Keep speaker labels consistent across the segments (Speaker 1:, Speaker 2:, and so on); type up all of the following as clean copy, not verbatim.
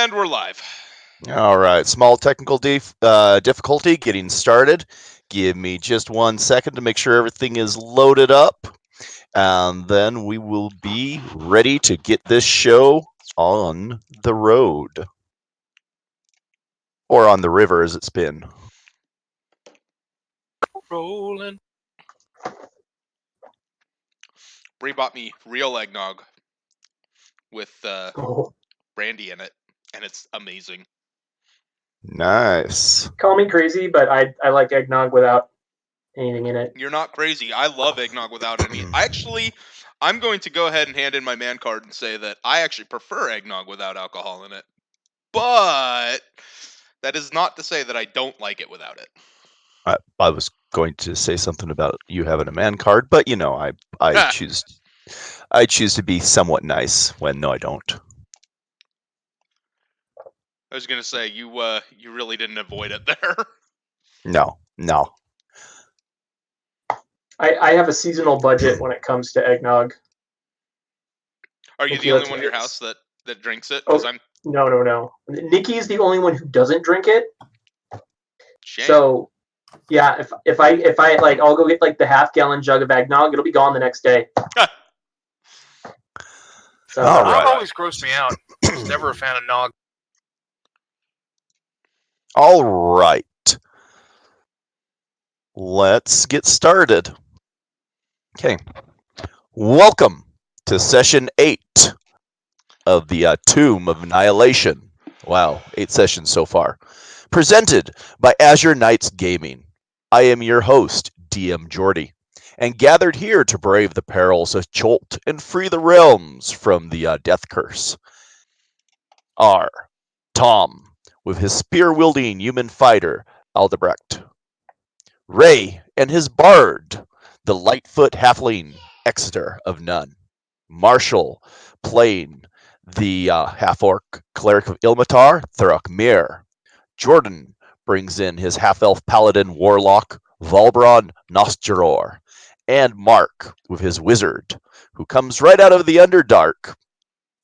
Speaker 1: And we're live.
Speaker 2: All right, small technical difficulty getting started. Give me just 1 second to make sure everything is loaded up, and then we will be ready to get this show on the road. Or on the river, as it's been.
Speaker 1: Rolling. Bree bought me real eggnog with brandy in it, and it's amazing.
Speaker 2: Nice.
Speaker 3: Call me crazy, but I like eggnog without anything in it.
Speaker 1: You're not crazy. I love eggnog without any. I'm going to go ahead and hand in my man card and say that I actually prefer eggnog without alcohol in it. But that is not to say that I don't like it without it.
Speaker 2: I was going to say something about you having a man card, but you know, I choose to be somewhat nice when no, I don't.
Speaker 1: I was gonna say you really didn't avoid it there.
Speaker 2: No.
Speaker 3: I have a seasonal budget when it comes to eggnog.
Speaker 1: Are you the only one in your house that drinks it?
Speaker 3: Oh, no. Nikki is the only one who doesn't drink it.
Speaker 1: Shame.
Speaker 3: So, yeah, if I like, I'll go get like the half-gallon jug of eggnog. It'll be gone the next day. So,
Speaker 2: All right.
Speaker 4: Nog always grossed me out. I was never a fan of nog.
Speaker 2: All right. Let's get started. Okay. Welcome to Session 8 of the Tomb of Annihilation. Wow, 8 sessions so far. Presented by Azure Knights Gaming. I am your host, DM Jordy, and gathered here to brave the perils of Cholt and free the realms from the death curse are Tom, with his spear-wielding human fighter, Aldebrecht. Ray and his bard, the Lightfoot halfling, Exeter of None. Marshall, playing the half-orc cleric of Ilmatar, Thrakmir. Jordan brings in his half-elf paladin warlock, Valbron Nostjaror. And Mark, with his wizard, who comes right out of the Underdark,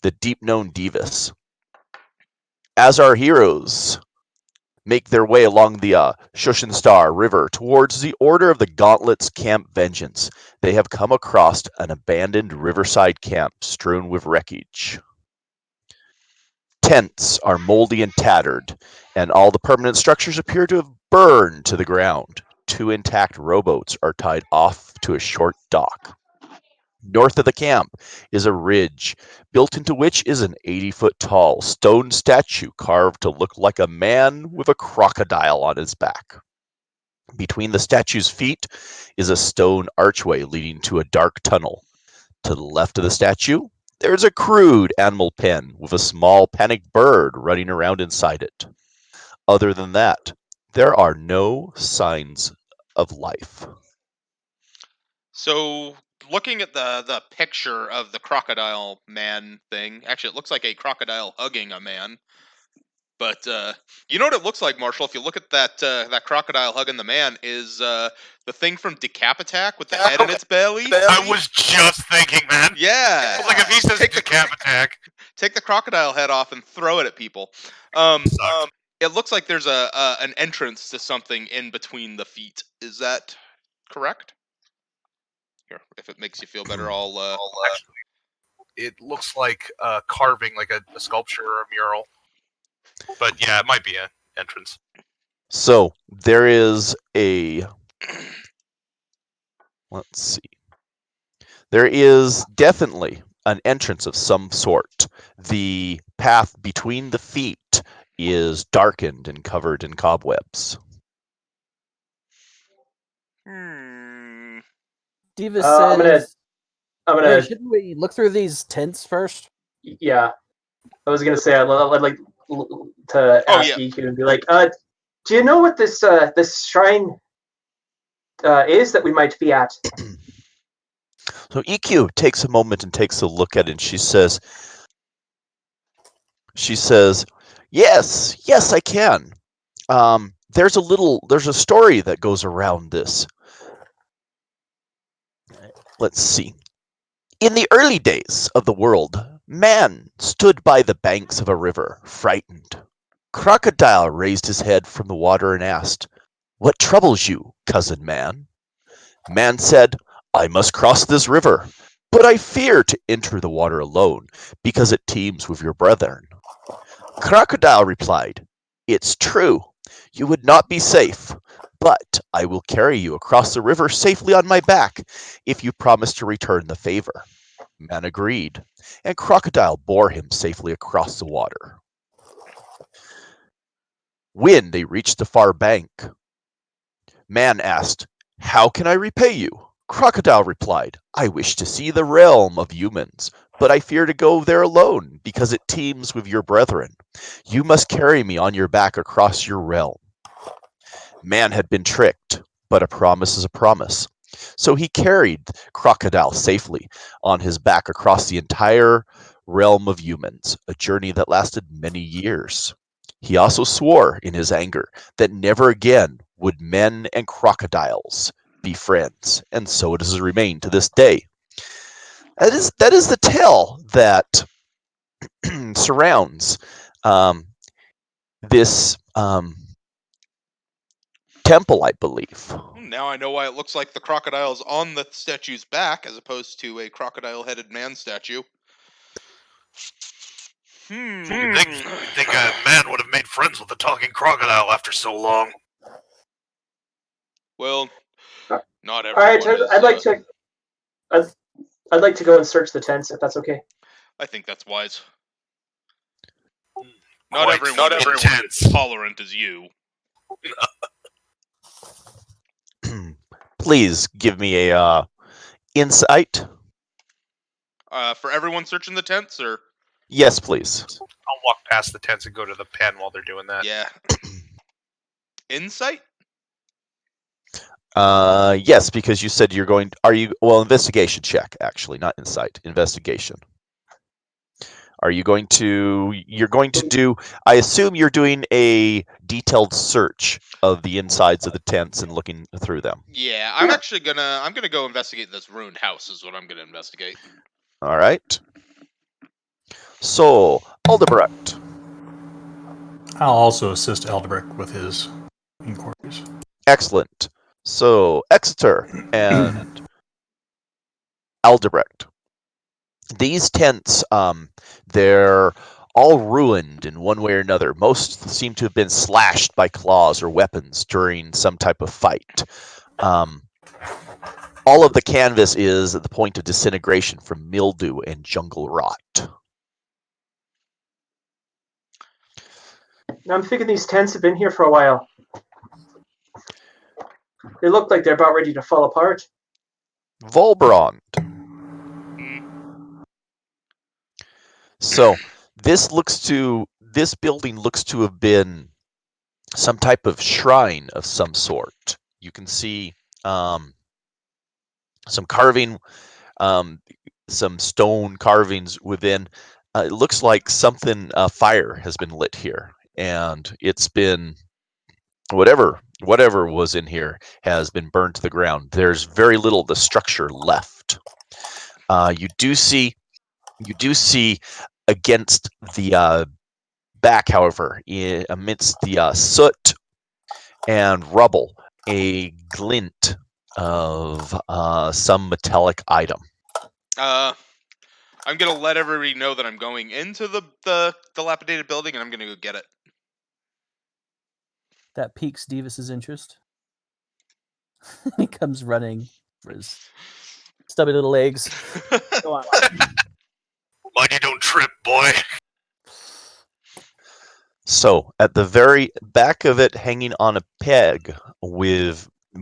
Speaker 2: the deep-known Divis. As our heroes make their way along the Shushenstar River towards the Order of the Gauntlets Camp Vengeance, they have come across an abandoned riverside camp strewn with wreckage. Tents are moldy and tattered, and all the permanent structures appear to have burned to the ground. 2 intact rowboats are tied off to a short dock. North of the camp is a ridge, built into which is an 80-foot-tall stone statue carved to look like a man with a crocodile on his back. Between the statue's feet is a stone archway leading to a dark tunnel. To the left of the statue, there is a crude animal pen with a small panicked bird running around inside it. Other than that, there are no signs of life.
Speaker 1: So, looking at the picture of the crocodile man thing, actually it looks like a crocodile hugging a man. But you know what it looks like, Marshall? If you look at that crocodile hugging the man, is the thing from Decapitac with the head in its belly.
Speaker 4: I was just thinking, man.
Speaker 1: Yeah.
Speaker 4: Like if he says Decapitac.
Speaker 1: Take the crocodile head off and throw it at people. It looks like there's an entrance to something in between the feet. Is that correct? Here, if it makes you feel better, I'll
Speaker 4: Actually, it looks like carving, like a sculpture or a mural. But yeah, it might be an entrance.
Speaker 2: So there is a... Let's see. There is definitely an entrance of some sort. The path between the feet is darkened and covered in cobwebs.
Speaker 5: Diva
Speaker 3: says, I'm gonna.
Speaker 5: Hey, shouldn't we look through these tents first?
Speaker 3: Yeah, I was gonna say I'd like to ask EQ and be like, do you know what this shrine is that we might be at?
Speaker 2: So EQ takes a moment and takes a look at it, and she says, yes, I can. There's a story that goes around this. Let's see. In the early days of the world, Man stood by the banks of a river, frightened. Crocodile raised his head from the water and asked, "What troubles you, cousin man?" Man said, "I must cross this river, but I fear to enter the water alone, because it teems with your brethren." Crocodile replied, "It's true, you would not be safe, but I will carry you across the river safely on my back, if you promise to return the favor." Man agreed, and Crocodile bore him safely across the water. When they reached the far bank, Man asked, "How can I repay you?" Crocodile replied, "I wish to see the realm of humans, but I fear to go there alone, because it teems with your brethren. You must carry me on your back across your realm." Man had been tricked, but a promise is a promise. So he carried Crocodile safely on his back across the entire realm of humans, a journey that lasted many years. He also swore in his anger that never again would men and crocodiles be friends, and so it has remained to this day. That is the tale that surrounds this temple, I believe.
Speaker 1: Now I know why it looks like the crocodile's on the statue's back as opposed to a crocodile-headed man statue.
Speaker 4: You'd think a man would have made friends with a talking crocodile after so long.
Speaker 1: Well, not everyone.
Speaker 3: All right, I'd like to go and search the tents if that's okay.
Speaker 1: I think that's wise.
Speaker 4: Not everyone
Speaker 1: is tolerant as you.
Speaker 2: Please give me a insight.
Speaker 1: For everyone searching the tents, or?
Speaker 2: Yes, please.
Speaker 4: I'll walk past the tents and go to the pen while they're doing that.
Speaker 1: Yeah. Insight?
Speaker 2: Yes, because you said you're going. Investigation check, actually, not insight. Investigation. Are you going to? You're going to do. I assume you're doing a detailed search of the insides of the tents and looking through them.
Speaker 1: Yeah, I'm actually gonna. I'm gonna go investigate this ruined house. Is what I'm gonna investigate.
Speaker 2: All right. So, Aldebrecht.
Speaker 6: I'll also assist Aldebrecht with his inquiries.
Speaker 2: Excellent. So, Exeter and Aldebrecht. These tents, they're all ruined in one way or another. Most seem to have been slashed by claws or weapons during some type of fight. All of the canvas is at the point of disintegration from mildew and jungle rot.
Speaker 3: Now I'm thinking these tents have been here for a while. They look like they're about ready to fall apart.
Speaker 2: Volbrand. So this building looks to have been some type of shrine of some sort. You can see some carving, some stone carvings within. It looks like fire has been lit here, and it's been whatever was in here has been burned to the ground. There's very little of the structure left. You do see against the back, however, amidst the soot and rubble, a glint of some metallic item.
Speaker 1: I'm gonna let everybody know that I'm going into the dilapidated building, and I'm gonna go get it.
Speaker 5: That piques Davis's interest. He comes running for his stubby little legs. Go on.
Speaker 4: Mind you don't trip, boy.
Speaker 2: So, at the very back of it, hanging on a peg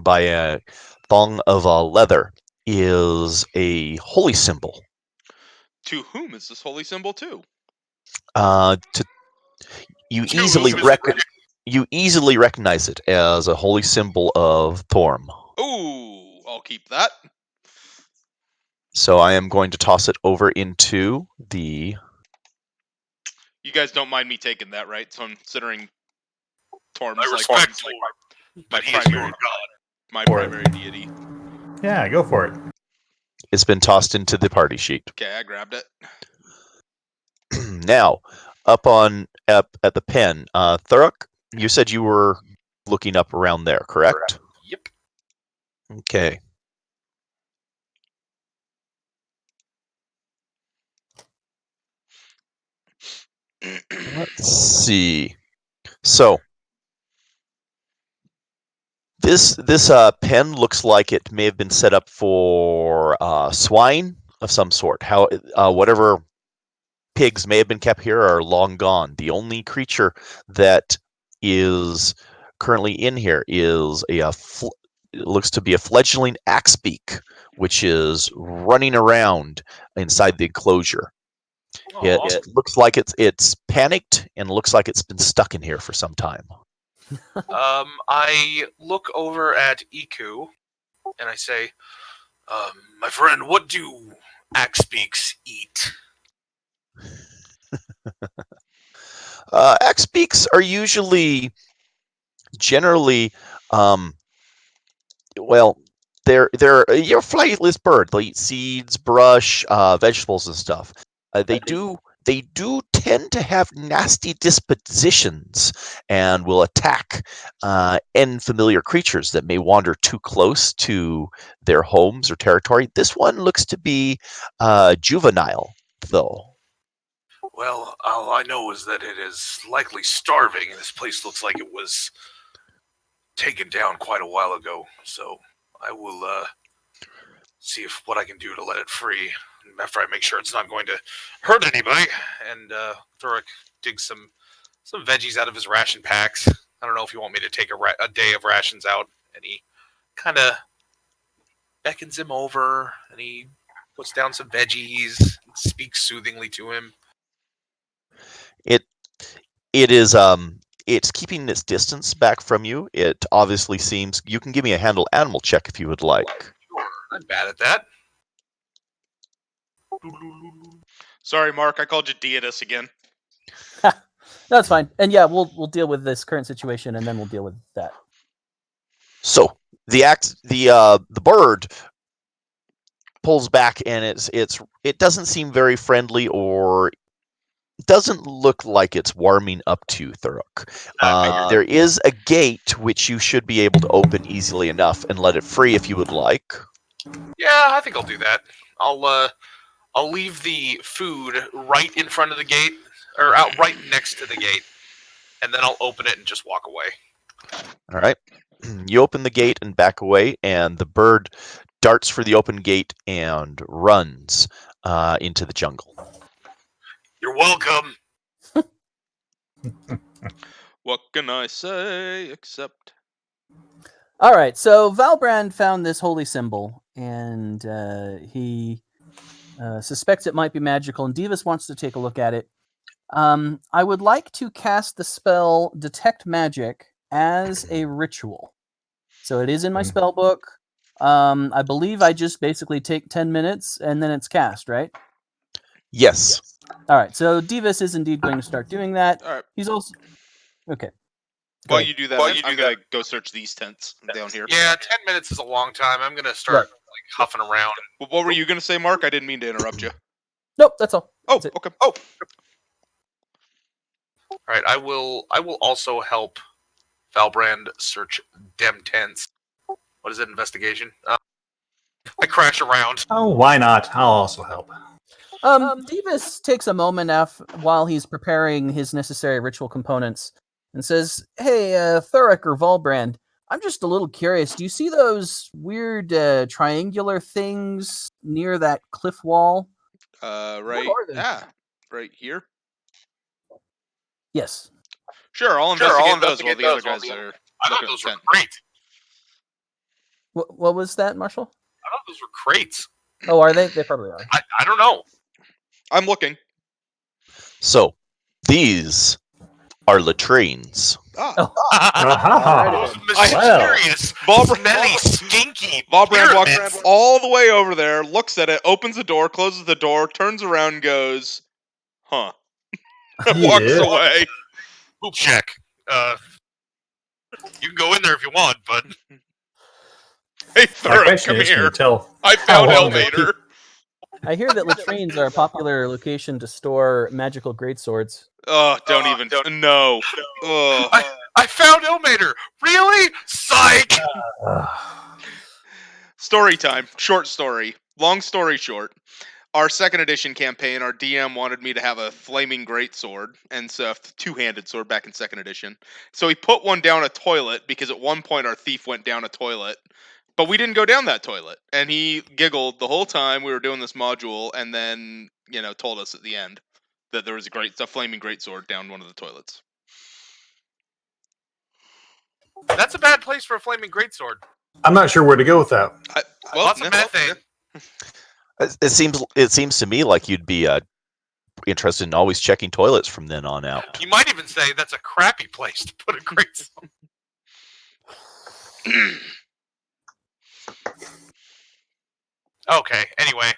Speaker 2: by a thong of leather, is a holy symbol.
Speaker 1: To whom is this holy symbol to?
Speaker 2: You easily recognize it as a holy symbol of Thorm.
Speaker 1: Ooh, I'll keep that.
Speaker 2: So I am going to toss it over into the...
Speaker 1: You guys don't mind me taking that, right? So considering Torm's my primary deity.
Speaker 6: Yeah, go for it.
Speaker 2: It's been tossed into the party sheet.
Speaker 1: Okay, I grabbed it.
Speaker 2: Now, up at the pen, Thurrock, you said you were looking up around there, correct?
Speaker 4: Yep.
Speaker 2: Okay. Let's see. So this pen looks like it may have been set up for swine of some sort. Whatever pigs may have been kept here are long gone. The only creature that is currently in here is it looks to be a fledgling axebeak, which is running around inside the enclosure. It looks like it's panicked and looks like it's been stuck in here for some time.
Speaker 4: I look over at Iku and I say, my friend, what do axebeaks eat?
Speaker 2: Axebeaks are generally, well, they're your flightless bird. They eat seeds, brush, vegetables, and stuff. They do tend to have nasty dispositions and will attack unfamiliar creatures that may wander too close to their homes or territory. This one looks to be juvenile, though.
Speaker 4: Well, all I know is that it is likely starving, and this place looks like it was taken down quite a while ago. So I will see what I can do to let it free after I make sure it's not going to hurt anybody. And Thurrock digs some veggies out of his ration packs. I don't know if you want me to take a day of rations out, and he kind of beckons him over, and he puts down some veggies, and speaks soothingly to him.
Speaker 2: It's keeping its distance back from you. It obviously seems... You can give me a handle animal check if you would like.
Speaker 4: Sure, I'm bad at that.
Speaker 1: Sorry, Mark, I called you Deidus again.
Speaker 5: That's fine. And yeah, we'll deal with this current situation, and then we'll deal with that.
Speaker 2: So the bird pulls back, and it doesn't seem very friendly, or doesn't look like it's warming up to Thurrock. There is a gate which you should be able to open easily enough and let it free if you would like.
Speaker 4: Yeah, I think I'll do that. I'll leave the food right in front of the gate, or out right next to the gate, and then I'll open it and just walk away.
Speaker 2: All right. You open the gate and back away, and the bird darts for the open gate and runs into the jungle.
Speaker 4: You're welcome.
Speaker 1: What can I say except...
Speaker 5: All right, so Valbrand found this holy symbol, and he suspects it might be magical, and Divus wants to take a look at it. I would like to cast the spell Detect Magic as a ritual. So it is in my spell book. I believe I just basically take 10 minutes, and then it's cast, right?
Speaker 2: Yes.
Speaker 5: All right, so Divus is indeed going to start doing that.
Speaker 1: All right.
Speaker 5: He's also... Okay.
Speaker 1: While you do that, I'm going to go search these tents down here.
Speaker 4: Yeah, 10 minutes is a long time. I'm going to start huffing around.
Speaker 1: What were you going to say, Mark? I didn't mean to interrupt you.
Speaker 5: Nope, that's all.
Speaker 1: Oh,
Speaker 5: That's
Speaker 1: okay.
Speaker 4: All right, I will also help Valbrand search dem tents. What is it, investigation? I crash around.
Speaker 6: Oh, why not? I'll also help.
Speaker 5: Divus takes a moment while he's preparing his necessary ritual components and says, "Hey, Thurrock or Valbrand, I'm just a little curious. Do you see those weird triangular things near that cliff wall?"
Speaker 1: Right. Right here.
Speaker 5: Yes.
Speaker 1: Sure, I'll investigate those while the other guys are.
Speaker 4: I thought those were great.
Speaker 5: What was that, Marshall?
Speaker 4: I thought those were crates.
Speaker 5: Oh, are they? They probably are.
Speaker 4: I don't know.
Speaker 1: I'm looking.
Speaker 2: So, these are latrines.
Speaker 4: Mysterious, smelly, stinky.
Speaker 1: Valbrand walks all the way over there, looks at it, opens the door, closes the door, turns around, and goes, "Huh," and walks away.
Speaker 4: Poop check. You can go in there if you want, but
Speaker 1: hey, Thurrock, come here. I found elevator.
Speaker 5: I hear that latrines are a popular location to store magical greatswords.
Speaker 1: Oh, don't even. No. Oh.
Speaker 4: I found Ilmater! Really? Psych!
Speaker 1: Story time. Short story. Long story short. Our second edition campaign, our DM wanted me to have a flaming greatsword, and so two-handed sword back in second edition. So he put one down a toilet because at one point our thief went down a toilet, but we didn't go down that toilet. And he giggled the whole time we were doing this module, and then told us at the end that there was a flaming greatsword down one of the toilets.
Speaker 4: That's a bad place for a flaming greatsword.
Speaker 6: I'm not sure where to go with that.
Speaker 4: Lots of methane.
Speaker 2: It seems to me like you'd be interested in always checking toilets from then on out.
Speaker 4: You might even say that's a crappy place to put a greatsword. Okay, anyway.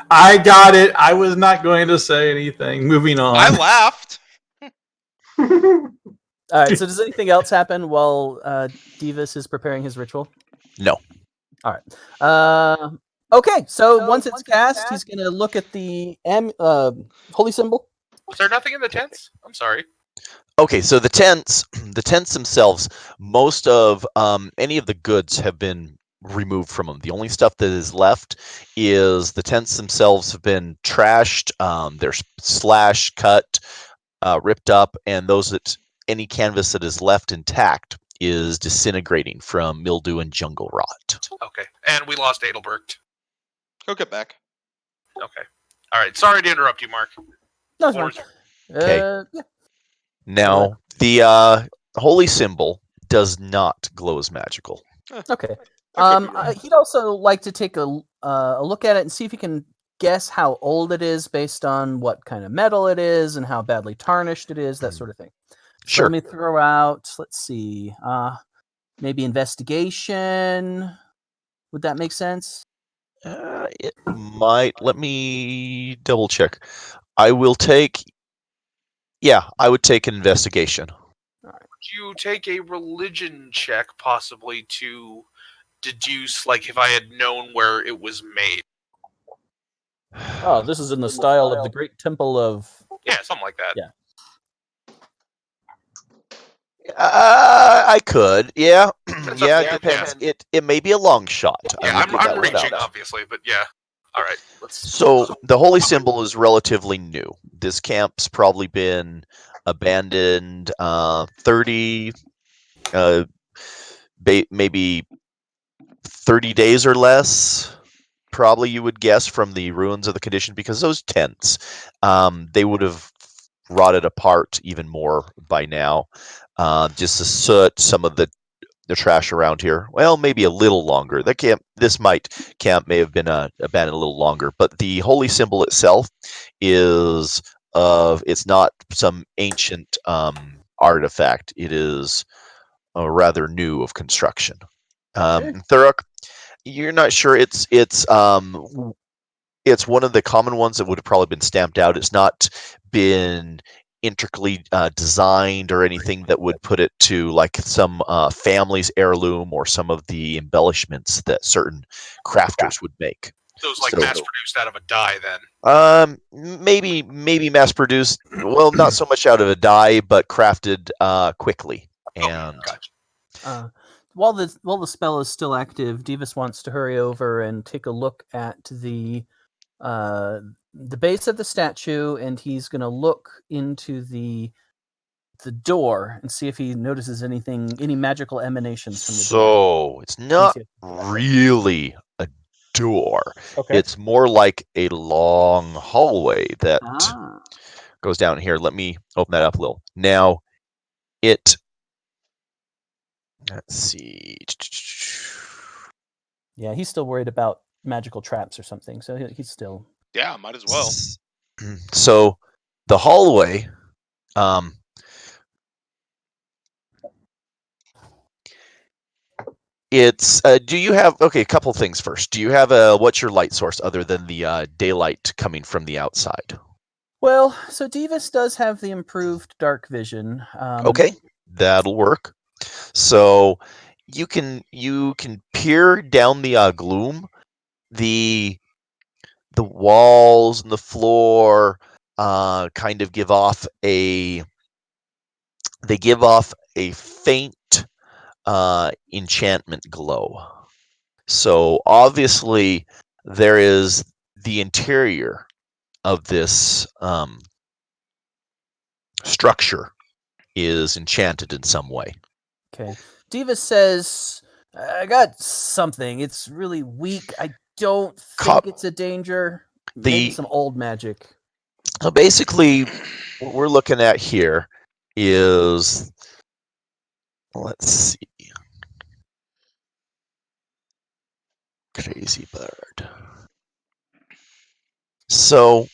Speaker 6: I got it. I was not going to say anything. Moving on.
Speaker 1: I laughed.
Speaker 5: All right, so does anything else happen while Divus is preparing his ritual?
Speaker 2: No.
Speaker 5: All right. Okay, so once it's cast, he's going to look at the holy symbol.
Speaker 4: Was there nothing in the tents? I'm sorry.
Speaker 2: Okay, so the tents themselves, most of any of the goods have been removed from them. The only stuff that is left is the tents themselves have been trashed. They're slashed, cut, ripped up, and any canvas that is left intact is disintegrating from mildew and jungle rot.
Speaker 4: Okay, and we lost Adelbert.
Speaker 1: Go get back.
Speaker 4: Okay. All right. Sorry to interrupt you, Mark.
Speaker 5: No, it's fine.
Speaker 2: Okay.
Speaker 5: Yeah.
Speaker 2: Now, the holy symbol does not glow as magical.
Speaker 5: Okay. He'd also like to take a look at it and see if he can guess how old it is based on what kind of metal it is and how badly tarnished it is, that sort of thing. So
Speaker 2: Sure.
Speaker 5: let me throw out, let's see, maybe investigation. Would that make sense?
Speaker 2: It might. Let me double check. I would take an investigation.
Speaker 4: Would you take a religion check possibly to deduce, like, if I had known where it was made?
Speaker 5: Oh, this is in the style of the Great Temple of...
Speaker 4: Yeah, something like that.
Speaker 5: Yeah.
Speaker 2: I could. Yeah. Yeah,
Speaker 4: up
Speaker 2: it
Speaker 4: to you.
Speaker 2: depends. It may be a long shot.
Speaker 4: Yeah,
Speaker 2: I will give
Speaker 4: I'm
Speaker 2: that one
Speaker 4: reaching,
Speaker 2: out.
Speaker 4: obviously, but yeah. All right.
Speaker 2: So the holy symbol is relatively new. This camp's probably been abandoned 30, maybe 30 days or less. Probably you would guess from the ruins of the condition, because those tents, they would have rotted apart even more by now. Just the soot, some of the trash around here. Well, maybe a little longer. This camp may have been abandoned a little longer, but the holy symbol itself it's not some ancient artifact. It is rather new of construction. Thurok, you're not sure. It's one of the common ones that would have probably been stamped out. It's not been intricately designed or anything that would put it to like some family's heirloom or some of the embellishments that certain crafters would make.
Speaker 4: So it's like mass produced out of a die, then.
Speaker 2: Maybe mass produced. Well, not so much out of a die, but crafted quickly. And
Speaker 4: Gotcha.
Speaker 5: While the spell is still active, Divus wants to hurry over and take a look at the base of the statue, and he's going to look into the door and see if he notices any magical emanations from the door.
Speaker 2: So it's not really a door.
Speaker 5: Okay.
Speaker 2: It's more like a long hallway that goes down here. Let me open that up a little. Now, let's see.
Speaker 5: Yeah, he's still worried about magical traps or something, so he's still...
Speaker 1: Yeah, might as well.
Speaker 2: So the hallway, it's do you have a couple things first. Do you have what's your light source other than the daylight coming from the outside?
Speaker 5: Well, so Divus does have the improved dark vision.
Speaker 2: Okay, that'll work. So you can peer down the gloom. The the walls and the floor kind of give off a faint enchantment glow. So obviously there is the interior of this structure is enchanted in some way.
Speaker 5: Okay. Diva says, I got something. It's really weak. I don't think it's a danger. Maybe some old magic.
Speaker 2: Basically, what we're looking at here is, let's see, crazy bird. So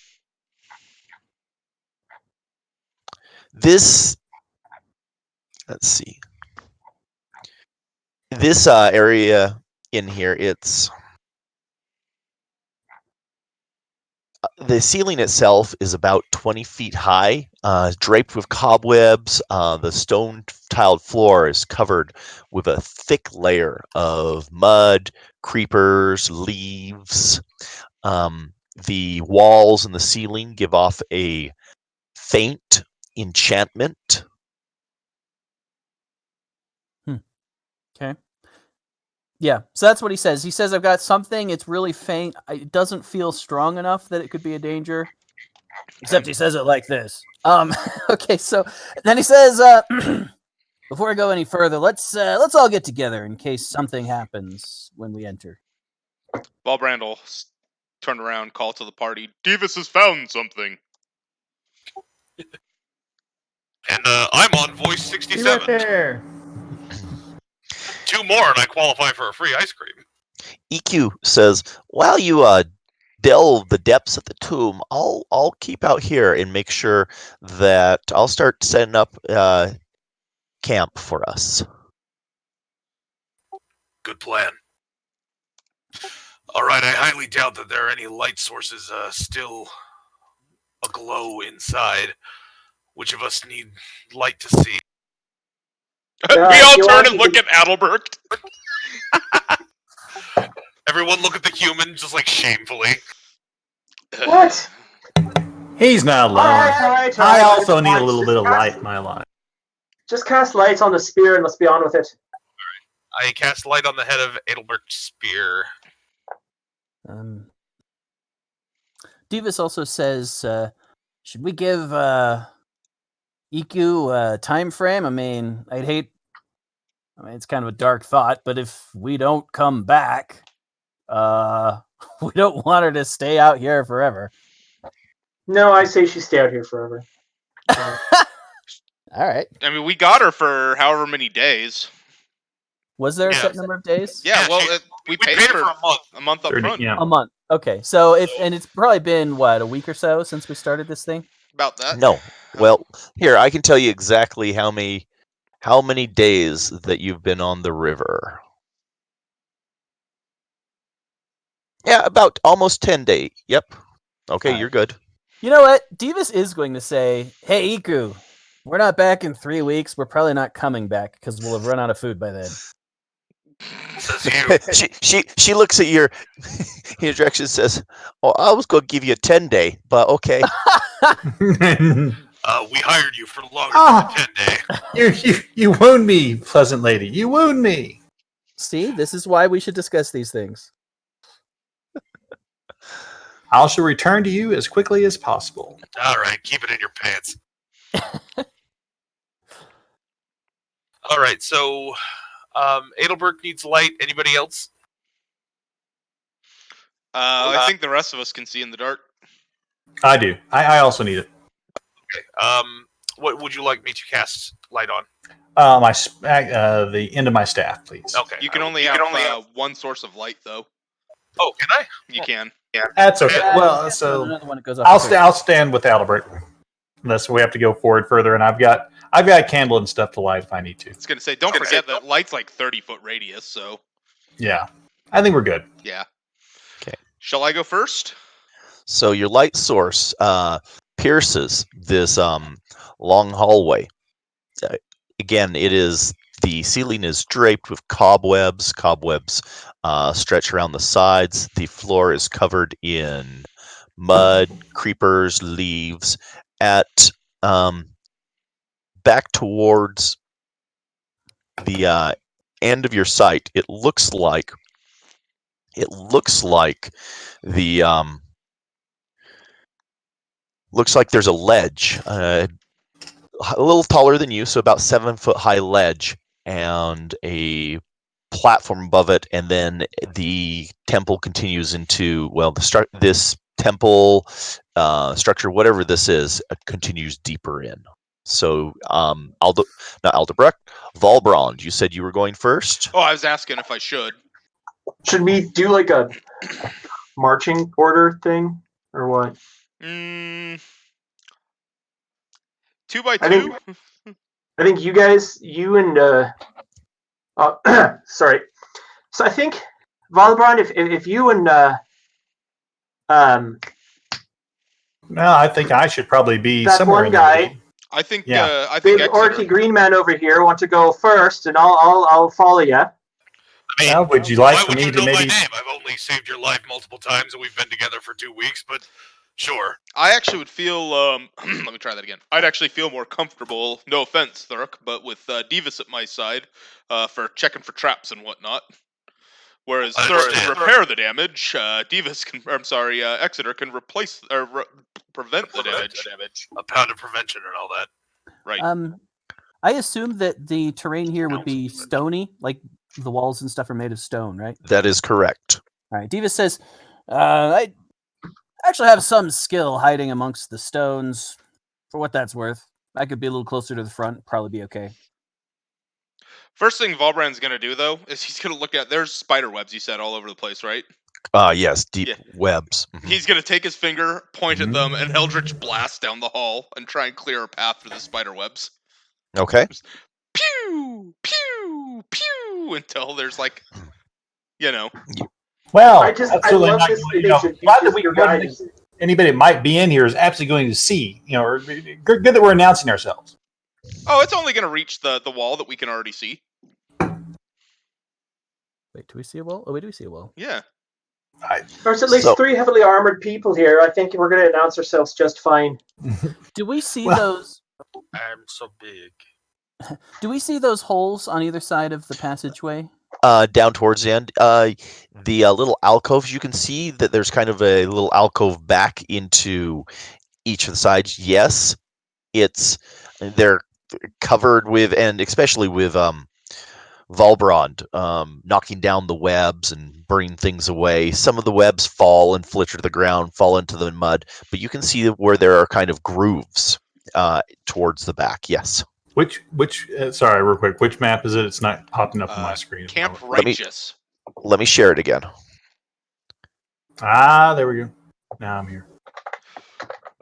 Speaker 2: this, let's see, this area in here, it's the ceiling itself is about 20 feet high, draped with cobwebs. The stone-tiled floor is covered with a thick layer of mud, creepers, leaves. The walls and the ceiling give off a faint enchantment.
Speaker 5: Okay. Yeah, so that's what he says. He says, I've got something. It's really faint. It doesn't feel strong enough that it could be a danger. Except he says it like this. Okay, so then he says, before I go any further, let's all get together in case something happens when we enter.
Speaker 1: Valbrand will turn around, call to the party. Davis has found something.
Speaker 4: And I'm on voice 67.
Speaker 6: Right there.
Speaker 4: 2 more and I qualify for a free ice cream.
Speaker 2: EQ says, while you delve the depths of the tomb, I'll keep out here and make sure that I'll start setting up camp for us.
Speaker 4: Good plan. All right, I highly doubt that there are any light sources still aglow inside. Which of us need light to see?
Speaker 1: We all turn and look at Adalbert.
Speaker 4: Everyone look at the human, just like shamefully.
Speaker 3: What?
Speaker 6: He's not alone.
Speaker 3: All right.
Speaker 6: I also need a little bit of light in my life.
Speaker 3: Just cast lights on the spear and let's be on with it.
Speaker 4: I cast light on the head of Adalbert's spear.
Speaker 5: Divis also says, should we give EQ a time frame? I mean, it's kind of a dark thought, but if we don't come back, we don't want her to stay out here forever.
Speaker 3: No, I say she stay out here forever.
Speaker 5: All right.
Speaker 1: I mean, we got her for however many days.
Speaker 5: Was there a set number of days?
Speaker 1: Yeah, well, we paid her for a month up front.
Speaker 5: Yeah. A month. Okay, so it's probably been, what, a week or so since we started this thing?
Speaker 1: About that?
Speaker 2: No. Well, here, I can tell you exactly how many days that you've been on the river. Yeah, about almost 10 days. Yep. Okay, you're good.
Speaker 5: You know what? Divis is going to say, hey, Iku, we're not back in 3 weeks. We're probably not coming back because we'll have run out of food by then.
Speaker 2: she looks at your direction and says, oh, I was going to give you a 10-day, but okay.
Speaker 4: We hired you for longer than a 10-day.
Speaker 6: You wound me, pleasant lady. You wound me.
Speaker 5: See, this is why we should discuss these things.
Speaker 6: I shall return to you as quickly as possible.
Speaker 4: All right, keep it in your pants. All right, so Adalbert needs light. Anybody else?
Speaker 1: I think the rest of us can see in the dark.
Speaker 6: I do. I also need it.
Speaker 4: Okay. What would you like me to cast light on?
Speaker 6: The end of my staff, please.
Speaker 4: Okay.
Speaker 1: You can only have one source of light, though.
Speaker 4: Oh, can I?
Speaker 1: You can.
Speaker 4: Yeah.
Speaker 6: That's okay. Well, so I'll stand with Adalbert. Unless we have to go forward further, and I've got a candle and stuff to light if I need to.
Speaker 1: I was gonna say, don't forget that light's like 30-foot radius, so.
Speaker 6: Yeah, I think we're good.
Speaker 1: Yeah.
Speaker 2: Okay.
Speaker 1: Shall I go first?
Speaker 2: So your light source pierces this long hallway. Again, it is The ceiling is draped with cobwebs. Cobwebs stretch around the sides. The floor is covered in mud, creepers, leaves. At back towards the end of your sight, it looks like the looks like there's a ledge, a little taller than you, so about 7-foot high ledge, and a platform above it, and then the temple continues into this temple structure, whatever this is, continues deeper in. So, not Aldebrecht, Valbrand, you said you were going first?
Speaker 1: Oh, I was asking if I should.
Speaker 3: Should we do like a marching order thing, or what?
Speaker 1: 2 by 2?
Speaker 3: I think you and sorry. So I think Valbrand, if you and
Speaker 6: no, I think I should probably be
Speaker 3: that
Speaker 6: somewhere
Speaker 3: one
Speaker 6: in
Speaker 3: guy.
Speaker 6: there.
Speaker 1: I think
Speaker 3: Big Orky Green Man over here want to go first, and I'll follow you.
Speaker 4: I mean,
Speaker 6: well, would you like
Speaker 4: why
Speaker 6: for
Speaker 4: would
Speaker 6: me
Speaker 4: you
Speaker 6: to
Speaker 4: know
Speaker 6: maybe?
Speaker 4: my name? I've only saved your life multiple times, and we've been together for 2 weeks. But sure.
Speaker 1: I actually would feel. Let me try that again. I'd actually feel more comfortable. No offense, Thurk, but with Divas at my side for checking for traps and whatnot. Whereas Thurk can repair the damage, Divas can. Exeter can replace or prevent the damage.
Speaker 4: A pound of prevention and all that.
Speaker 1: Right.
Speaker 5: I assume that the terrain here would be stony, like the walls and stuff are made of stone, right?
Speaker 2: That is correct.
Speaker 5: All right. Divas says, I actually have some skill hiding amongst the stones. For what that's worth, I could be a little closer to the front, probably be okay.
Speaker 1: First thing Valbrand's going to do, though, is he's going to look at... There's spider webs, you said, all over the place, right?
Speaker 2: Yes, deep webs. Mm-hmm.
Speaker 1: He's going to take his finger, point at them, and Eldritch blast down the hall and try and clear a path through the spider webs.
Speaker 2: Okay.
Speaker 1: Just pew, pew, pew, until there's like,
Speaker 6: Well,
Speaker 3: I love
Speaker 6: not
Speaker 3: this
Speaker 6: going,
Speaker 3: image of
Speaker 6: glad that we
Speaker 3: guys.
Speaker 6: Anybody that might be in here is absolutely going to see. Or good that we're announcing ourselves.
Speaker 1: Oh, it's only going to reach the wall that we can already see.
Speaker 5: Wait, do we see a wall? Oh, we do see a wall.
Speaker 1: Yeah.
Speaker 3: There's at least 3 heavily armored people here. I think we're going to announce ourselves just fine.
Speaker 5: Do we see those?
Speaker 4: I'm so big.
Speaker 5: Do we see those holes on either side of the passageway?
Speaker 2: Down towards the end. The little alcoves, you can see that there's kind of a little alcove back into each of the sides. Yes, they're covered with, and especially with Valbrand knocking down the webs and burning things away. Some of the webs fall and flitter to the ground, fall into the mud, but you can see where there are kind of grooves towards the back. Yes.
Speaker 6: Sorry, real quick. Which map is it? It's not popping up on my screen.
Speaker 1: Camp Righteous.
Speaker 2: Let me share it again.
Speaker 6: There we go. Now I'm here.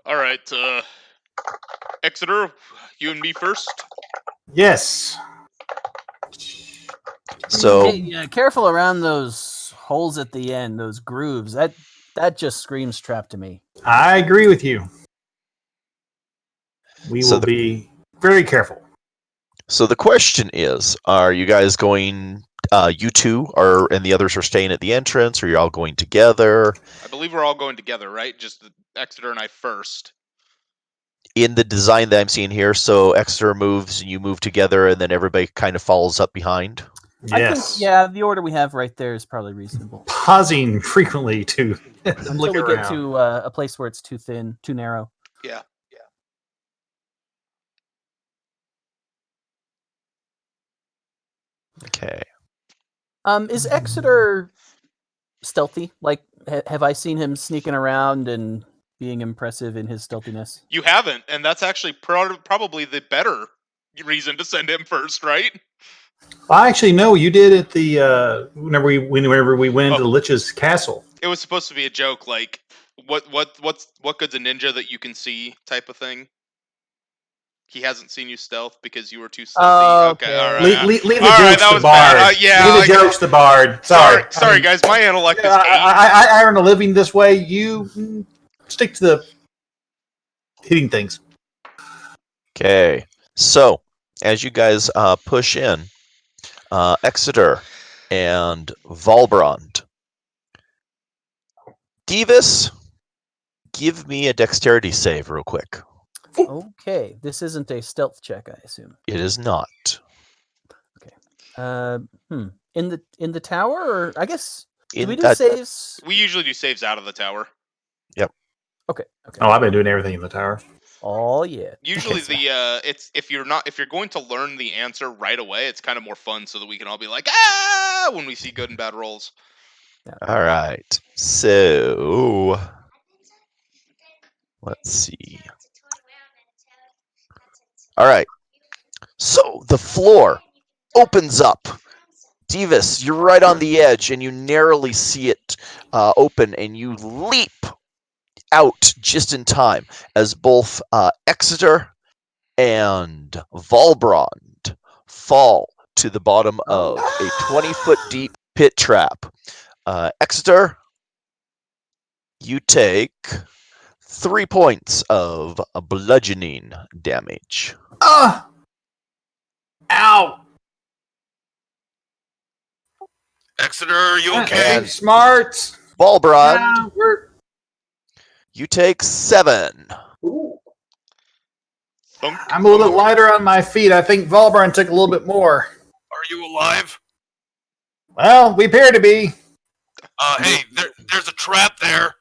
Speaker 1: All right, Exeter, you and me first.
Speaker 6: Yes.
Speaker 2: So
Speaker 5: hey, careful around those holes at the end, those grooves. That just screams trap to me.
Speaker 6: I agree with you. We will be very careful.
Speaker 2: So the question is, are you guys going, you two and the others are staying at the entrance, or you're all going together?
Speaker 1: I believe we're all going together, right? Just Exeter and I first.
Speaker 2: In the design that I'm seeing here, so Exeter moves and you move together, and then everybody kind of follows up behind?
Speaker 6: Yes.
Speaker 5: I think, the order we have right there is probably reasonable.
Speaker 6: Pausing frequently to
Speaker 5: until
Speaker 6: look
Speaker 5: we
Speaker 6: around.
Speaker 5: Get to a place where it's too thin, too narrow.
Speaker 1: Yeah.
Speaker 2: Okay.
Speaker 5: Is Exeter stealthy? Like, have I seen him sneaking around and being impressive in his stealthiness?
Speaker 1: You haven't, and that's actually probably the better reason to send him first, right?
Speaker 6: Well, actually, no. You did at the whenever we went into the Lich's castle.
Speaker 1: It was supposed to be a joke, like what good's a ninja that you can see type of thing. He hasn't seen you stealth because you were too stealthy. Okay, all right.
Speaker 6: Leave the jokes to the bard. Leave the jokes to the bard.
Speaker 1: Sorry, guys. My intellect is 8.
Speaker 6: I earn a living this way. You stick to the hitting things.
Speaker 2: Okay. So, as you guys push in, Exeter, and Valbrand. Divis, give me a dexterity save real quick.
Speaker 5: Okay, this isn't a stealth check, I assume.
Speaker 2: It is not.
Speaker 5: In the tower, or I guess do we
Speaker 2: In
Speaker 5: do
Speaker 2: that-
Speaker 5: saves?
Speaker 1: We usually do saves out of the tower.
Speaker 5: Okay.
Speaker 6: Oh, I've been doing everything in the tower.
Speaker 5: Oh yeah.
Speaker 1: Usually
Speaker 5: Okay,
Speaker 1: it's if you're going to learn the answer right away, it's kind of more fun so that we can all be like when we see good and bad rolls.
Speaker 2: All right. So let's see. All right. So the floor opens up. Divis, you're right on the edge, and you narrowly see it open, and you leap out just in time as both Exeter and Valbrand fall to the bottom of a 20-foot deep pit trap. Exeter, you take 3 points of bludgeoning damage.
Speaker 6: Ow!
Speaker 4: Exeter, are you okay?
Speaker 2: And
Speaker 6: Smarts.
Speaker 2: Valbrand, you take 7.
Speaker 3: Ooh.
Speaker 1: Thunk.
Speaker 6: I'm a little bit lighter on my feet. I think Valbrand took a little bit more.
Speaker 4: Are you alive?
Speaker 6: Well, we appear to be.
Speaker 4: Hey, there's a trap there.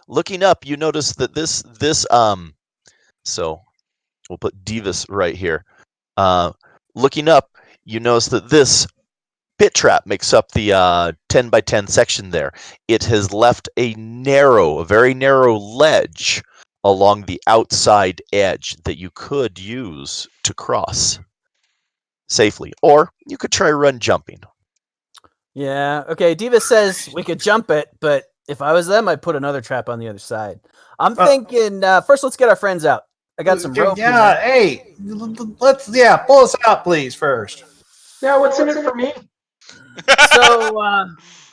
Speaker 2: Looking up, you notice that this so we'll put Divis right here. Looking up, you notice that this pit trap makes up the 10 by 10 section there. It has left a very narrow ledge along the outside edge that you could use to cross safely, or you could try run jumping.
Speaker 5: Yeah. Okay. Diva says we could jump it, but if I was them, I'd put another trap on the other side. I'm thinking first, let's get our friends out. I got some rope.
Speaker 6: Yeah. Hey, let's pull us out, please. First.
Speaker 3: Yeah, what's in it for me?
Speaker 5: So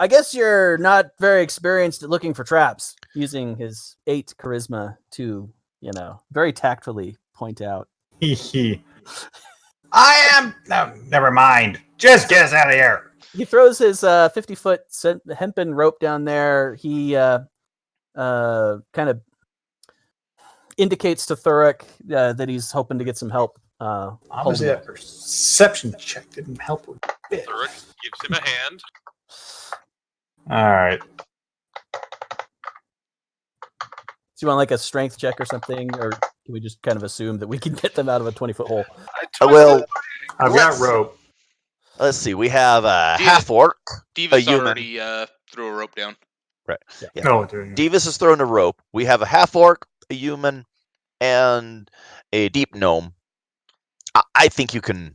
Speaker 5: I guess you're not very experienced at looking for traps. Using his 8 charisma to, very tactfully point out.
Speaker 6: I am. No, never mind. Just get us out of here.
Speaker 5: He throws his 50-foot hempen rope down there. He kind of indicates to Thurek that he's hoping to get some help.
Speaker 6: Obviously, that perception check didn't help a bit.
Speaker 4: Thurek gives him a hand.
Speaker 6: All right.
Speaker 5: Do you want like a strength check or something, or can we just kind of assume that we can get them out of a 20-foot hole?
Speaker 2: Well,
Speaker 6: I've got rope.
Speaker 2: Let's see. We have a half orc,
Speaker 1: Divis
Speaker 2: a human.
Speaker 1: already threw a rope down.
Speaker 2: Right. Yeah.
Speaker 6: No,
Speaker 2: Divis has thrown a rope. We have a half orc, a human, and a deep gnome. I think you can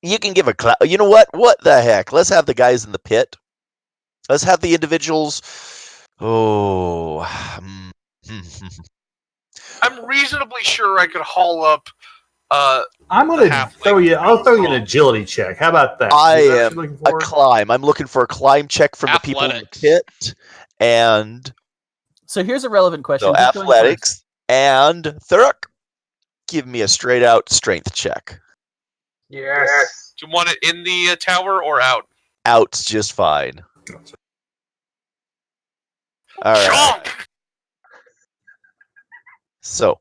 Speaker 2: give a clap. You know what? What the heck? Let's have the guys in the pit. Let's have the individuals. Oh.
Speaker 4: I'm reasonably sure I could haul up.
Speaker 6: I'm gonna throw you. I'll throw you an agility check. How about that?
Speaker 2: I am a climb. I'm looking for a climb check from the people in the pit, and
Speaker 5: so here's a relevant question.
Speaker 2: So athletics and Thurek, give me a straight out strength check.
Speaker 3: Yes.
Speaker 4: Do you want it in the tower or out?
Speaker 2: Out's just fine. All right. So.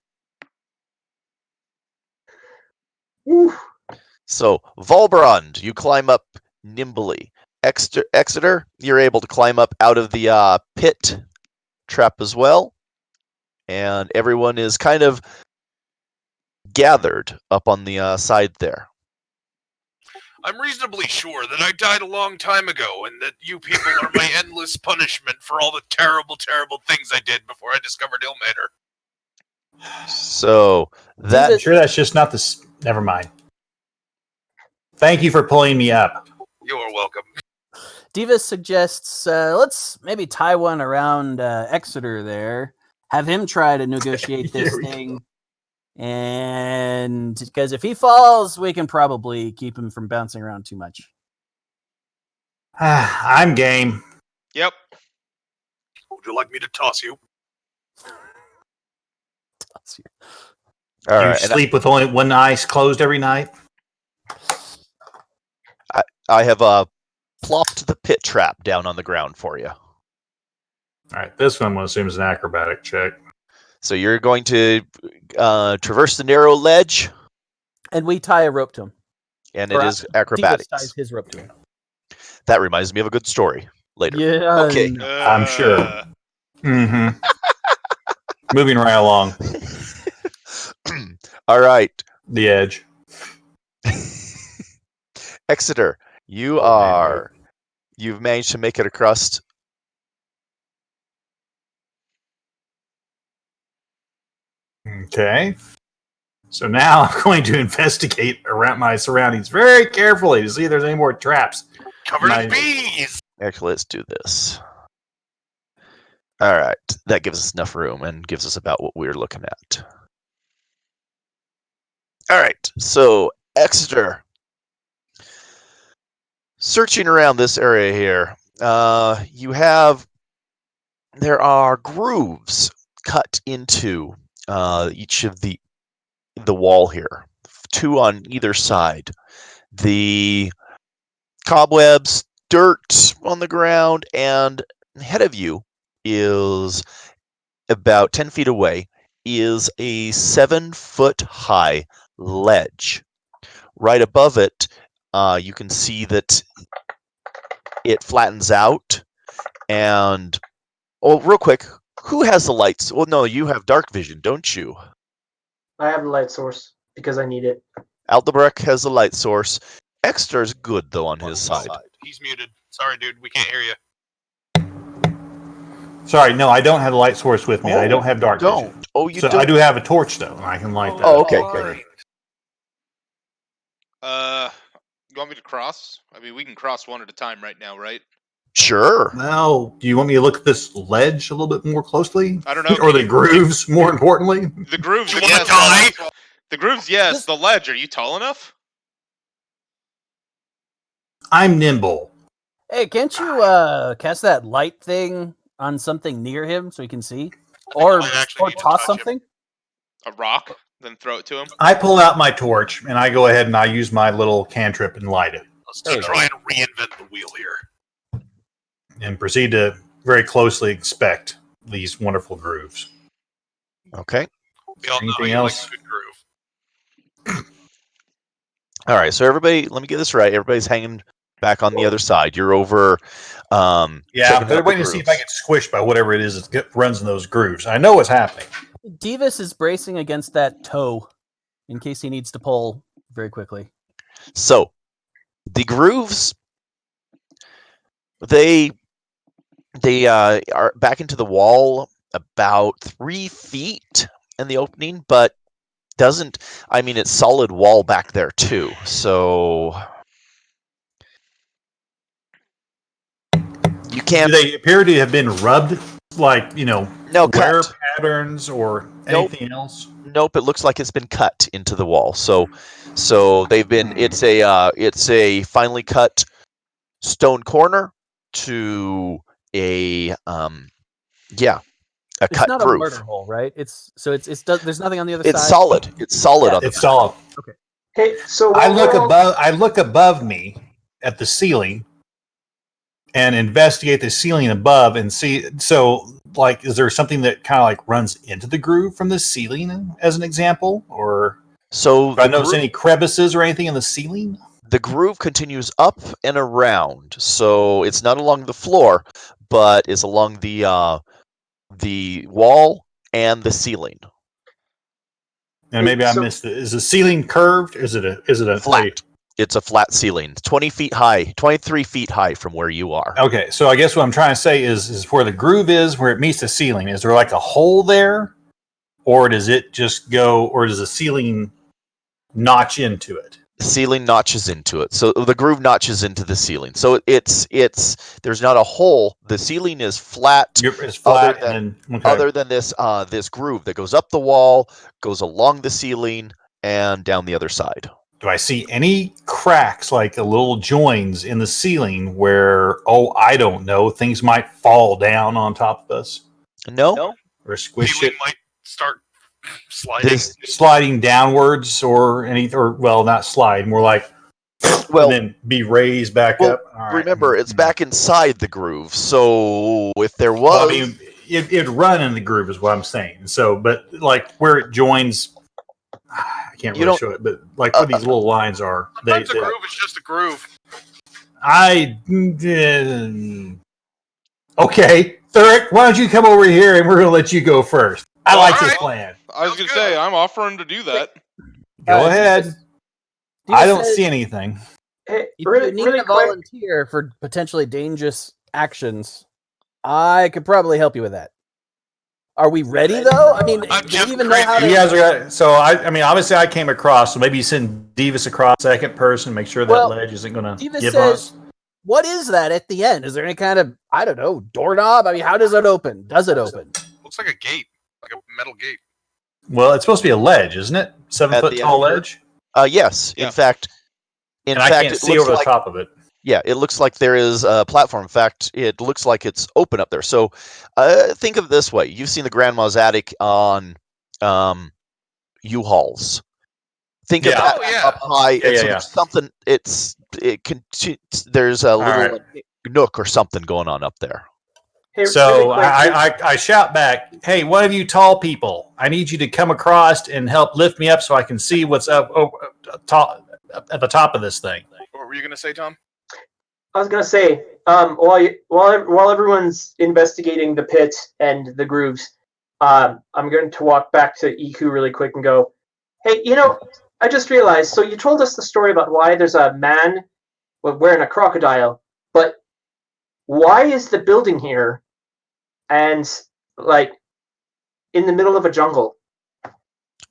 Speaker 2: So, Valbrand, you climb up nimbly. Exeter, you're able to climb up out of the pit trap as well. And everyone is kind of gathered up on the side there.
Speaker 4: I'm reasonably sure that I died a long time ago and that you people are my endless punishment for all the terrible, terrible things I did before I discovered Ilmater.
Speaker 2: So,
Speaker 6: I'm sure that's just not the... Never mind. Thank you for pulling me up.
Speaker 4: You're welcome.
Speaker 5: Diva suggests let's maybe tie one around Exeter there. Have him try to negotiate this thing. And because if he falls, we can probably keep him from bouncing around too much.
Speaker 6: I'm game.
Speaker 1: Yep.
Speaker 4: Would you like me to toss you?
Speaker 5: Toss you.
Speaker 2: All
Speaker 6: you
Speaker 2: right,
Speaker 6: sleep with only one eye closed every night?
Speaker 2: I have plopped the pit trap down on the ground for you.
Speaker 6: All right, this one I'm going to assume is an acrobatic check.
Speaker 2: So you're going to traverse the narrow ledge.
Speaker 5: And we tie a rope to him.
Speaker 2: And it is acrobatics.
Speaker 5: Ties his rope to him.
Speaker 2: That reminds me of a good story later.
Speaker 5: Yeah.
Speaker 2: Okay.
Speaker 6: I'm sure. Mm-hmm. Moving right along.
Speaker 2: All right.
Speaker 6: The edge.
Speaker 2: Exeter, you've managed to make it across.
Speaker 6: Okay. So now I'm going to investigate around my surroundings very carefully to see if there's any more traps.
Speaker 4: Covered in bees!
Speaker 2: Actually, let's do this. All right. That gives us enough room and gives us about what we're looking at. All right. So, Exeter. Searching around this area here, there are grooves cut into each of the wall here, 2 on either side. The cobwebs, dirt on the ground, and ahead of you is about 10 feet away is a 7-foot high ledge. Right above it, you can see that it flattens out. And real quick, who has the lights? Well, no, you have dark vision, don't you?
Speaker 3: I have the light source because I need it.
Speaker 2: Aldebrecht has the light source. Exeter's good though on his side.
Speaker 4: He's muted. Sorry, dude, we can't hear you.
Speaker 6: Sorry, no, I don't have the light source with me. I don't have dark vision.
Speaker 2: Oh, you
Speaker 6: so
Speaker 2: don't?
Speaker 6: I do have a torch though, and I can light that.
Speaker 2: Oh, okay.
Speaker 4: Right.
Speaker 1: You want me to cross? I mean, we can cross one at a time right now, right?
Speaker 2: Sure.
Speaker 6: Now, do you want me to look at this ledge a little bit more closely?
Speaker 1: I don't know.
Speaker 6: Or the grooves, more importantly?
Speaker 1: The grooves,
Speaker 4: You
Speaker 1: yes.
Speaker 4: wanna die?
Speaker 1: The grooves, yes. The ledge, are you tall enough?
Speaker 6: I'm nimble.
Speaker 5: Hey, can't you cast that light thing on something near him so he can see? Or toss something?
Speaker 1: A rock? Then throw it to him?
Speaker 6: I pull out my torch, and I go ahead and I use my little cantrip and light it.
Speaker 4: Let's just try and reinvent the wheel here.
Speaker 6: And proceed to very closely inspect these wonderful grooves.
Speaker 2: Okay.
Speaker 4: We all know
Speaker 6: Anything
Speaker 4: you
Speaker 6: else?
Speaker 4: like a good groove.
Speaker 2: All right. So everybody, let me get this right. Everybody's hanging back on the other side. You're over.
Speaker 6: Yeah, they're waiting to see if I get squished by whatever it is that runs in those grooves. I know what's happening.
Speaker 5: Divis is bracing against that toe in case he needs to pull very quickly.
Speaker 2: So the grooves, they are back into the wall about 3 feet in the opening, but it's solid wall back there too. So you can't.
Speaker 6: Do they appear to have been rubbed, like,
Speaker 2: no
Speaker 6: wear
Speaker 2: cut
Speaker 6: patterns or anything else?
Speaker 2: Nope. It looks like it's been cut into the wall. So they've been. It's a finely cut stone corner to a
Speaker 5: It's
Speaker 2: cut
Speaker 5: not
Speaker 2: groove.
Speaker 5: a murder hole, right? There's nothing on the other side.
Speaker 2: It's solid. It's solid on the
Speaker 6: It's solid.
Speaker 5: Okay.
Speaker 3: Hey, so
Speaker 6: I look above me at the ceiling and investigate the ceiling above and see. So, like, is there something that kind of like runs into the groove from the ceiling, as an example, or
Speaker 2: So
Speaker 6: do I notice any crevices or anything in the ceiling?
Speaker 2: the groove continues up and around. So it's not along the floor, but it's along the wall and the ceiling.
Speaker 6: And maybe I missed it. Is the ceiling curved? Is it a
Speaker 2: flat? It's a flat ceiling, 20 feet high, 23 feet high from where you are.
Speaker 6: Okay, so I guess what I'm trying to say is where the groove is, where it meets the ceiling. Is there like a hole there, or does it just go, or does the ceiling notch into it?
Speaker 2: The ceiling notches into it, so the groove notches into the ceiling. So it's there's not a hole. The ceiling is flat.
Speaker 6: It's flat,
Speaker 2: other than this this groove that goes up the wall, goes along the ceiling, and down the other side.
Speaker 6: Do I see any cracks, like little joins in the ceiling where, I don't know, things might fall down on top of us?
Speaker 2: No.
Speaker 6: Or squish
Speaker 4: Ceiling
Speaker 6: it?
Speaker 4: might start sliding.
Speaker 6: Sliding downwards or anything, or, well, not slide, more like
Speaker 2: Well,
Speaker 6: and then be raised back
Speaker 2: well,
Speaker 6: up. All right.
Speaker 2: remember, it's back inside the groove. So if there was,
Speaker 6: Well, I mean, it'd run in the groove is what I'm saying. So, but like where it joins, I can't
Speaker 2: You
Speaker 6: really
Speaker 2: don't-
Speaker 6: show it, but like where these little lines are,
Speaker 4: Sometimes a groove is just a groove.
Speaker 6: Okay, Thurick, why don't you come over here and we're going to let you go first. I
Speaker 1: Well,
Speaker 6: like
Speaker 4: all
Speaker 6: this
Speaker 4: right.
Speaker 6: plan.
Speaker 1: I was
Speaker 4: Sounds
Speaker 1: gonna say
Speaker 4: good.
Speaker 1: I'm offering to do that.
Speaker 6: Go
Speaker 5: Divas-
Speaker 6: ahead.
Speaker 5: Divas
Speaker 6: I don't
Speaker 5: says,
Speaker 6: see anything.
Speaker 3: Hey,
Speaker 5: If
Speaker 3: really,
Speaker 5: you need
Speaker 3: really
Speaker 5: a
Speaker 3: quick.
Speaker 5: volunteer for potentially dangerous actions, I could probably help you with that. Are we ready though? I mean,
Speaker 4: I'm
Speaker 5: do
Speaker 4: just
Speaker 5: we even know how
Speaker 4: crazy.
Speaker 6: You
Speaker 5: to?
Speaker 6: guys are so. I mean, obviously, I came across. So maybe you send Davis across second person. Make sure that
Speaker 5: Well,
Speaker 6: ledge isn't going to
Speaker 5: Divas
Speaker 6: give
Speaker 5: says,
Speaker 6: us.
Speaker 5: "What is that at the end? Is there any kind of doorknob? I mean, how does it open? Does it open?"
Speaker 4: Looks like a gate, like a metal gate.
Speaker 6: Well, it's supposed to be a ledge, isn't it? 7
Speaker 2: At
Speaker 6: foot
Speaker 2: the
Speaker 6: tall
Speaker 2: end?
Speaker 6: ledge.
Speaker 2: yes.
Speaker 1: Yeah.
Speaker 2: In fact,
Speaker 6: And I can't
Speaker 2: it
Speaker 6: see
Speaker 2: looks
Speaker 6: over
Speaker 2: like,
Speaker 6: the top of it.
Speaker 2: yeah, it looks like there is a platform. In fact, it looks like it's open up there. So think of it this way: you've seen the grandma's attic on U-Hauls. Think of
Speaker 6: Yeah.
Speaker 2: that
Speaker 4: Oh, yeah.
Speaker 2: up high.
Speaker 6: Yeah,
Speaker 2: and
Speaker 6: yeah,
Speaker 2: so
Speaker 6: yeah.
Speaker 2: there's something. There's a little
Speaker 6: right.
Speaker 2: nook or something going on up there.
Speaker 3: Hey,
Speaker 6: So
Speaker 3: really quick.
Speaker 6: I shout back, "Hey, one of you tall people, I need you to come across and help lift me up so I can see what's up at the top of this thing."
Speaker 4: What were you gonna say, Tom?
Speaker 3: I was gonna say, while everyone's investigating the pit and the grooves, I'm going to walk back to Iku really quick and go, "Hey, I just realized. So you told us the story about why there's a man wearing a crocodile, but why is the building here and like in the middle of a jungle?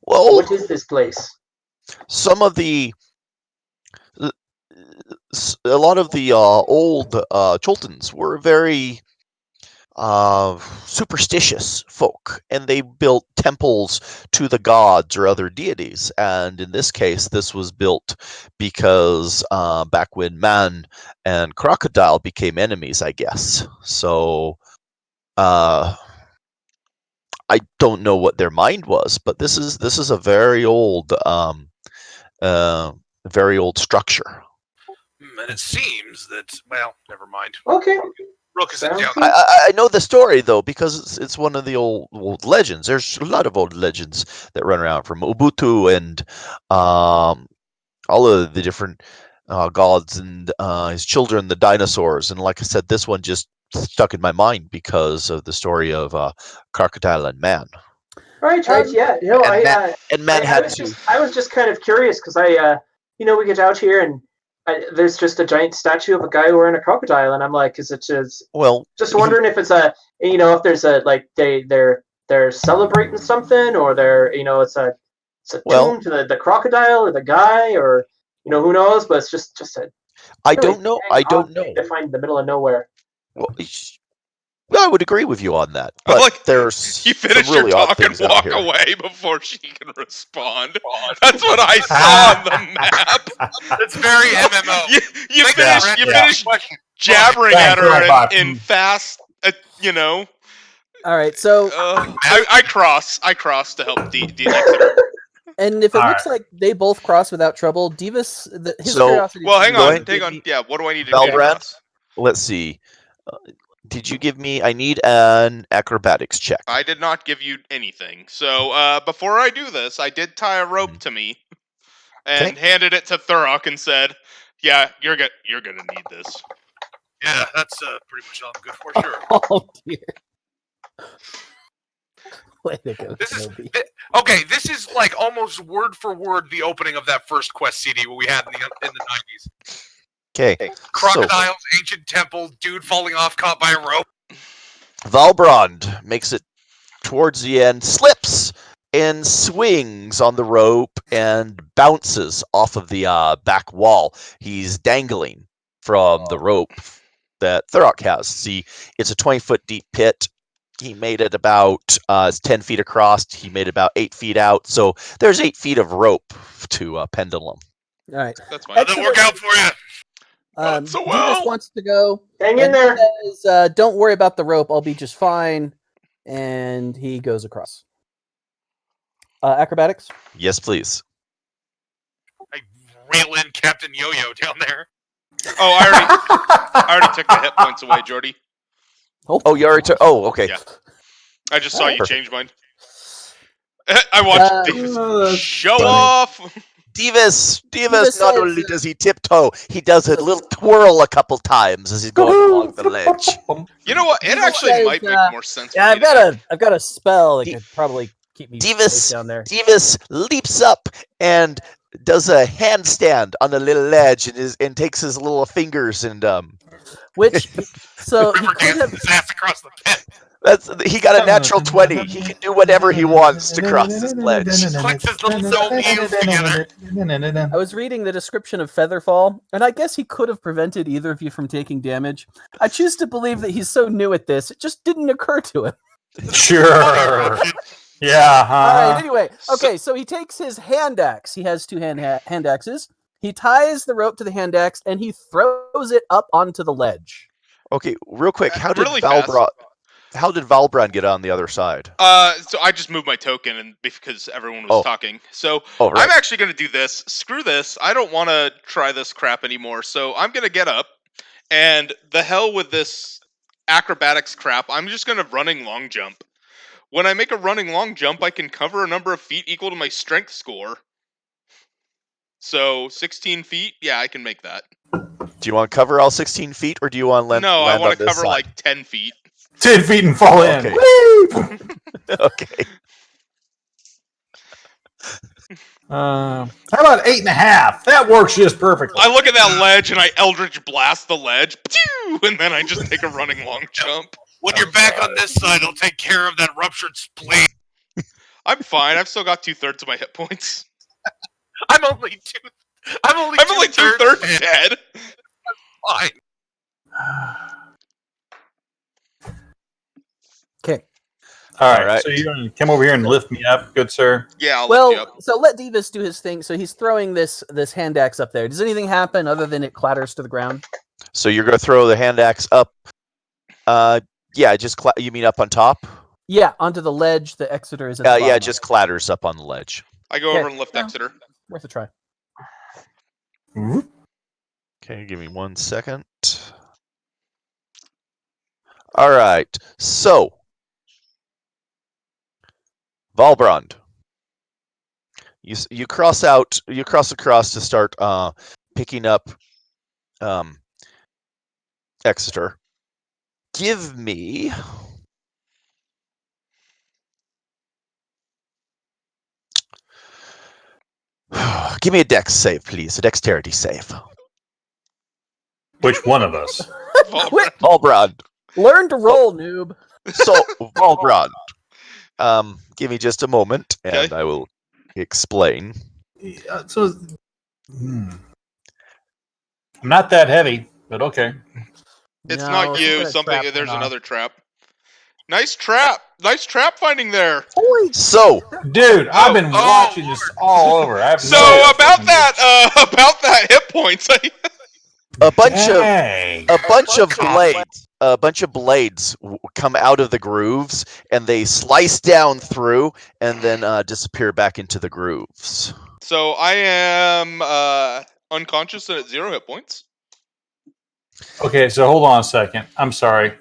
Speaker 2: Well,
Speaker 3: What is this place?"
Speaker 2: some of a lot of the old Choltons were very superstitious folk, and they built temples to the gods or other deities. And in this case, this was built because back when man and crocodile became enemies, I guess. So I don't know what their mind was, but this is a very old structure.
Speaker 4: And it seems that, well, never mind.
Speaker 3: Okay.
Speaker 4: Rook is in
Speaker 3: Sounds
Speaker 4: town.
Speaker 3: good.
Speaker 2: I know the story though because it's one of the old legends. There's a lot of old legends that run around from Ubuntu and all of the different gods and his children, the dinosaurs. And like I said, this one just stuck in my mind because of the story of crocodile and man.
Speaker 3: Right, yeah.
Speaker 2: And man had to.
Speaker 3: I was just kind of curious because we get out here and there's just a giant statue of a guy wearing a crocodile, and I'm like, is it just?
Speaker 2: Well,
Speaker 3: just wondering if it's if there's a like they're celebrating something, or it's a tomb to the crocodile or the guy, or who knows? But it's just a
Speaker 2: I
Speaker 3: really
Speaker 2: don't know.
Speaker 3: dang
Speaker 2: I don't
Speaker 3: odd
Speaker 2: know.
Speaker 3: thing to find in the middle of nowhere.
Speaker 2: Well, I would agree with you on that.
Speaker 1: I'm
Speaker 2: But
Speaker 1: like,
Speaker 2: there's
Speaker 1: you
Speaker 2: some
Speaker 1: finish
Speaker 2: really
Speaker 1: your
Speaker 2: odd
Speaker 1: talk and
Speaker 2: things out
Speaker 1: walk
Speaker 2: here.
Speaker 1: away before she can respond. That's what I saw on the map.
Speaker 4: It's very MMO.
Speaker 1: You
Speaker 4: Thank
Speaker 1: finish
Speaker 4: for
Speaker 1: you
Speaker 4: answering
Speaker 1: finish
Speaker 4: the question.
Speaker 1: jabbering
Speaker 6: Thanks,
Speaker 1: at her
Speaker 6: Robot.
Speaker 1: in fast,
Speaker 5: All right, so
Speaker 1: I cross to help Exeter.
Speaker 5: and if it
Speaker 6: All
Speaker 5: looks like they both cross without trouble, Divas, his
Speaker 2: So-
Speaker 5: curiosity.
Speaker 1: Well,
Speaker 5: is
Speaker 1: hang
Speaker 2: Go
Speaker 1: on,
Speaker 2: ahead.
Speaker 1: hang on. Yeah, what do I need to
Speaker 2: Valbrand?
Speaker 1: do? Cross?
Speaker 2: Let's see. Did you give me? I need an acrobatics check.
Speaker 1: I did not give you anything. So before I do this, I did tie a rope to me and handed it to Thurok and said, "Yeah, you're gonna need this."
Speaker 4: Yeah, that's pretty much all I'm good for, sure.
Speaker 5: Oh dear. Way to go,
Speaker 4: This is
Speaker 5: Kenobi.
Speaker 4: okay. This is like almost word for word the opening of that first Quest CD we had in the 90s.
Speaker 2: Okay.
Speaker 4: Crocodiles, ancient temple, dude falling off, caught by a rope.
Speaker 2: Valbrand makes it towards the end, slips and swings on the rope and bounces off of the back wall. He's dangling from the rope that Thurok has. See, it's a 20-foot deep pit. He made it about 10 feet across. He made it about 8 feet out. So there's 8 feet of rope to pendulum.
Speaker 5: All right.
Speaker 1: That's fine.
Speaker 4: How'd that work out for you?
Speaker 1: Not so
Speaker 5: Divas
Speaker 1: well.
Speaker 5: wants to go.
Speaker 3: Hang in
Speaker 5: And
Speaker 3: there.
Speaker 5: he says, "Don't worry about the rope. I'll be just fine." And he goes across. Acrobatics.
Speaker 2: Yes, please.
Speaker 4: I reel in Captain Yo-Yo down there.
Speaker 1: Oh, I already took the hit points away, Jordy.
Speaker 2: Oh, you already took. Oh, okay.
Speaker 1: Yeah. I just saw you
Speaker 2: Perfect.
Speaker 1: change mine. I watched
Speaker 6: that's
Speaker 1: show
Speaker 6: funny.
Speaker 1: off.
Speaker 2: Davis
Speaker 5: Davis
Speaker 2: not
Speaker 5: says,
Speaker 2: only does he tiptoe, he does a little twirl a couple times as he's going along the ledge.
Speaker 1: You know what? It
Speaker 5: Davis
Speaker 1: actually
Speaker 5: says,
Speaker 1: might make more sense.
Speaker 5: Yeah,
Speaker 1: for me to have.
Speaker 5: I've got a spell that
Speaker 2: D-
Speaker 5: could probably keep me
Speaker 2: Davis
Speaker 5: safe down there.
Speaker 2: Davis leaps up and does a handstand on the little ledge and takes his little fingers and
Speaker 5: Which, so he
Speaker 4: River
Speaker 5: could
Speaker 4: dances
Speaker 5: have.
Speaker 4: his ass across the pit.
Speaker 2: he got a natural 20. He can do whatever he wants to cross this ledge.
Speaker 4: Clicks his little toe heels together.
Speaker 5: I was reading the description of Featherfall, and I guess he could have prevented either of you from taking damage. I choose to believe that he's so new at this, it just didn't occur to him.
Speaker 6: Sure. Yeah.
Speaker 5: All right, anyway. Okay, so he takes his hand axe. He has two hand axes. He ties the rope to the hand axe, and he throws it up onto the ledge.
Speaker 2: Okay, real quick, how did
Speaker 1: Really fast.
Speaker 2: Valbrand get on the other side?
Speaker 1: So I just moved my token, and because everyone was talking, so
Speaker 2: right.
Speaker 1: I'm actually going to do this. Screw this. I don't want to try this crap anymore. So I'm going to get up, and the hell with this acrobatics crap. I'm just going to running long jump. When I make a running long jump, I can cover a number of feet equal to my strength score. So 16 feet, yeah, I can make that.
Speaker 2: Do you want to cover all 16 feet, or do you want to land?
Speaker 1: No, I want to cover
Speaker 2: side?
Speaker 1: like 10 feet.
Speaker 6: 10 feet and fall in.
Speaker 2: Okay.
Speaker 6: Whee!
Speaker 2: Okay.
Speaker 6: How about 8.5? That works just perfectly.
Speaker 1: I look at that ledge and I Eldritch blast the ledge, and then I just take a running long jump.
Speaker 4: When you're back on this side, I'll take care of that ruptured spleen.
Speaker 1: I'm fine. I've still got 2/3 of my hit points.
Speaker 4: I'm only
Speaker 1: two-thirds dead.
Speaker 4: Fine.
Speaker 5: Okay.
Speaker 6: All right.
Speaker 2: right.
Speaker 6: So you're going to come over here and lift me up, good sir?
Speaker 1: Yeah, I'll lift you
Speaker 5: Well,
Speaker 1: up.
Speaker 5: so let Davis do his thing. So he's throwing this hand axe up there. Does anything happen other than it clatters to the ground?
Speaker 2: So you're going to throw the hand axe up. Yeah, just you mean up on top?
Speaker 5: Yeah, onto the ledge. The Exeter is at the bottom
Speaker 2: Yeah,
Speaker 5: of.
Speaker 2: just clatters up on the ledge.
Speaker 1: I go
Speaker 5: Okay.
Speaker 1: over and lift
Speaker 5: Yeah.
Speaker 1: Exeter.
Speaker 5: Worth a try.
Speaker 2: Okay, give me 1 second. All right. So, Valbrand, you cross across to start picking up Exeter. Give me a dex save, please. A dexterity save.
Speaker 6: Which one of us?
Speaker 5: Quit.
Speaker 2: Valbrand.
Speaker 5: Learn to roll, noob.
Speaker 2: So, Valbrand, give me just a moment, and
Speaker 1: Okay.
Speaker 2: I will explain.
Speaker 6: I'm not that heavy, but okay.
Speaker 1: It's
Speaker 5: No,
Speaker 1: not you.
Speaker 5: some kind of trap
Speaker 1: There's
Speaker 5: went off.
Speaker 1: another trap. Nice trap. Nice trap finding there.
Speaker 5: Holy
Speaker 2: So,
Speaker 6: Dude, I've been watching this all over. I have
Speaker 1: So
Speaker 6: no
Speaker 1: about
Speaker 6: fucking
Speaker 1: that hit points.
Speaker 2: a bunch
Speaker 6: Dang.
Speaker 2: of blades come out of the grooves, and they slice down through, and then disappear back into the grooves.
Speaker 1: So I am unconscious and at 0 hit points.
Speaker 6: Okay, so hold on a second. I'm sorry.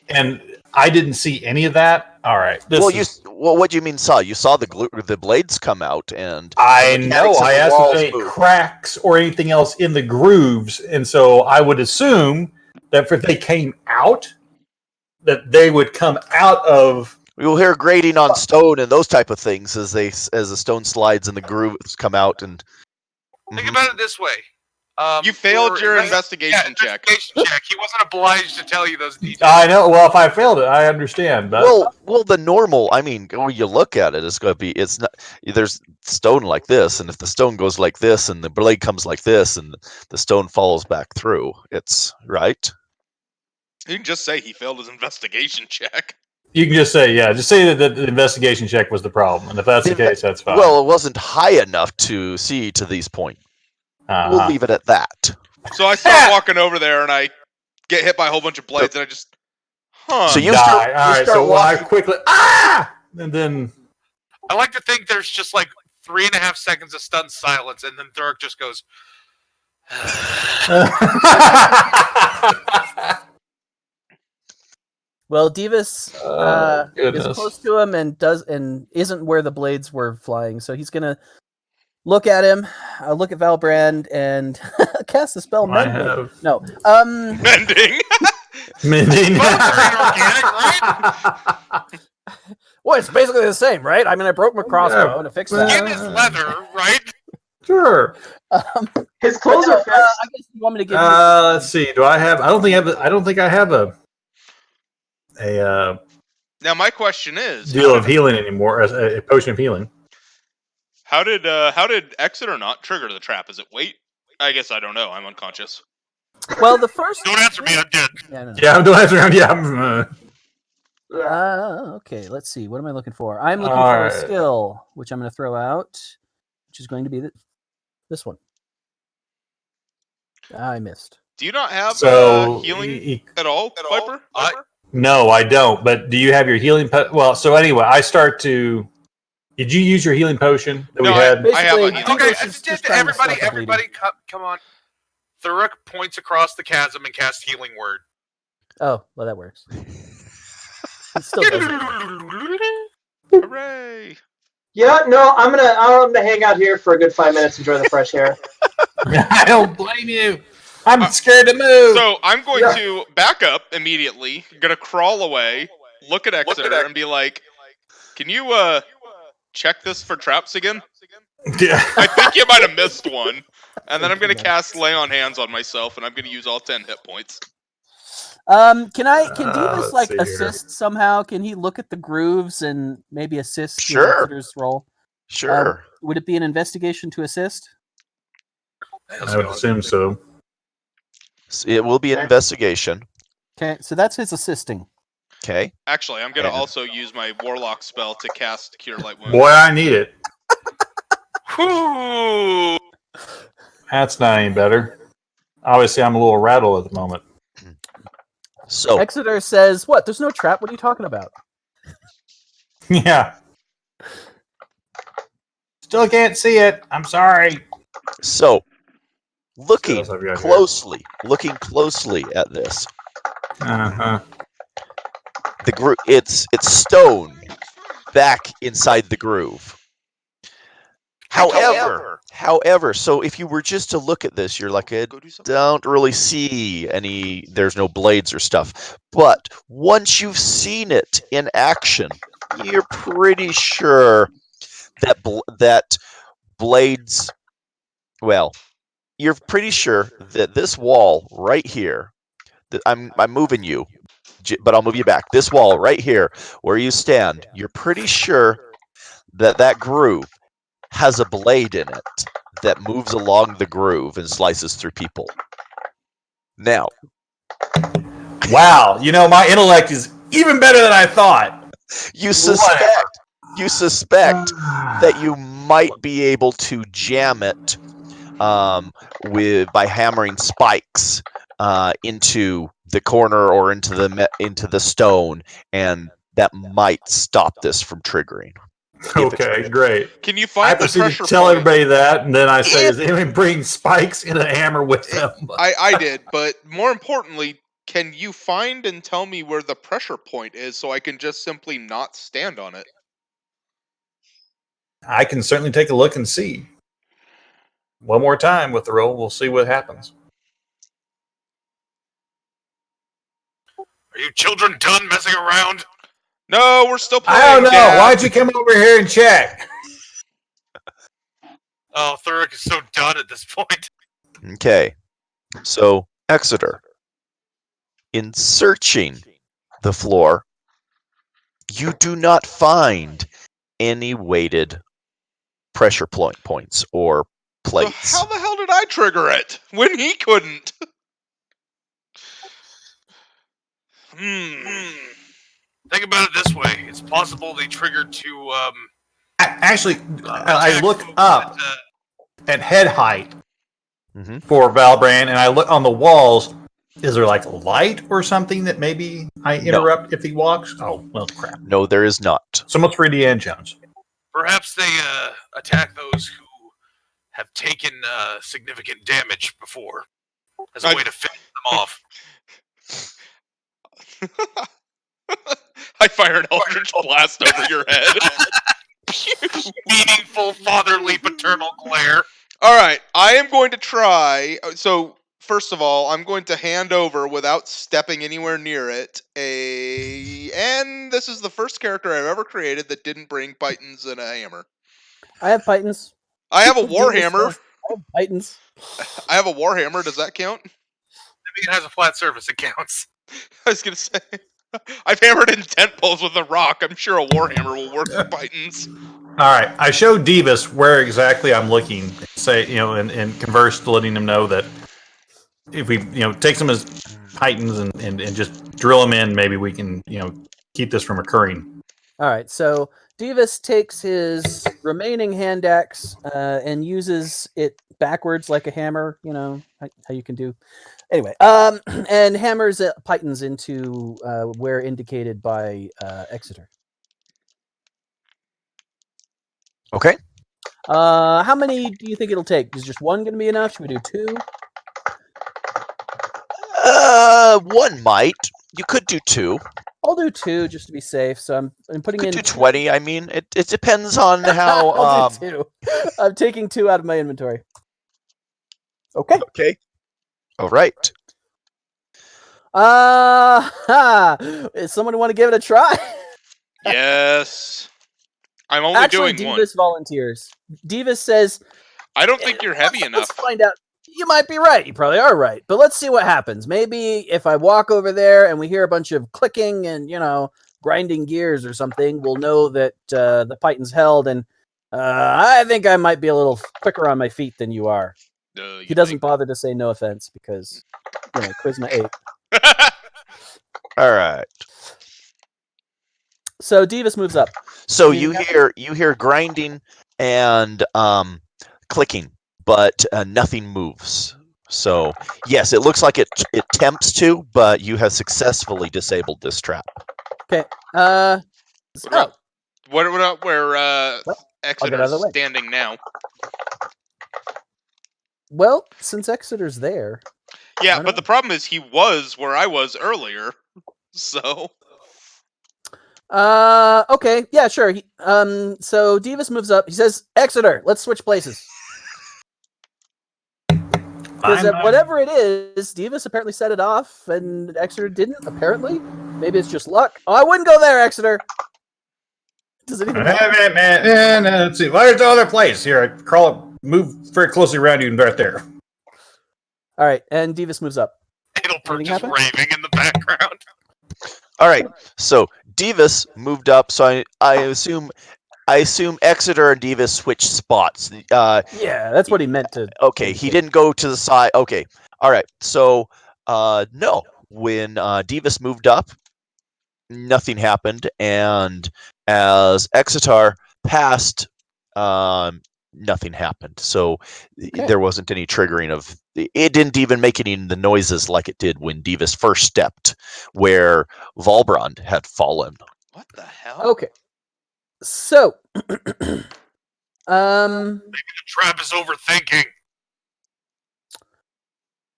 Speaker 6: And I didn't see any of that. All right.
Speaker 2: What do you mean saw? You saw the blades come out, and
Speaker 6: I
Speaker 2: the
Speaker 6: know.
Speaker 2: mechanics of
Speaker 6: I
Speaker 2: the
Speaker 6: asked
Speaker 2: walls
Speaker 6: if any
Speaker 2: move.
Speaker 6: cracks or anything else in the grooves, and so I would assume that if they came out, that they would come out of.
Speaker 2: We will hear grating on stone and those type of things as the stone slides and the grooves come out. And
Speaker 4: Think about it this way.
Speaker 1: You failed your investigation check.
Speaker 4: Investigation check. He wasn't obliged to tell you those details.
Speaker 6: I know. Well, if I failed it, I understand. But
Speaker 2: well, the normal. I mean, when you look at it, it's going to be. It's not. There's stone like this, and if the stone goes like this, and the blade comes like this, and the stone follows back through, it's right.
Speaker 1: You can just say he failed his investigation check.
Speaker 6: you can just say, that the investigation check was the problem, and if that's the case, that's fine.
Speaker 2: Well, it wasn't high enough to see to these points. We'll leave it at that.
Speaker 1: So I start walking over there, and I get hit by a whole bunch of blades, and I just,
Speaker 2: So you
Speaker 6: die.
Speaker 2: start.
Speaker 6: All right, so I quickly and then
Speaker 4: I like to think there's just like 3.5 seconds of stunned silence, and then Thurk just goes,
Speaker 5: Well, Divas is
Speaker 6: goodness.
Speaker 5: close to him and isn't where the blades were flying, so he's gonna look at him, look at Valbrand, and cast the spell
Speaker 6: I
Speaker 5: Mending.
Speaker 6: have-
Speaker 5: No,
Speaker 1: Mending.
Speaker 6: Mending.
Speaker 1: Both are inorganic, right?
Speaker 5: well, it's basically the same, right? I mean, I broke my crossbow
Speaker 6: Yeah.
Speaker 5: to fix
Speaker 6: Well,
Speaker 5: that.
Speaker 1: Skin is leather, right?
Speaker 6: Sure.
Speaker 3: His clothes
Speaker 5: But no,
Speaker 3: are fixed.
Speaker 5: I guess you want me to give you.
Speaker 6: Let's see. Do I have? I don't think I have a
Speaker 1: Now my question is,
Speaker 6: deal of healing anymore. A potion of healing.
Speaker 1: how did Exeter not trigger the trap? Is it weight? I guess I don't know. I'm unconscious.
Speaker 5: Well, the first.
Speaker 4: Don't answer me. I'm dead.
Speaker 5: Yeah, no.
Speaker 6: Yeah, I'm doing that around. Yeah. I'm,
Speaker 5: Okay, let's see. What am I looking for? I'm looking
Speaker 6: All
Speaker 5: for a
Speaker 6: right.
Speaker 5: skill, which I'm going to throw out, which is going to be this one. I missed.
Speaker 1: Do you not have
Speaker 6: so
Speaker 1: healing at all, Viper?
Speaker 6: no, I don't. But do you have your healing? Well, so anyway, I start to. Did you use your healing potion that
Speaker 1: No,
Speaker 6: we had?
Speaker 1: I have a
Speaker 5: Basically,
Speaker 1: healing.
Speaker 4: Okay,
Speaker 5: Divas is just trying to
Speaker 4: everybody,
Speaker 5: stop the bleeding.
Speaker 4: come on. Thuruk points across the chasm and casts Healing Word.
Speaker 5: Oh, well, that works. It still doesn't.
Speaker 1: Hooray!
Speaker 3: Yeah, no, I'm gonna hang out here for a good 5 minutes, enjoy the fresh air.
Speaker 6: I don't blame you. I'm scared to move.
Speaker 1: So I'm going to back up immediately. Gonna crawl away, look at Exeter, and be like, "Can you check this for traps again?
Speaker 6: Yeah.
Speaker 1: I think you might have missed one." And then I'm gonna cast Lay on Hands on myself, and I'm gonna use all 10 hit points.
Speaker 5: Can Divas
Speaker 6: let's
Speaker 5: like
Speaker 6: see here.
Speaker 5: assist somehow? Can he look at the grooves and maybe assist
Speaker 2: Sure.
Speaker 5: Exeter's roll?
Speaker 2: Sure.
Speaker 5: Would it be an investigation to assist?
Speaker 6: I would assume so.
Speaker 2: It will be an investigation.
Speaker 5: Okay, so that's his assisting.
Speaker 2: Okay.
Speaker 1: Actually, I'm gonna
Speaker 2: And-
Speaker 1: also use my Warlock spell to cast Cure Light Wounds.
Speaker 6: Boy, I need it.
Speaker 4: Whew.
Speaker 6: That's not any better. Obviously, I'm a little rattled at the moment.
Speaker 2: So
Speaker 5: Exeter says, "What? There's no trap. What are you talking about?"
Speaker 6: Yeah. Still can't see it. I'm sorry.
Speaker 2: looking
Speaker 6: else have we got
Speaker 2: looking closely at this,
Speaker 6: Uh-huh.
Speaker 2: the groove it's stone back inside the groove. However, so if you were just to look at this, you're like, I
Speaker 1: Go do something.
Speaker 2: don't really see there's no blades or stuff. But once you've seen it in action, you're pretty sure that blades, well, you're pretty sure that this wall right here, that I'm moving you, but I'll move you back. This wall right here where you stand, you're pretty sure that groove has a blade in it that moves along the groove and slices through people. Now,
Speaker 6: Wow. You know, my intellect is even better than I thought.
Speaker 2: you suspect that you might be able to jam it by hammering spikes into the corner or into the stone, and that might stop this from triggering.
Speaker 6: Okay, great.
Speaker 1: Can you
Speaker 6: I
Speaker 1: find the
Speaker 6: proceed
Speaker 1: pressure
Speaker 6: to tell
Speaker 1: point?
Speaker 6: everybody that, and then I say, "Is anyone bringing spikes and a hammer with them?"
Speaker 1: I did, but more importantly, can you find and tell me where the pressure point is so I can just simply not stand on it?
Speaker 6: I can certainly take a look and see. One more time with the roll, we'll see what happens.
Speaker 4: Are you children done messing around?
Speaker 1: No, we're still playing.
Speaker 6: I don't know.
Speaker 1: Dad.
Speaker 6: Why'd you come over here and check?
Speaker 4: Oh, Thuruk is so done at this point.
Speaker 2: Okay, so Exeter, in searching the floor, you do not find any weighted pressure points or
Speaker 1: So
Speaker 2: plates.
Speaker 1: how the hell did I trigger it when he couldn't?
Speaker 4: Think about it this way: it's possible they triggered to
Speaker 6: Actually, I
Speaker 4: attack
Speaker 6: look
Speaker 4: folks
Speaker 6: up
Speaker 4: that,
Speaker 6: at head height
Speaker 2: Mhm.
Speaker 6: for Valbrand, and I look on the walls. Is there like light or something that maybe I interrupt if he walks? Oh, well, crap.
Speaker 2: No, there is not.
Speaker 6: So much for Indiana Jones.
Speaker 4: perhaps they attack those who have taken significant damage before as
Speaker 1: I-
Speaker 4: a way to finish them off.
Speaker 1: I fire an eldritch blast over your head.
Speaker 4: Meaningful fatherly paternal glare.
Speaker 1: All right, I am going to try. So first of all, I'm going to hand over without stepping anywhere near it. And this is the first character I've ever created that didn't bring pythons and a hammer.
Speaker 5: I have pythons.
Speaker 1: I have a
Speaker 5: Davis
Speaker 1: warhammer.
Speaker 5: says, I have pythons.
Speaker 1: I have a warhammer. Does that count?
Speaker 4: I think it has a flat surface. It counts.
Speaker 1: I was gonna say. I've hammered in tent poles with a rock. I'm sure a warhammer will work for pythons.
Speaker 6: All right, I showed Divas where exactly I'm looking. Say, and converse, letting them know that if we, take some as pythons and just drill them in, maybe we can, keep this from occurring.
Speaker 5: All right, so Divas takes his remaining hand axe and uses it backwards like a hammer. You know how you can do. Anyway, and hammers pythons into where indicated by Exeter.
Speaker 2: Okay.
Speaker 5: How many do you think it'll take? Is just one going to be enough? Should we do two?
Speaker 2: One might. You could do two.
Speaker 5: I'll do two just to be safe. So I'm putting
Speaker 2: Could
Speaker 5: in
Speaker 2: do 20. I mean, it depends on how.
Speaker 5: I'll do two. I'm taking two out of my inventory. Okay.
Speaker 2: Okay. All right.
Speaker 5: Is someone want to give it a try?
Speaker 1: Yes. I'm only
Speaker 5: Actually,
Speaker 1: doing
Speaker 5: Divas
Speaker 1: one.
Speaker 5: volunteers. Divas says,
Speaker 1: I don't think you're heavy enough.
Speaker 5: Let's find out. You might be right. You probably are right. But let's see what happens. Maybe if I walk over there and we hear a bunch of clicking and, grinding gears or something, we'll know that the python's held. And I think I might be a little quicker on my feet than you are. He doesn't bother to say no offense because, Charisma 8.
Speaker 2: All right.
Speaker 5: So Divas moves up.
Speaker 2: So you hear grinding and clicking, but nothing moves. So yes, it looks like it attempts to, but you have successfully disabled this trap.
Speaker 5: Okay.
Speaker 1: What
Speaker 5: So,
Speaker 1: about where
Speaker 5: Well, get out
Speaker 1: Exeter's
Speaker 5: of the way.
Speaker 1: standing now?
Speaker 5: well, since Exeter's there.
Speaker 1: Yeah,
Speaker 5: Why
Speaker 1: but
Speaker 5: not?
Speaker 1: the problem is he was where I was earlier. So
Speaker 5: Okay, yeah, sure. So Divas moves up. He says, Exeter, let's switch places. Because whatever it is, Divas apparently set it off, and Exeter didn't, apparently. Maybe it's just luck. Oh, I wouldn't go there, Exeter! Does it even matter?
Speaker 6: Man, let's see. Well, there's no other place. Here, move very closely around you and right there.
Speaker 5: All right, and Divas moves up.
Speaker 4: Heidelberg
Speaker 5: Anything
Speaker 4: just
Speaker 5: happen?
Speaker 4: raving in the background.
Speaker 2: All right. So Divas moved up. So I assume Exeter and Divas switched spots.
Speaker 5: Yeah, that's what he meant to.
Speaker 2: Okay, he didn't go to the side. Okay, all right. So no, when Divas moved up, nothing happened, and as Exeter passed, nothing happened. So there wasn't any triggering of. It didn't even make any of the noises like it did when Divas first stepped, where Valbrand had fallen.
Speaker 1: what the hell?
Speaker 5: Okay. So,
Speaker 4: Maybe the trap is overthinking.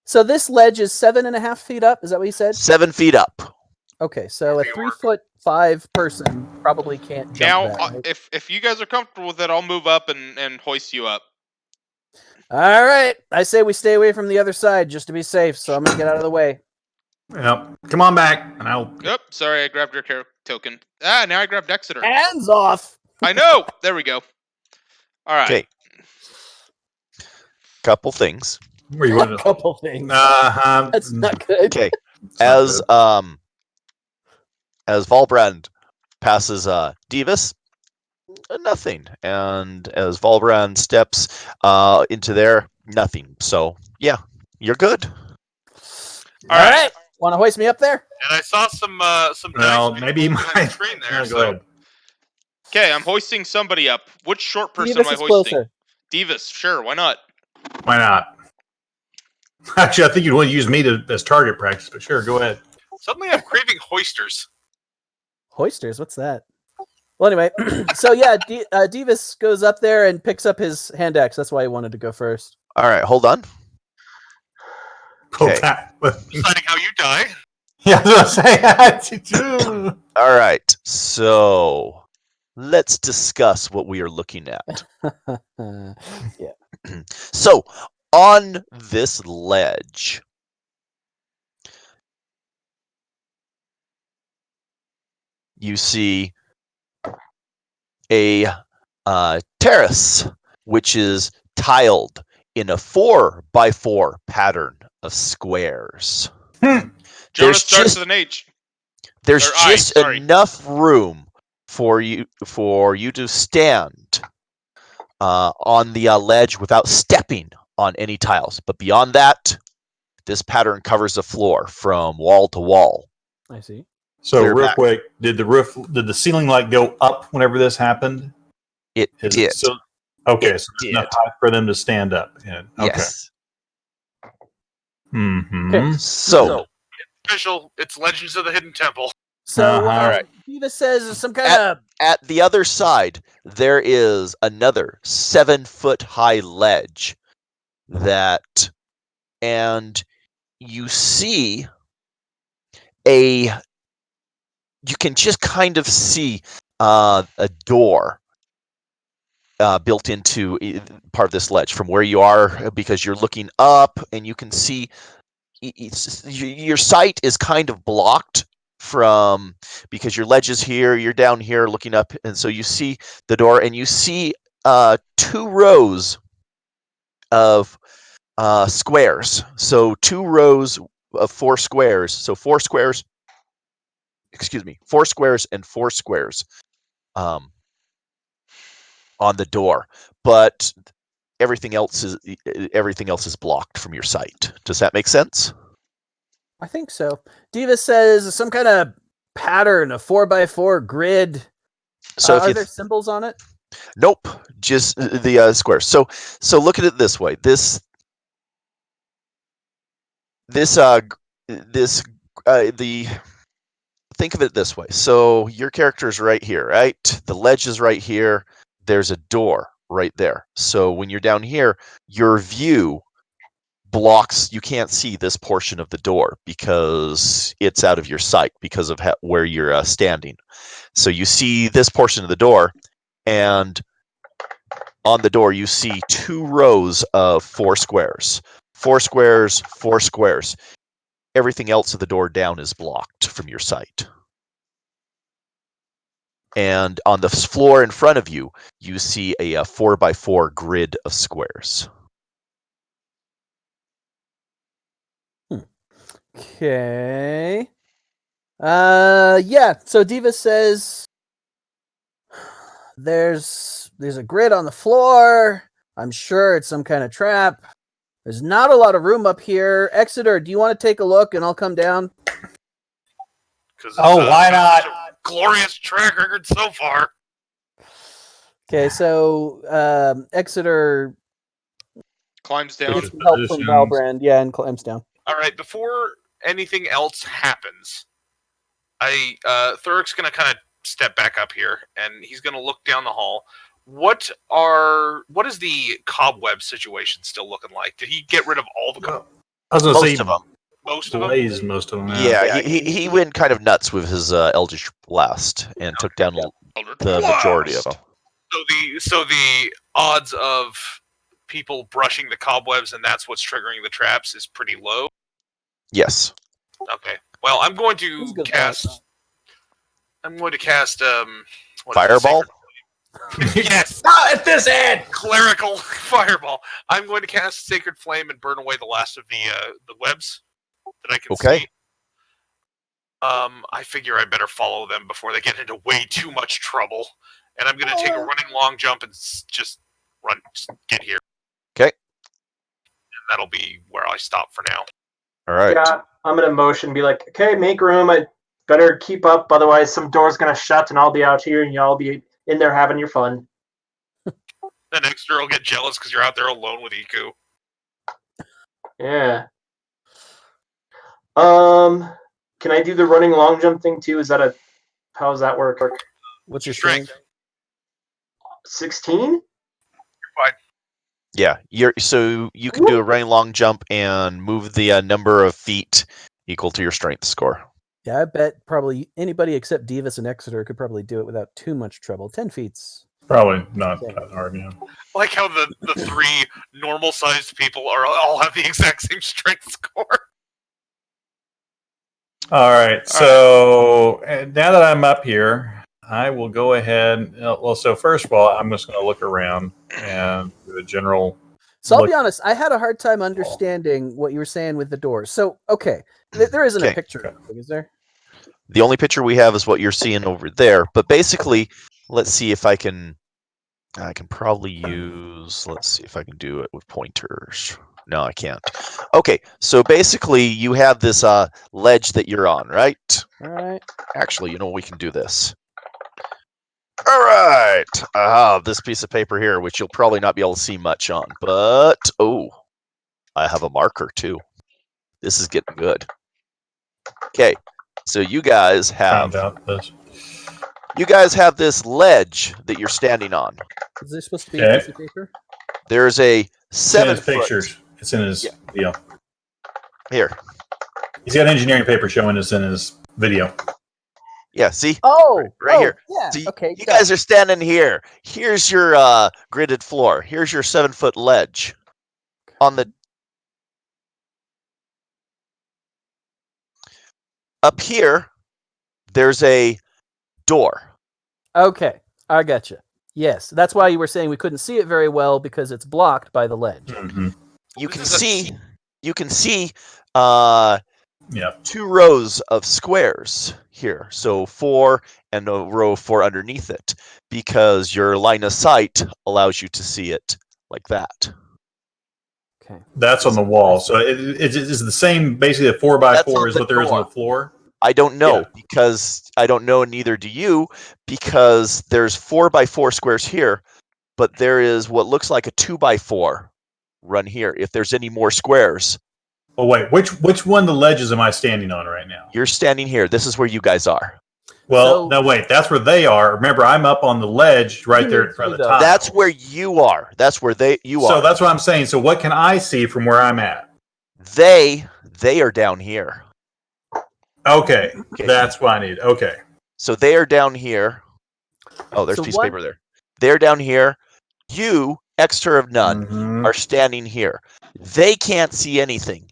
Speaker 5: so this ledge is 7.5 feet up. Is that what he said?
Speaker 2: 7 feet up.
Speaker 5: Okay, so a 3'5" person probably can't jump
Speaker 1: Now,
Speaker 5: that. Right?
Speaker 1: if you guys are comfortable with it, I'll move up and hoist you up.
Speaker 5: All right, I say we stay away from the other side just to be safe. So I'm gonna get out of the way.
Speaker 6: Yep. Come on back, and I'll.
Speaker 1: Yep, sorry, I grabbed your token. Now I grabbed Exeter.
Speaker 5: Hands off.
Speaker 1: I know! There we go. All right.
Speaker 2: Okay. Couple things.
Speaker 6: Where you want
Speaker 5: A
Speaker 6: to?
Speaker 5: couple things. That's not good.
Speaker 2: Okay. As Valbrand passes Divas, nothing, and as Valbrand steps into there, nothing. So yeah, you're good.
Speaker 1: All right.
Speaker 5: Want to hoist me up there?
Speaker 4: And I saw some
Speaker 6: Well,
Speaker 4: dice
Speaker 6: maybe you
Speaker 4: behind the
Speaker 6: might.
Speaker 4: screen there.
Speaker 6: Yeah, go
Speaker 4: So
Speaker 6: ahead.
Speaker 1: Okay, I'm hoisting somebody up. Which short person
Speaker 5: Divas
Speaker 1: am I
Speaker 5: is
Speaker 1: hoisting?
Speaker 5: closer.
Speaker 1: Divas, sure, why not?
Speaker 6: Why not? Actually, I think you'd want to use me as target practice, but sure, go ahead.
Speaker 4: suddenly I'm craving hoisters.
Speaker 5: Hoisters? What's that? Well, anyway, so yeah, Divis goes up there and picks up his hand axe. That's why he wanted to go first.
Speaker 2: All right, hold on. Okay.
Speaker 4: Deciding how you die.
Speaker 6: Yeah, I was gonna say.
Speaker 2: All right. So let's discuss what we are looking at.
Speaker 5: Yeah.
Speaker 2: So on this ledge, you see a terrace, which is tiled in a 4x4 pattern of squares.
Speaker 1: Jonas
Speaker 2: There's
Speaker 1: starts
Speaker 2: just
Speaker 1: with an H.
Speaker 2: there's
Speaker 1: Or I,
Speaker 2: just
Speaker 1: sorry.
Speaker 2: enough room for you to stand on the ledge without stepping on any tiles. But beyond that, this pattern covers the floor from wall to wall.
Speaker 5: I see.
Speaker 6: So
Speaker 2: Clear
Speaker 6: real
Speaker 2: back.
Speaker 6: quick, did the ceiling like go up whenever this happened?
Speaker 2: It
Speaker 6: Is
Speaker 2: did.
Speaker 6: it so okay,
Speaker 2: It
Speaker 6: so there's
Speaker 2: did.
Speaker 6: enough height for them to stand up. Yeah. Okay.
Speaker 2: Yes.
Speaker 6: Mm-hmm.
Speaker 5: Okay.
Speaker 2: So
Speaker 4: Official, it's Legends of the Hidden Temple.
Speaker 5: So
Speaker 6: Uh-huh.
Speaker 2: Alright.
Speaker 5: Divis says there's some kind of
Speaker 2: at the other side, there is another 7-foot high ledge and you see you can just kind of see a door built into part of this ledge from where you are, because you're looking up and you can see your sight is kind of blocked from, because your ledge is here, you're down here looking up, and so you see the door and you see 2 rows of squares. So 2 rows of 4 squares. So 4 squares, 4 squares and 4 squares on the door, but everything else is blocked from your sight. Does that make sense?
Speaker 5: I think so. Divis says some kind of pattern, a 4x4 grid.
Speaker 2: So if
Speaker 5: are
Speaker 2: you
Speaker 5: there symbols on it?
Speaker 2: Nope, just the squares. So look at it this way. Think of it this way. So your character is right here, right? The ledge is right here. There's a door right there. So when you're down here, your view blocks. You can't see this portion of the door because it's out of your sight because of where you're standing. So you see this portion of the door, and on the door you see 2 rows of 4 squares. 4 squares, 4 squares. Everything else of the door down is blocked from your sight. And on the floor in front of you, you see a 4x4 grid of squares.
Speaker 5: Okay. Yeah. So Divis says there's a grid on the floor. I'm sure it's some kind of trap. There's not a lot of room up here. Exeter, do you want to take a look and I'll come down?
Speaker 6: Why not?
Speaker 4: Glorious track record so far.
Speaker 5: Okay, so Exeter
Speaker 1: Climbs down.
Speaker 5: gets some help from Valbrand, yeah, and climbs down.
Speaker 4: All right, before anything else happens, Thurik's gonna kind of step back up here, and he's gonna look down the hall. What is the cobweb situation still looking like? Did he get rid of all the cobwebs?
Speaker 6: I was gonna
Speaker 2: Most
Speaker 6: say
Speaker 2: of them.
Speaker 4: Most of them?
Speaker 6: Blaze most of them.
Speaker 2: Yeah, he went kind of nuts with his Eldritch Blast and took down the majority of them.
Speaker 4: So the odds of people brushing the cobwebs and that's what's triggering the traps is pretty low.
Speaker 2: Yes.
Speaker 4: Okay. Well, I'm going
Speaker 5: That's a
Speaker 4: to
Speaker 5: good
Speaker 4: cast.
Speaker 5: thought.
Speaker 4: I'm going to cast what is it,
Speaker 2: Fireball?
Speaker 4: Yes.
Speaker 6: Not at this end.
Speaker 4: Clerical fireball. I'm going to cast Sacred Flame and burn away the last of the webs that I can see. I figure I better follow them before they get into way too much trouble. And I'm going to take a running long jump and just get here.
Speaker 2: Okay.
Speaker 4: And that'll be where I stop for now.
Speaker 2: All right.
Speaker 3: Yeah, I'm gonna motion, be like, okay, make room. I better keep up, otherwise some door's gonna shut and I'll be out here and y'all be in there having your fun.
Speaker 4: The next girl will get jealous because you're out there alone with Iku.
Speaker 3: Yeah. Can I do the running long jump thing too? How does that work?
Speaker 5: What's your strength?
Speaker 3: 16?
Speaker 2: Yeah, so you can do a running long jump and move the number of feet equal to your strength score.
Speaker 5: Yeah, I bet probably anybody except Divas and Exeter could probably do it without too much trouble. 10 feet's
Speaker 6: Probably not that hard, yeah.
Speaker 4: Like how the three normal-sized people all have the exact same strength score.
Speaker 6: All right, so now that I'm up here, I will go ahead. Well, so first of all, I'm just going to look around and do a general.
Speaker 5: So I'll be honest, I had a hard time understanding what you were saying with the doors. So, okay, there isn't a picture of anything, is there?
Speaker 2: The only picture we have is what you're seeing over there. But basically, let's see if I can probably use, let's see if I can do it with pointers. No, I can't. Okay, so basically you have this ledge that you're on, right?
Speaker 5: All right.
Speaker 2: Actually, we can do this. All right. I have this piece of paper here, which you'll probably not be able to see much on. But, I have a marker too. This is getting good. Okay, so you guys have this ledge that you're standing on.
Speaker 5: Is there supposed to be a piece of paper?
Speaker 2: There's a 7
Speaker 6: foot. Pictures. It's in his video.
Speaker 2: Here.
Speaker 6: He's got engineering paper showing us in his video.
Speaker 2: Yeah, see?
Speaker 5: Oh,
Speaker 2: right here.
Speaker 5: Yeah.
Speaker 2: See,
Speaker 5: okay.
Speaker 2: You guys are standing here. Here's your gridded floor. Here's your 7 foot ledge. On the up here, there's a door.
Speaker 5: Okay, I gotcha. Yes, that's why you were saying we couldn't see it very well because it's blocked by the ledge.
Speaker 6: Mm-hmm.
Speaker 2: You can see 2 rows of squares here. So 4 and a row 4 underneath it, because your line of sight allows you to see it like that.
Speaker 5: Okay.
Speaker 6: That's on the wall. So it is the same, basically a 4x4 is what there is on the floor.
Speaker 2: I don't know because I don't know, and neither do you, because there's 4x4 squares here, but there is what looks like a 2x4 run here. If there's any more squares.
Speaker 6: Oh wait, which one of the ledges am I standing on right now?
Speaker 2: You're standing here. This is where you guys are.
Speaker 6: Well, no, wait, that's where they are. Remember, I'm up on the ledge right there in front of the top.
Speaker 2: That's where you are. That's where you are.
Speaker 6: So that's what I'm saying. So what can I see from where I'm at?
Speaker 2: They are down here.
Speaker 6: Okay. That's what I need. Okay.
Speaker 2: So they are down here. Oh, there's a piece of paper there. They're down here. You, Exeter of None, are standing here. They can't see anything.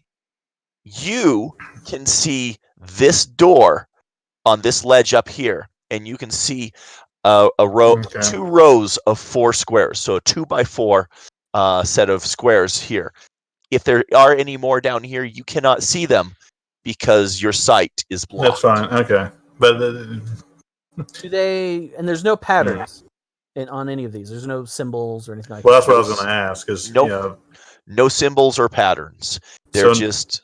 Speaker 2: You can see this door on this ledge up here, and you can see a row, 2 rows of 4 squares. So a 2x4 set of squares here. If there are any more down here, you cannot see them because your sight is blocked.
Speaker 6: That's fine. Okay, but
Speaker 5: do they? And there's no patterns on any of these. There's no symbols or anything like that.
Speaker 6: Well, that's what I was going to ask. Because
Speaker 2: no symbols or patterns. They're just.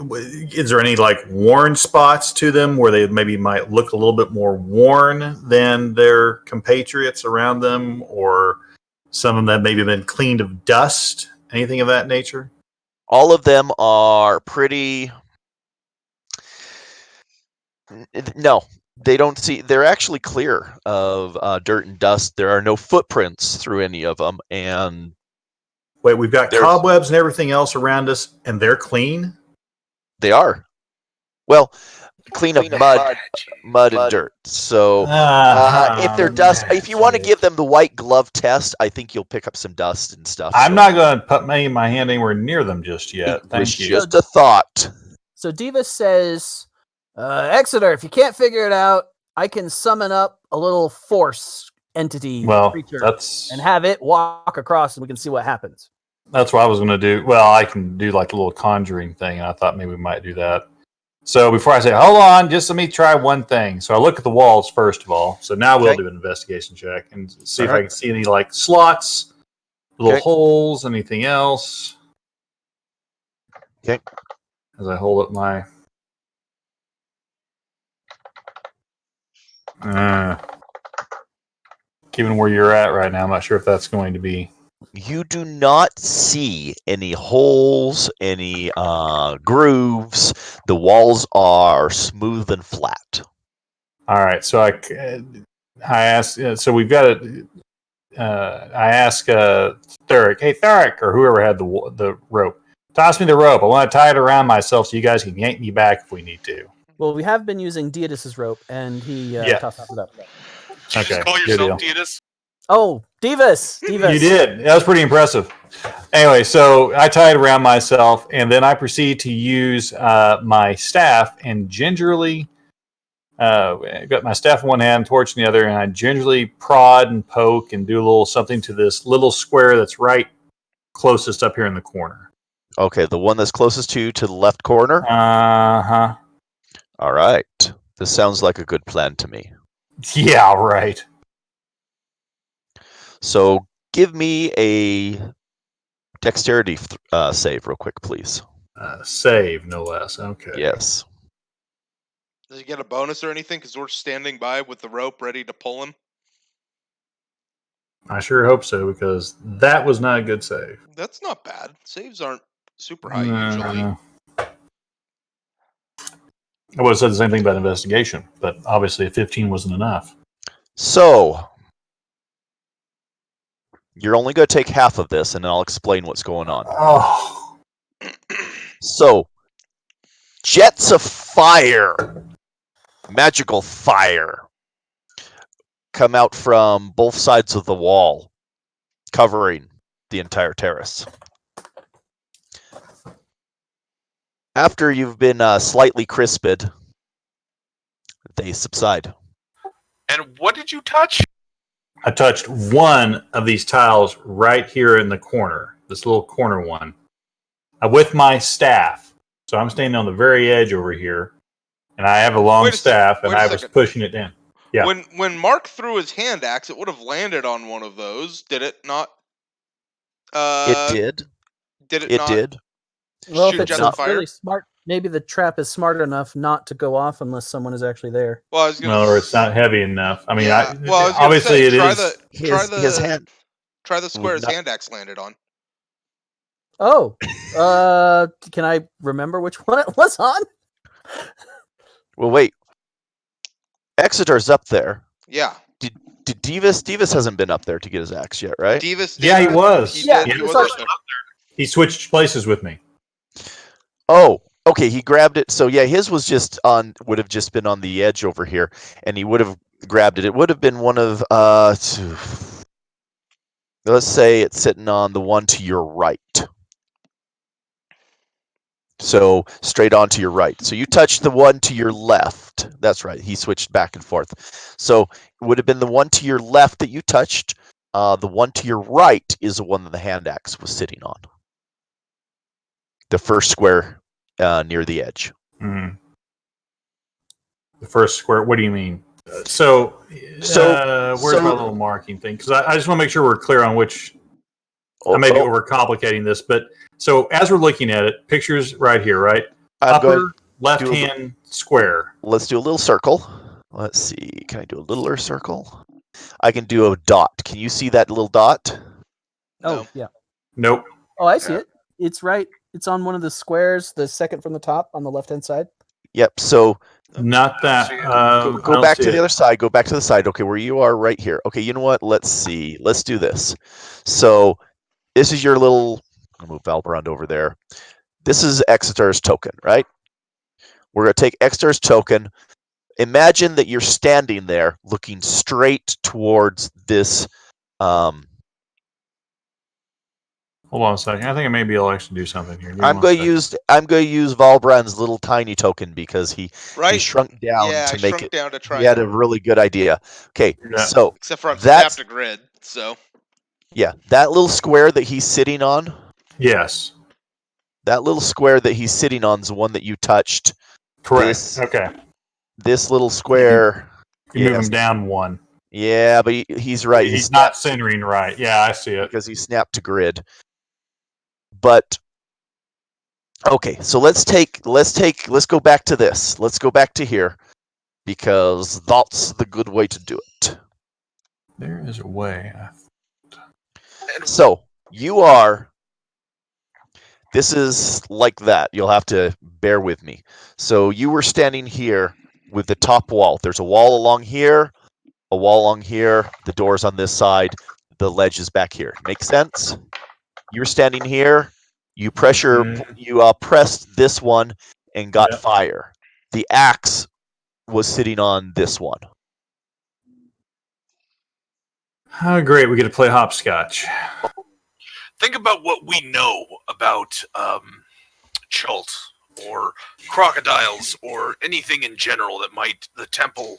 Speaker 6: Is there any worn spots to them where they maybe might look a little bit more worn than their compatriots around them, or some of them that maybe been cleaned of dust, anything of that nature?
Speaker 2: All of them are pretty. No, they don't see. They're actually clear of dirt and dust. There are no footprints through any of them, and
Speaker 6: wait, we've got cobwebs and everything else around us, and they're clean.
Speaker 2: They are. Well, clean of mud and dirt. So if they're dust, if you want to give them the white glove test, I think you'll pick up some dust and stuff.
Speaker 6: I'm not going to put my hand anywhere near them just yet. Thank you.
Speaker 2: Just a thought.
Speaker 5: So Diva says, Exeter, if you can't figure it out, I can summon up a little force entity creature and have it walk across, and we can see what happens.
Speaker 6: That's what I was going to do. Well, I can do a little conjuring thing, and I thought maybe we might do that. So before I say, hold on, just let me try one thing. So I look at the walls first of all. So now we'll do an investigation check and see if I can see any slots, little holes, anything else.
Speaker 2: Okay.
Speaker 6: As I hold up my... Given where you're at right now, I'm not sure if that's going to be...
Speaker 2: You do not see any holes, any grooves. The walls are smooth and flat.
Speaker 6: All right, so I ask. So we've got it. I ask Thuric, hey Thuric, or whoever had the rope, toss me the rope. I want to tie it around myself so you guys can yank me back if we need to.
Speaker 5: Well, we have been using Deidas's rope, and he
Speaker 6: Yeah.
Speaker 5: tossed it up.
Speaker 4: Did you
Speaker 6: Okay,
Speaker 4: just call
Speaker 6: good
Speaker 4: yourself
Speaker 6: deal.
Speaker 4: Deidus?
Speaker 5: Oh, Divas! Divas!
Speaker 6: You did. That was pretty impressive. Anyway, so I tie it around myself, and then I proceed to use my staff and gingerly. Got my staff in one hand, torch in the other, and I gingerly prod and poke and do a little something to this little square that's right closest up here in the corner.
Speaker 2: Okay, the one that's closest to you to the left corner.
Speaker 6: Uh-huh.
Speaker 2: All right. This sounds like a good plan to me.
Speaker 6: Yeah, right.
Speaker 2: So give me a dexterity save real quick, please.
Speaker 6: Save, no less. Okay.
Speaker 2: Yes.
Speaker 1: Does he get a bonus or anything? Because we're standing by with the rope ready to pull him.
Speaker 6: I sure hope so, because that was not a good save.
Speaker 1: That's not bad. Saves aren't super high usually.
Speaker 6: I would have said the same thing about investigation, but obviously a 15 wasn't enough.
Speaker 2: So you're only going to take half of this, and I'll explain what's going on.
Speaker 6: Oh.
Speaker 2: So, jets of fire, magical fire, come out from both sides of the wall, covering the entire terrace. After you've been slightly crisped, they subside.
Speaker 4: And what did you touch?
Speaker 6: I touched one of these tiles right here in the corner, this little corner one, with my staff. So I'm standing on the very edge over here, and I have a long staff, and I was pushing it down. Yeah.
Speaker 1: When Mark threw his hand axe, it would have landed on one of those. Did it not?
Speaker 2: It did.
Speaker 1: Did it
Speaker 2: It
Speaker 1: not?
Speaker 2: did.
Speaker 5: Well,
Speaker 1: Shoot
Speaker 5: if it's
Speaker 1: jets of fire?
Speaker 5: really smart, maybe the trap is smart enough not to go off unless someone is actually there.
Speaker 1: Well, I was gonna.
Speaker 6: No, or it's not heavy enough. I mean,
Speaker 1: Yeah. Well, I was gonna
Speaker 6: obviously
Speaker 1: say,
Speaker 6: it
Speaker 1: try
Speaker 6: is.
Speaker 2: His hand.
Speaker 1: Try the square his
Speaker 2: not-
Speaker 1: hand axe landed on.
Speaker 5: Oh, can I remember which one it was on?
Speaker 2: Well, wait. Exeter's up there.
Speaker 1: Yeah.
Speaker 2: Did Divas hasn't been up there to get his axe yet, right?
Speaker 1: Divas.
Speaker 6: Yeah, he was.
Speaker 1: He
Speaker 5: Yeah,
Speaker 1: did.
Speaker 5: he
Speaker 1: He
Speaker 5: was
Speaker 1: was
Speaker 5: up
Speaker 1: up there.
Speaker 6: He switched places with me.
Speaker 2: Oh, okay. He grabbed it. So yeah, his was just on. Would have just been on the edge over here, and he would have grabbed it. It would have been one of. Let's say it's sitting on the one to your right. So straight on to your right. So you touched the one to your left. That's right. He switched back and forth. So it would have been the one to your left that you touched. The one to your right is the one that the hand axe was sitting on. The first square near the edge.
Speaker 6: Mm. The first square. What do you mean? So where's my little marking thing? Because I just want to make sure we're clear on which. I may be overcomplicating this, but so as we're looking at it, pictures right here, right? Upper left-hand square.
Speaker 2: Let's do a little circle. Let's see. Can I do a littler circle? I can do a dot. Can you see that little dot?
Speaker 5: Oh,
Speaker 1: No.
Speaker 5: yeah.
Speaker 6: Nope.
Speaker 5: Oh, I see it. It's right. It's on one of the squares, the second from the top on the left-hand side.
Speaker 2: Yep. So
Speaker 6: Not that.
Speaker 2: go back to the other side. Go back to the side. Okay, where you are right here. Okay, you know what? Let's see. Let's do this. So this is your little. I'll move Valbrand over there. This is Exeter's token, right? We're going to take Exeter's token. Imagine that you're standing there looking straight towards this.
Speaker 6: Hold on a second. I think I may be able to actually do something here.
Speaker 2: I'm going to use Valbrand's little tiny token because he shrunk down to make it.
Speaker 1: Down to try.
Speaker 2: He had a really good idea. Okay, so
Speaker 1: except for I'm snapped to grid. So
Speaker 2: yeah, that little square that he's sitting on.
Speaker 6: Yes.
Speaker 2: That little square that he's sitting on is the one that you touched.
Speaker 6: Correct. Okay.
Speaker 2: This little square.
Speaker 6: You move him down one.
Speaker 2: Yeah, but he's right.
Speaker 6: He's not centering right. Yeah, I see it.
Speaker 2: Because he snapped to grid. But okay, so let's go back to this. Let's go back to here because that's the good way to do it.
Speaker 6: There is a way.
Speaker 2: So you are. This is like that. You'll have to bear with me. So you were standing here with the top wall. There's a wall along here, a wall along here, the door's on this side, the ledge is back here. Make sense? You're standing here. You pressed this one and got
Speaker 6: Yep.
Speaker 2: fire. The axe was sitting on this one.
Speaker 6: Oh, great. We get to play hopscotch.
Speaker 4: Think about what we know about Chult or crocodiles or anything in general that might the temple.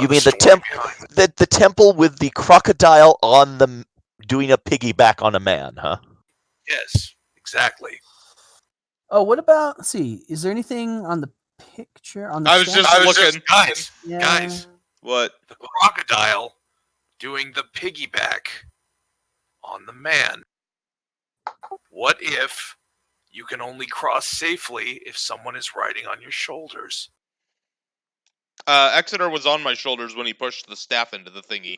Speaker 2: You mean the temple with the crocodile on the doing a piggyback on a man, huh?
Speaker 4: Yes, exactly.
Speaker 5: Oh, what about? Let's see. Is there anything on the picture on the?
Speaker 1: I was just looking.
Speaker 4: Guys,
Speaker 1: What?
Speaker 4: the crocodile doing the piggyback on the man. What if you can only cross safely if someone is riding on your shoulders?
Speaker 1: Exeter was on my shoulders when he pushed the staff into the thingy.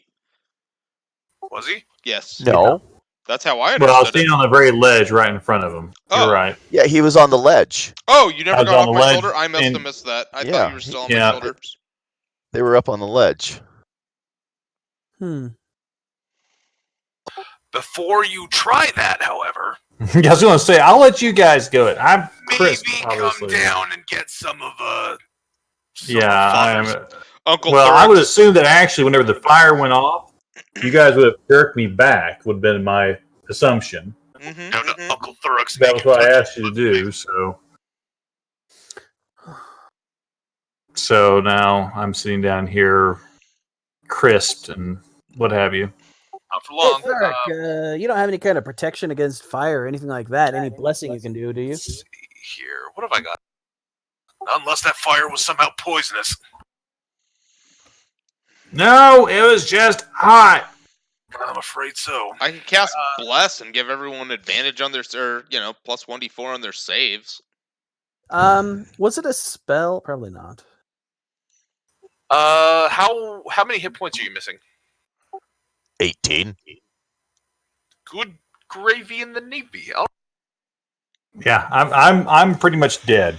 Speaker 4: Was he?
Speaker 1: Yes.
Speaker 2: No.
Speaker 1: That's how I
Speaker 6: Well, I was
Speaker 1: understood
Speaker 6: standing
Speaker 1: it.
Speaker 6: on the very ledge right in front of him.
Speaker 1: Oh.
Speaker 6: You're right.
Speaker 2: Yeah, he was on the ledge.
Speaker 1: Oh, you never
Speaker 6: I was
Speaker 1: got
Speaker 6: on
Speaker 1: off
Speaker 6: the
Speaker 1: my
Speaker 6: ledge
Speaker 1: shoulder? I must have
Speaker 6: and-
Speaker 1: missed that. I
Speaker 2: Yeah,
Speaker 1: thought you were still on
Speaker 6: yeah.
Speaker 1: my shoulders.
Speaker 2: They were up on the ledge.
Speaker 4: Before you try that, however,
Speaker 6: I was going to say, I'll let you guys go it. I'm Chris,
Speaker 4: maybe
Speaker 6: obviously.
Speaker 4: come down and get some of
Speaker 6: Yeah,
Speaker 4: father's-
Speaker 6: I'm.
Speaker 1: Uncle
Speaker 6: Well, I would
Speaker 1: Thurrock's-
Speaker 6: assume that actually, whenever the fire went off, you guys would have jerked me back. Would have been my assumption.
Speaker 1: Mhm,
Speaker 4: No,
Speaker 1: mhm.
Speaker 4: Uncle Thurrock's
Speaker 6: That was
Speaker 4: making
Speaker 6: what I
Speaker 4: fun
Speaker 6: asked you to do. So now I'm sitting down here, crisped and what have you.
Speaker 4: Not for long.
Speaker 5: Hey, Thurrock, you don't have any kind of protection against fire or anything like that. Any blessing you can do you?
Speaker 4: Let's see here. What have I got? Unless that fire was somehow poisonous.
Speaker 6: No, it was just hot.
Speaker 4: I'm afraid so.
Speaker 1: I can cast Bless and give everyone advantage on their, or, plus 1d4 on their saves.
Speaker 5: Was it a spell? Probably not.
Speaker 4: How many hit points are you missing?
Speaker 2: 18.
Speaker 4: Good gravy in the Navy.
Speaker 6: Yeah, I'm pretty much dead.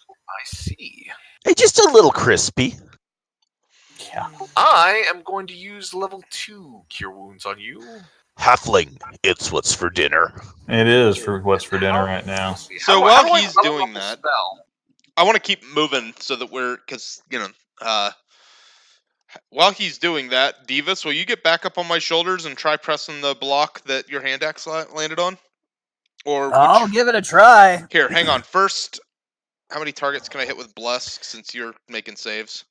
Speaker 4: I see.
Speaker 2: Hey, just a little crispy.
Speaker 6: Yeah.
Speaker 4: I am going to use level 2 Cure Wounds on you.
Speaker 2: Halfling, it's what's for dinner.
Speaker 6: It is for what's for dinner right now.
Speaker 1: So
Speaker 4: How
Speaker 1: while
Speaker 4: do I
Speaker 1: he's
Speaker 4: level
Speaker 1: doing
Speaker 4: up a
Speaker 1: that-
Speaker 4: spell?
Speaker 1: I want to keep moving so that while he's doing that, Divas, will you get back up on my shoulders and try pressing the block that your hand axe landed on? Or would
Speaker 5: I'll
Speaker 1: you...
Speaker 5: give it a try.
Speaker 1: Here, hang on. First, how many targets can I hit with Bless since you're making saves?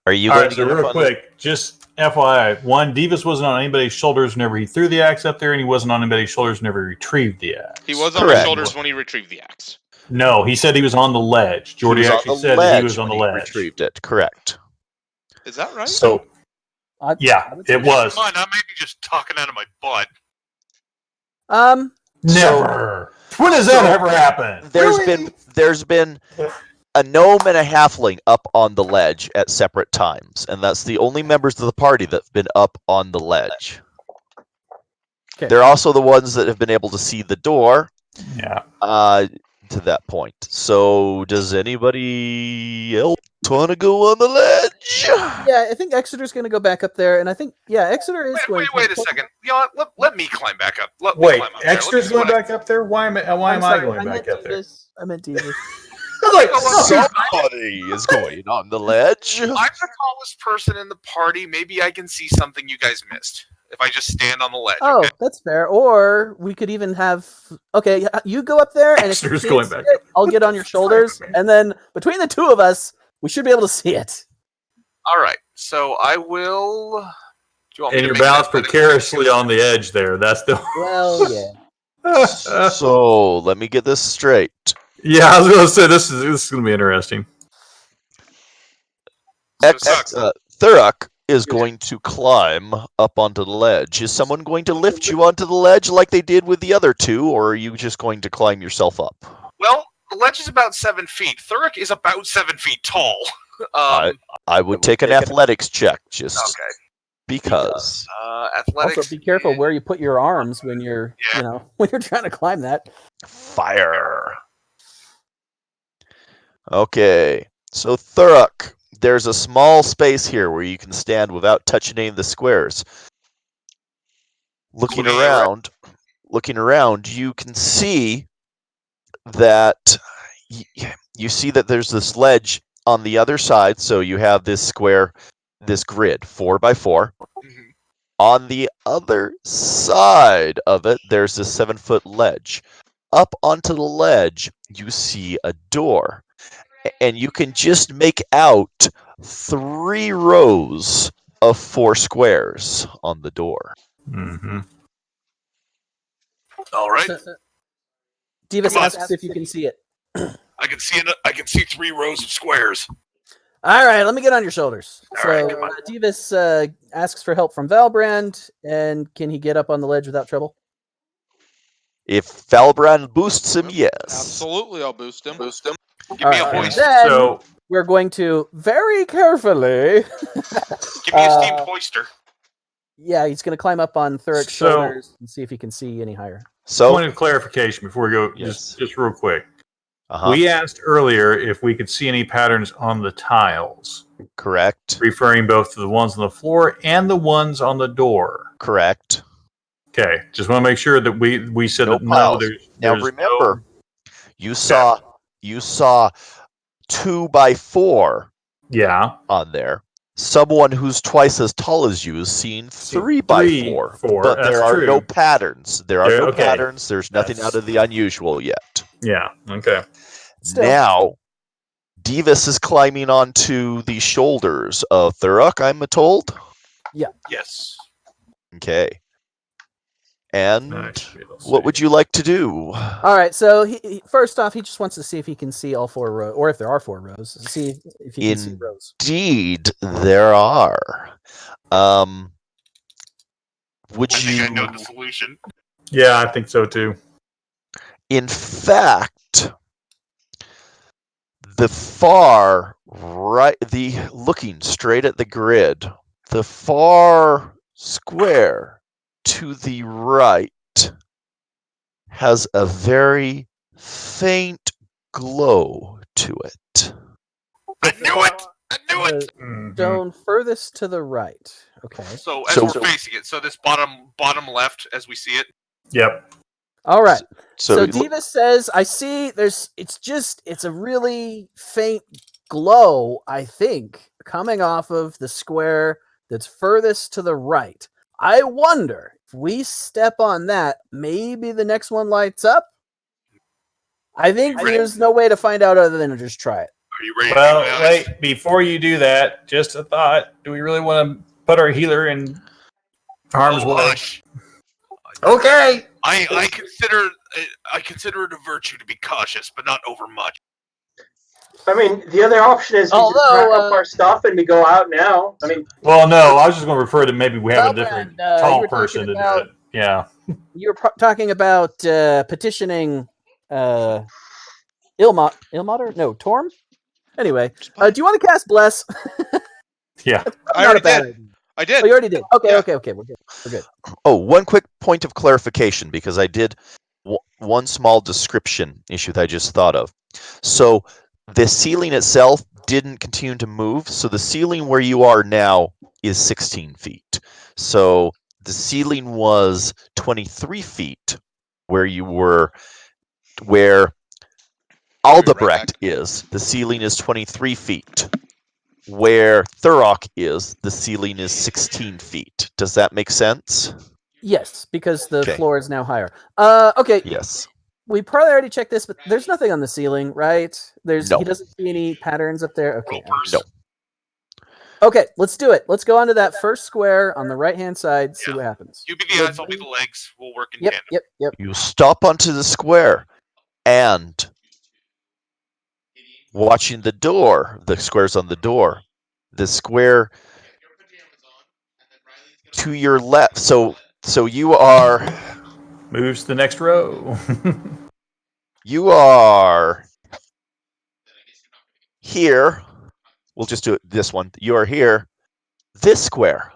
Speaker 2: Are you
Speaker 6: All
Speaker 2: going
Speaker 6: right,
Speaker 2: to
Speaker 6: so
Speaker 2: get up
Speaker 6: real
Speaker 2: on
Speaker 6: quick, just FYI, one, Divas wasn't on anybody's shoulders whenever he threw the axe up there, and he wasn't on anybody's shoulders whenever he retrieved the axe.
Speaker 1: He was on my
Speaker 2: Correct.
Speaker 1: shoulders when he retrieved the axe.
Speaker 6: No, he said he was on the ledge.
Speaker 2: He
Speaker 6: Jordy
Speaker 2: was on
Speaker 6: actually
Speaker 2: the
Speaker 6: said that he was
Speaker 2: ledge
Speaker 6: on the
Speaker 2: when he
Speaker 6: ledge.
Speaker 2: retrieved it. Correct.
Speaker 1: Is that right?
Speaker 6: So, yeah,
Speaker 5: I would say
Speaker 6: it was.
Speaker 4: Come on, I may be just talking out of my butt.
Speaker 6: Never. When does that ever happen?
Speaker 2: There's been a gnome and a halfling up on the ledge at separate times, and that's the only members of the party that've been up on the ledge.
Speaker 5: Okay.
Speaker 2: They're also the ones that have been able to see the door
Speaker 6: Yeah.
Speaker 2: to that point. So, does anybody else want to go on the ledge?
Speaker 5: Yeah, I think Exeter's going to go back up there, and I think Exeter is going.
Speaker 4: Wait a second. You know what? Let me climb back up. Let me
Speaker 6: Wait,
Speaker 4: climb up there. Let me
Speaker 6: Extra's
Speaker 4: see
Speaker 6: going
Speaker 4: what I-
Speaker 6: back up there? Why am I going back up there?
Speaker 5: I meant Divas.
Speaker 6: I was like,
Speaker 2: Somebody is going on the ledge.
Speaker 4: I'm the tallest person in the party. Maybe I can see something you guys missed if I just stand on the ledge.
Speaker 5: Oh,
Speaker 4: okay?
Speaker 5: that's fair. Or we could even have. Okay, you go up there, and if you
Speaker 6: Exeter's
Speaker 5: can't
Speaker 6: going
Speaker 5: see
Speaker 6: back
Speaker 5: it, I'll get on your shoulders, and then between the two of us, we should be able to see it.
Speaker 4: All right. So I will. Do you want me
Speaker 6: and
Speaker 4: to
Speaker 6: you're
Speaker 4: make
Speaker 6: balanced
Speaker 4: that
Speaker 6: precariously on the edge there. That's the.
Speaker 5: Well, yeah.
Speaker 2: So, let me get this straight.
Speaker 6: Yeah, I was going to say this is going to be interesting.
Speaker 2: Thurrock is going to climb up onto the ledge. Is someone going to lift you onto the ledge like they did with the other two, or are you just going to climb yourself up?
Speaker 4: Well, the ledge is about 7 feet. Thurrock is about 7 feet tall.
Speaker 2: I would take an athletics check just
Speaker 4: Okay.
Speaker 2: because.
Speaker 4: Athletics.
Speaker 5: Also, be careful where you put your arms when you're,
Speaker 4: Yeah.
Speaker 5: when you're trying to climb that.
Speaker 2: Fire. Okay, so Thurrock, there's a small space here where you can stand without touching any of the squares. Looking around, you can see that you see that there's this ledge on the other side. So you have this square, this grid, 4x4.
Speaker 4: Mhm.
Speaker 2: On the other side of it, there's this 7-foot ledge. Up onto the ledge, you see a door. And you can just make out 3 rows of 4 squares on the door.
Speaker 6: Mm-hmm.
Speaker 4: All right.
Speaker 5: Divas
Speaker 4: Come on.
Speaker 5: asks if you can see it.
Speaker 4: I can see 3 rows of squares.
Speaker 5: All right, let me get on your shoulders.
Speaker 4: All right,
Speaker 5: So
Speaker 4: come on.
Speaker 5: Divas asks for help from Valbrand, and can he get up on the ledge without trouble?
Speaker 2: If Valbrand boosts him, yes.
Speaker 1: Absolutely, I'll boost him.
Speaker 4: Give
Speaker 5: All
Speaker 4: me a
Speaker 5: right,
Speaker 4: hoist.
Speaker 5: then
Speaker 6: So
Speaker 5: we're going to very carefully.
Speaker 4: Give me a steamed hoister.
Speaker 5: Yeah, he's going to climb up on Thurik's
Speaker 6: So-
Speaker 5: shoulders and see if he can see any higher.
Speaker 2: So,
Speaker 6: point of clarification before we go,
Speaker 2: Yes.
Speaker 6: just real quick.
Speaker 2: uh-huh,
Speaker 6: We asked earlier if we could see any patterns on the tiles,
Speaker 2: correct,
Speaker 6: referring both to the ones on the floor and the ones on the door.
Speaker 2: correct.
Speaker 6: Okay, just want to make sure that we said
Speaker 2: No
Speaker 6: that no,
Speaker 2: piles.
Speaker 6: there's
Speaker 2: Now
Speaker 6: there's
Speaker 2: remember, you saw 2x4
Speaker 6: yeah,
Speaker 2: on there. Someone who's twice as tall as you is seeing 3x4.
Speaker 6: four,
Speaker 2: But
Speaker 6: that's
Speaker 2: there are
Speaker 6: true.
Speaker 2: no patterns. There are no
Speaker 6: Okay.
Speaker 2: patterns. There's nothing
Speaker 6: That's-
Speaker 2: out of the unusual yet.
Speaker 6: yeah, okay.
Speaker 5: Still.
Speaker 2: Now, Divas is climbing onto the shoulders of Thurok, I'm told.
Speaker 4: Yes.
Speaker 2: Okay. And
Speaker 6: Nice.
Speaker 2: what would you like to do?
Speaker 5: All right, so he first off, he just wants to see if he can see all 4 rows, or if there are 4 rows. See if he can see rows.
Speaker 2: Indeed, there are. Would
Speaker 4: I think I
Speaker 2: you?
Speaker 4: know the solution.
Speaker 6: Yeah, I think so too.
Speaker 2: In fact, the far right, looking straight at the grid, the far square to the right has a very faint glow to it.
Speaker 4: I knew it. I knew it.
Speaker 6: Mhm.
Speaker 5: Stone furthest to the right. Okay.
Speaker 4: So as
Speaker 2: So-
Speaker 4: we're facing it, so this bottom left, as we see it.
Speaker 6: Yep.
Speaker 5: All right. So
Speaker 2: So,
Speaker 5: Divas says, I see it's a really faint glow, I think, coming off of the square that's furthest to the right. I wonder if we step on that, maybe the next one lights up? I think
Speaker 4: Ready?
Speaker 5: there's no way to find out other than to just try it.
Speaker 4: Are you ready?
Speaker 6: Well,
Speaker 4: to be honest?
Speaker 6: wait, before you do that, just a thought. Do we really want to put our healer in harm's
Speaker 4: Oh,
Speaker 6: way?
Speaker 4: hush.
Speaker 6: Okay.
Speaker 4: I consider it a virtue to be cautious, but not overmuch.
Speaker 3: I mean, the other option is we just
Speaker 5: Although,
Speaker 3: pack up our stuff and we go out now. I mean,
Speaker 6: Well, no, I was just going to refer to maybe we have a
Speaker 5: Valbrand,
Speaker 6: different
Speaker 5: you were
Speaker 6: tall
Speaker 5: talking
Speaker 6: person to do
Speaker 5: about-
Speaker 6: it. Yeah.
Speaker 5: You were talking about petitioning Ilmater? No, Torm? Anyway, do you want to cast Bless?
Speaker 6: Yeah.
Speaker 1: I
Speaker 5: Not a
Speaker 1: already
Speaker 5: bad
Speaker 1: did.
Speaker 5: idea.
Speaker 1: I did.
Speaker 5: Oh, you already did. Okay,
Speaker 1: Yeah.
Speaker 5: okay, we're good. We're good.
Speaker 2: oh, one quick point of clarification because I did one small description issue that I just thought of. So the ceiling itself didn't continue to move. So the ceiling where you are now is 16 feet. So the ceiling was 23 feet where you were, where Aldebrecht is. The ceiling is 23 feet. Where Thurok is, the ceiling is 16 feet. Does that make sense?
Speaker 5: Yes, because the
Speaker 2: Okay.
Speaker 5: floor is now higher. Okay,
Speaker 2: Yes.
Speaker 5: we probably already checked this, but there's nothing on the ceiling, right?
Speaker 2: No.
Speaker 5: He doesn't see any patterns up there. Okay.
Speaker 4: Ropers.
Speaker 2: No.
Speaker 5: Okay, let's do it. Let's go onto that first square on the right-hand side, see
Speaker 4: Yeah.
Speaker 5: what happens.
Speaker 4: You be the eyes, I'll be the legs. We'll work in
Speaker 5: Yep,
Speaker 4: tandem.
Speaker 5: yep.
Speaker 2: You stop onto the square and watching the door, the squares on the door, the square to your left. So you are
Speaker 6: Moves to the next row.
Speaker 2: here. We'll just do it this one. You are here. This square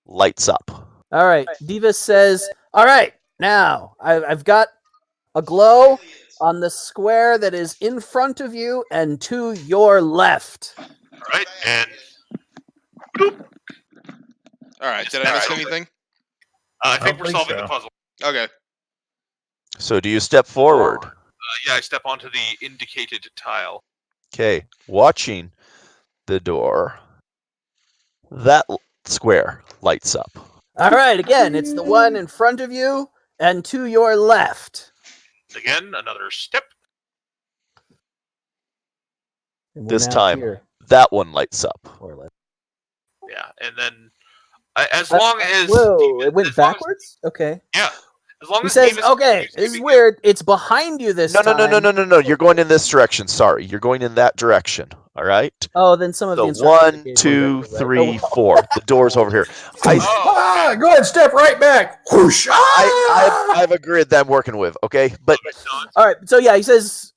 Speaker 2: lights up.
Speaker 5: All right, Diva says, all right, now I've got a glow on the square that is in front of you and to your left.
Speaker 4: All right, and
Speaker 1: All right. Did I miss anything?
Speaker 4: I think
Speaker 6: don't
Speaker 4: we're
Speaker 6: think
Speaker 4: solving
Speaker 6: so.
Speaker 4: the puzzle.
Speaker 1: Okay.
Speaker 2: So do you step forward?
Speaker 4: Yeah, I step onto the indicated tile.
Speaker 2: Okay. Watching the door. That square lights up.
Speaker 5: All right, again, it's the one in front of you and to your left.
Speaker 4: Again, another step.
Speaker 5: And we're
Speaker 2: This
Speaker 5: now
Speaker 2: time,
Speaker 5: here,
Speaker 2: that one lights up.
Speaker 5: or left.
Speaker 4: Yeah, and then as long as
Speaker 5: Whoa,
Speaker 4: Davis-
Speaker 5: it went
Speaker 4: as long as-
Speaker 5: backwards? Okay.
Speaker 4: yeah, as long
Speaker 5: He
Speaker 4: as
Speaker 5: says,
Speaker 4: Davis
Speaker 5: okay,
Speaker 4: continues
Speaker 5: this is
Speaker 4: giving
Speaker 5: weird. It's behind you this
Speaker 2: No,
Speaker 5: time.
Speaker 2: no. You're going in this direction. Sorry. You're going in that direction. All right?
Speaker 5: Oh, then some of the
Speaker 2: So
Speaker 5: instructions
Speaker 2: 1,
Speaker 5: it gave
Speaker 2: 2,
Speaker 5: were right.
Speaker 2: 3,
Speaker 5: Oh, well.
Speaker 2: 4. The door's over here.
Speaker 4: you- Oh,
Speaker 6: Go ahead, step right back. Whoosh!
Speaker 2: I have a grid that I'm working with, okay? But
Speaker 4: okay, so
Speaker 5: All right, so yeah, he says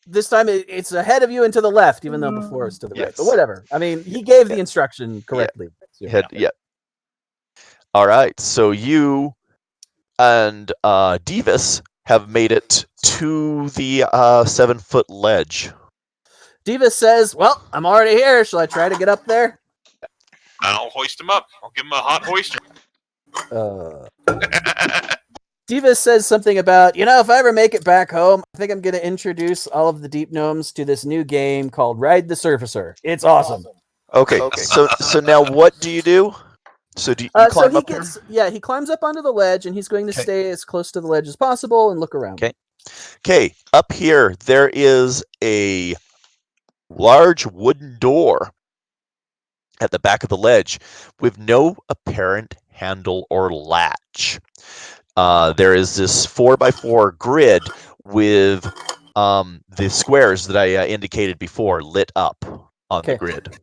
Speaker 5: this time it's ahead of you and to the left, even though before it's to the right. But
Speaker 2: Yes.
Speaker 5: whatever. I mean, he gave the instruction correctly. So,
Speaker 2: yeah. All right. So you and Davis have made it to the 7-foot ledge.
Speaker 5: Davis says, well, I'm already here. Shall I try to get up there?
Speaker 4: I'll hoist him up. I'll give him a hot hoister.
Speaker 5: Davis says something about, if I ever make it back home, I think I'm going to introduce all of the deep gnomes to this new game called Ride the Surfacer. It's awesome.
Speaker 2: Okay. So now what do you do? So do you
Speaker 5: So
Speaker 2: climb
Speaker 5: he
Speaker 2: up here?
Speaker 5: he climbs up onto the ledge, and he's going to
Speaker 2: Okay.
Speaker 5: stay as close to the ledge as possible and look around.
Speaker 2: Okay. Okay. Up here, there is a large wooden door at the back of the ledge with no apparent handle or latch. There is this 4x4 grid with the squares that I indicated before lit up on the
Speaker 5: Okay.
Speaker 2: grid.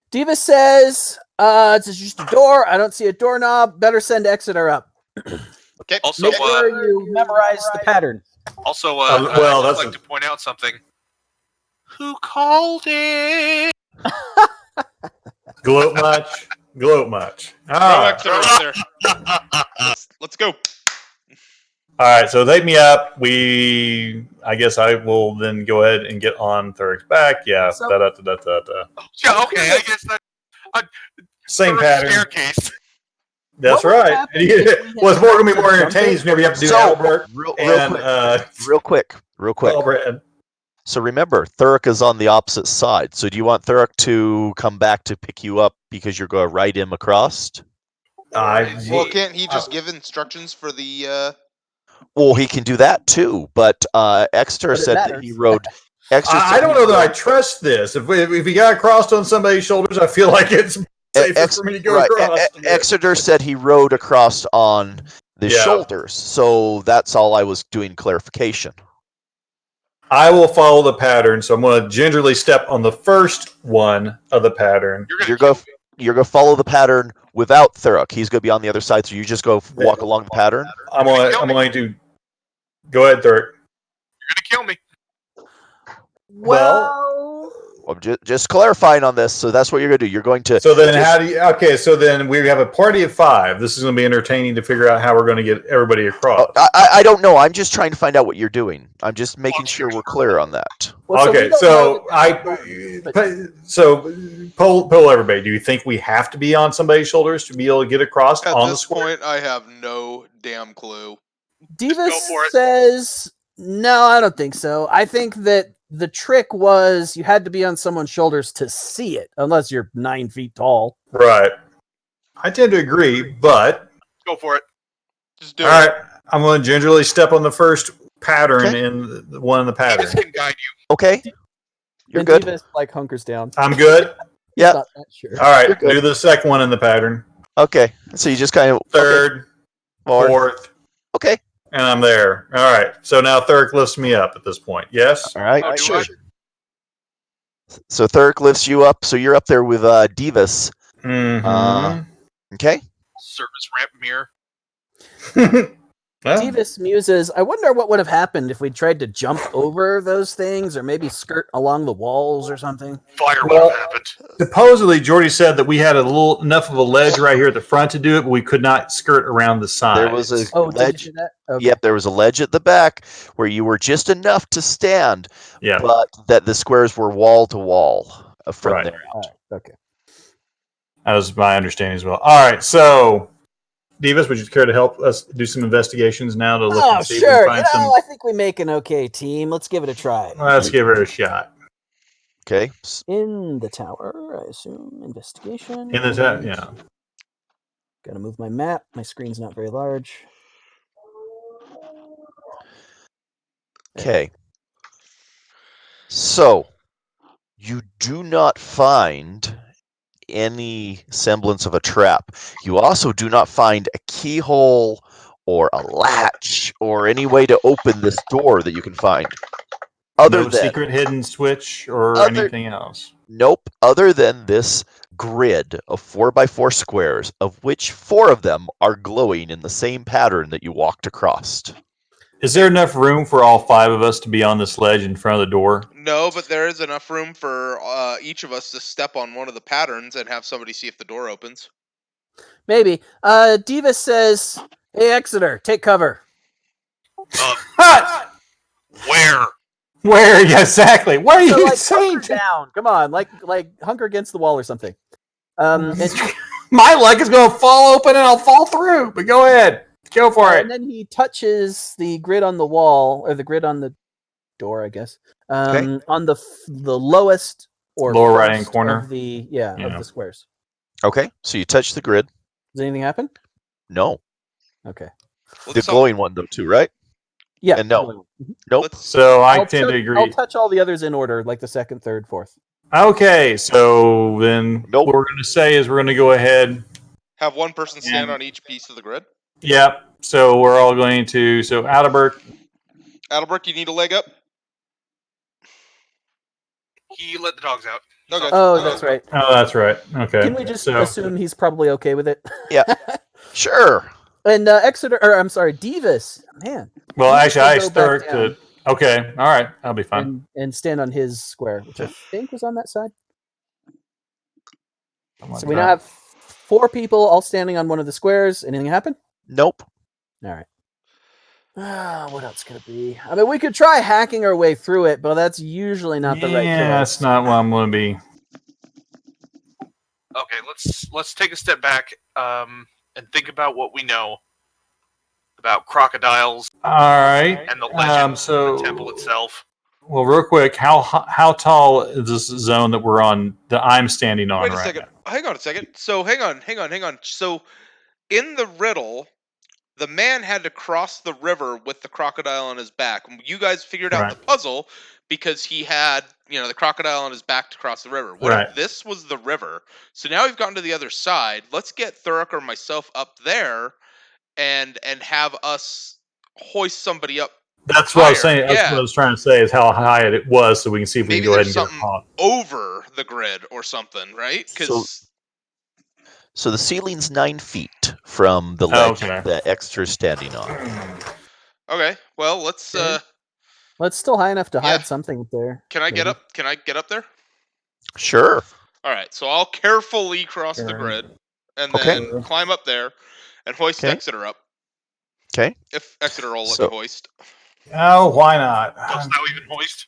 Speaker 5: Davis says, it's just a door. I don't see a doorknob. Better send Exeter up.
Speaker 1: Okay.
Speaker 4: Also,
Speaker 5: Make sure you memorize the pattern.
Speaker 4: also,
Speaker 6: well,
Speaker 4: I'd
Speaker 6: that's
Speaker 4: like to point out something. Who called it?
Speaker 6: Gloat much? Gloat much.
Speaker 1: Throw
Speaker 6: All right.
Speaker 1: Exeter up there. Let's go.
Speaker 6: All right, so they me up. I guess I will then go ahead and get on Thurik's back. Yeah,
Speaker 5: So-
Speaker 4: Yeah, okay, I guess that
Speaker 6: same
Speaker 4: third
Speaker 6: pattern.
Speaker 4: staircase.
Speaker 6: That's
Speaker 5: What would
Speaker 6: right.
Speaker 5: happen if we
Speaker 6: Well, it's
Speaker 5: had
Speaker 6: more gonna be more
Speaker 5: something-
Speaker 6: entertaining whenever you have to do
Speaker 2: So,
Speaker 6: Albert
Speaker 2: real
Speaker 6: and
Speaker 2: quick.
Speaker 6: Albert.
Speaker 2: So remember, Thurok is on the opposite side. So do you want Thurok to come back to pick you up because you're going to ride him across?
Speaker 1: Well, can't he just give instructions for the?
Speaker 2: Well, he can do that too. But Exeter
Speaker 5: But it
Speaker 2: said that
Speaker 5: matters.
Speaker 2: he rode. Exeter
Speaker 6: I
Speaker 2: said
Speaker 6: don't
Speaker 2: he
Speaker 6: know that I
Speaker 2: rode-
Speaker 6: trust this. If he got crossed on somebody's shoulders, I feel like it's safer for me to go
Speaker 2: right,
Speaker 6: across.
Speaker 2: Exeter said he rode across on the
Speaker 6: Yeah.
Speaker 2: shoulders. So that's all I was doing clarification.
Speaker 6: I will follow the pattern, so I'm going to gingerly step on the first one of the pattern.
Speaker 2: You're going to follow the pattern without Thurok. He's going to be on the other side, so you just go walk along the pattern.
Speaker 6: I'm going to go ahead, Thurok.
Speaker 4: You're gonna kill me.
Speaker 5: Well,
Speaker 2: I'm just clarifying on this. So that's what you're going to do. You're going to.
Speaker 6: So then, how do you? Okay, so then we have a party of 5. This is going to be entertaining to figure out how we're going to get everybody across.
Speaker 2: I don't know. I'm just trying to find out what you're doing. I'm just making sure we're clear on that.
Speaker 5: well,
Speaker 6: Okay,
Speaker 5: we don't
Speaker 6: so
Speaker 5: know that-
Speaker 6: poll everybody. Do you think we have to be on somebody's shoulders to be able to get across
Speaker 1: At
Speaker 6: on the
Speaker 1: this
Speaker 6: square?
Speaker 1: point, I have no damn clue.
Speaker 5: Davis
Speaker 4: go for it.
Speaker 5: says, no, I don't think so. I think that the trick was you had to be on someone's shoulders to see it, unless you're 9 feet tall.
Speaker 6: Right. I tend to agree, but
Speaker 4: Go for it.
Speaker 1: Just do
Speaker 6: all
Speaker 1: it.
Speaker 6: right. I'm going to gingerly step on the first pattern
Speaker 2: Okay.
Speaker 6: in the one in the pattern.
Speaker 4: Davis can guide you.
Speaker 2: Okay. You're
Speaker 5: And
Speaker 2: good.
Speaker 5: Davis hunkers down.
Speaker 6: I'm good.
Speaker 2: Yeah.
Speaker 5: Not that sure.
Speaker 6: All right.
Speaker 2: You're good.
Speaker 6: Do the second one in the pattern.
Speaker 2: Okay. So you just kind of
Speaker 6: Third,
Speaker 2: okay.
Speaker 6: fourth,
Speaker 2: Okay.
Speaker 6: and I'm there. All right. So now Thurk lifts me up at this point. Yes.
Speaker 2: All right.
Speaker 4: Oh, do
Speaker 2: Sure.
Speaker 4: I?
Speaker 2: So Thurk lifts you up. So you're up there with Davis.
Speaker 6: Mm-hmm.
Speaker 2: Okay.
Speaker 4: Surface ramp mirror.
Speaker 6: Well,
Speaker 5: Davis muses, I wonder what would have happened if we tried to jump over those things or maybe skirt along the walls or something.
Speaker 4: Fire would
Speaker 6: Well-
Speaker 4: have happened.
Speaker 6: supposedly, Jordy said that we had a little enough of a ledge right here at the front to do it, but we could not skirt around the side.
Speaker 2: There was a
Speaker 5: Oh, did
Speaker 2: ledge.
Speaker 5: you do that? Okay.
Speaker 2: Yep, there was a ledge at the back where you were just enough to stand,
Speaker 6: Yeah.
Speaker 2: but that the squares were wall to wall. from
Speaker 6: Right.
Speaker 2: there
Speaker 5: All
Speaker 2: out.
Speaker 5: right. Okay.
Speaker 6: That was my understanding as well. All right, so Divas, would you care to help us do some investigations now to look
Speaker 5: Oh,
Speaker 6: and see if we
Speaker 5: sure.
Speaker 6: can find some?
Speaker 5: I think we make an okay team. Let's give it a try.
Speaker 6: Let's give it a shot.
Speaker 2: Okay.
Speaker 5: In the tower, I assume. Investigation.
Speaker 6: In the yeah.
Speaker 5: Gotta move my map. My screen's not very large.
Speaker 2: Okay. So you do not find any semblance of a trap. You also do not find a keyhole or a latch or any way to open this door that you can find.
Speaker 6: No secret hidden switch or anything else.
Speaker 2: Nope. Other than this grid of 4x4 squares, of which 4 of them are glowing in the same pattern that you walked across.
Speaker 6: Is there enough room for all 5 of us to be on this ledge in front of the door?
Speaker 1: No, but there is enough room for each of us to step on one of the patterns and have somebody see if the door opens.
Speaker 5: Maybe. Diva says, "Hey, Exeter, take cover."
Speaker 4: Where?
Speaker 6: Where? Yeah, exactly. What are
Speaker 5: So,
Speaker 6: you
Speaker 5: like,
Speaker 6: saying?
Speaker 5: hunker down. Come on, like hunker against the wall or something. And
Speaker 6: My leg is going to fall open and I'll fall through. But go ahead, go for it.
Speaker 5: And then he touches the grid on the wall, or the grid on the door, I guess.
Speaker 2: Okay.
Speaker 5: On the lowest or
Speaker 6: Lower right-hand
Speaker 5: first
Speaker 6: corner.
Speaker 5: of the of the squares.
Speaker 2: Okay, so you touch the grid.
Speaker 5: Does anything happen?
Speaker 2: No.
Speaker 5: Okay.
Speaker 2: The glowing one, though, too, right?
Speaker 5: Yeah.
Speaker 2: And no. Nope.
Speaker 6: So I tend to agree.
Speaker 5: I'll touch all the others in order, like the second, third, fourth.
Speaker 6: Okay, so then what we're going to say is we're going to go ahead.
Speaker 1: Have one person stand on each piece of the grid.
Speaker 6: Yep. So we're all going to. So Adalbert,
Speaker 1: you need a leg up.
Speaker 4: He let the dogs out.
Speaker 1: Okay.
Speaker 5: Oh, that's right.
Speaker 6: Oh, that's right. Okay.
Speaker 5: Can we just assume he's probably okay with it?
Speaker 2: Yeah. Sure.
Speaker 5: And Exeter, or I'm sorry, Divas. Man.
Speaker 6: Well,
Speaker 5: Divas
Speaker 6: actually,
Speaker 5: will
Speaker 6: I
Speaker 5: go
Speaker 6: start
Speaker 5: back down
Speaker 6: to. Okay. All right. I'll be fine.
Speaker 5: and stand on his square, which I think was on that side. So we now have 4 people all standing on one of the squares. Anything happen?
Speaker 2: Nope.
Speaker 5: All right. What else could it be? I mean, we could try hacking our way through it, but that's usually not the right choice.
Speaker 6: Yeah, that's not what I'm going to be.
Speaker 4: Okay, let's take a step back and think about what we know about crocodiles.
Speaker 6: All right.
Speaker 4: And the legend of
Speaker 6: so
Speaker 4: the temple itself.
Speaker 6: Well, real quick, how tall is this zone that we're on? That I'm standing on
Speaker 1: Wait a
Speaker 6: right
Speaker 1: second.
Speaker 6: now?
Speaker 1: Hang on a second. So hang on. So in the riddle, the man had to cross the river with the crocodile on his back. You guys figured out the puzzle because he had, the crocodile on his back to cross the river. What if this was the river? So now we've gotten to the other side. Let's get Thurrock or myself up there and have us hoist somebody up.
Speaker 6: That's what I was saying. That's what I was trying to say is how high it was, so we can see if we can go ahead and get it off.
Speaker 1: Over the grid or something, right?
Speaker 2: So the ceiling's 9 feet from the ledge that Exeter's standing on.
Speaker 1: Okay, well let's.
Speaker 5: Well, it's still high enough to hide something up there.
Speaker 1: Can I get up? Can I get up there?
Speaker 2: Sure.
Speaker 1: All right, so I'll carefully cross the grid and then climb up there and hoist Exeter up.
Speaker 2: Okay.
Speaker 1: If Exeter will let me hoist.
Speaker 6: Oh, why not?
Speaker 4: Dost thou even hoist?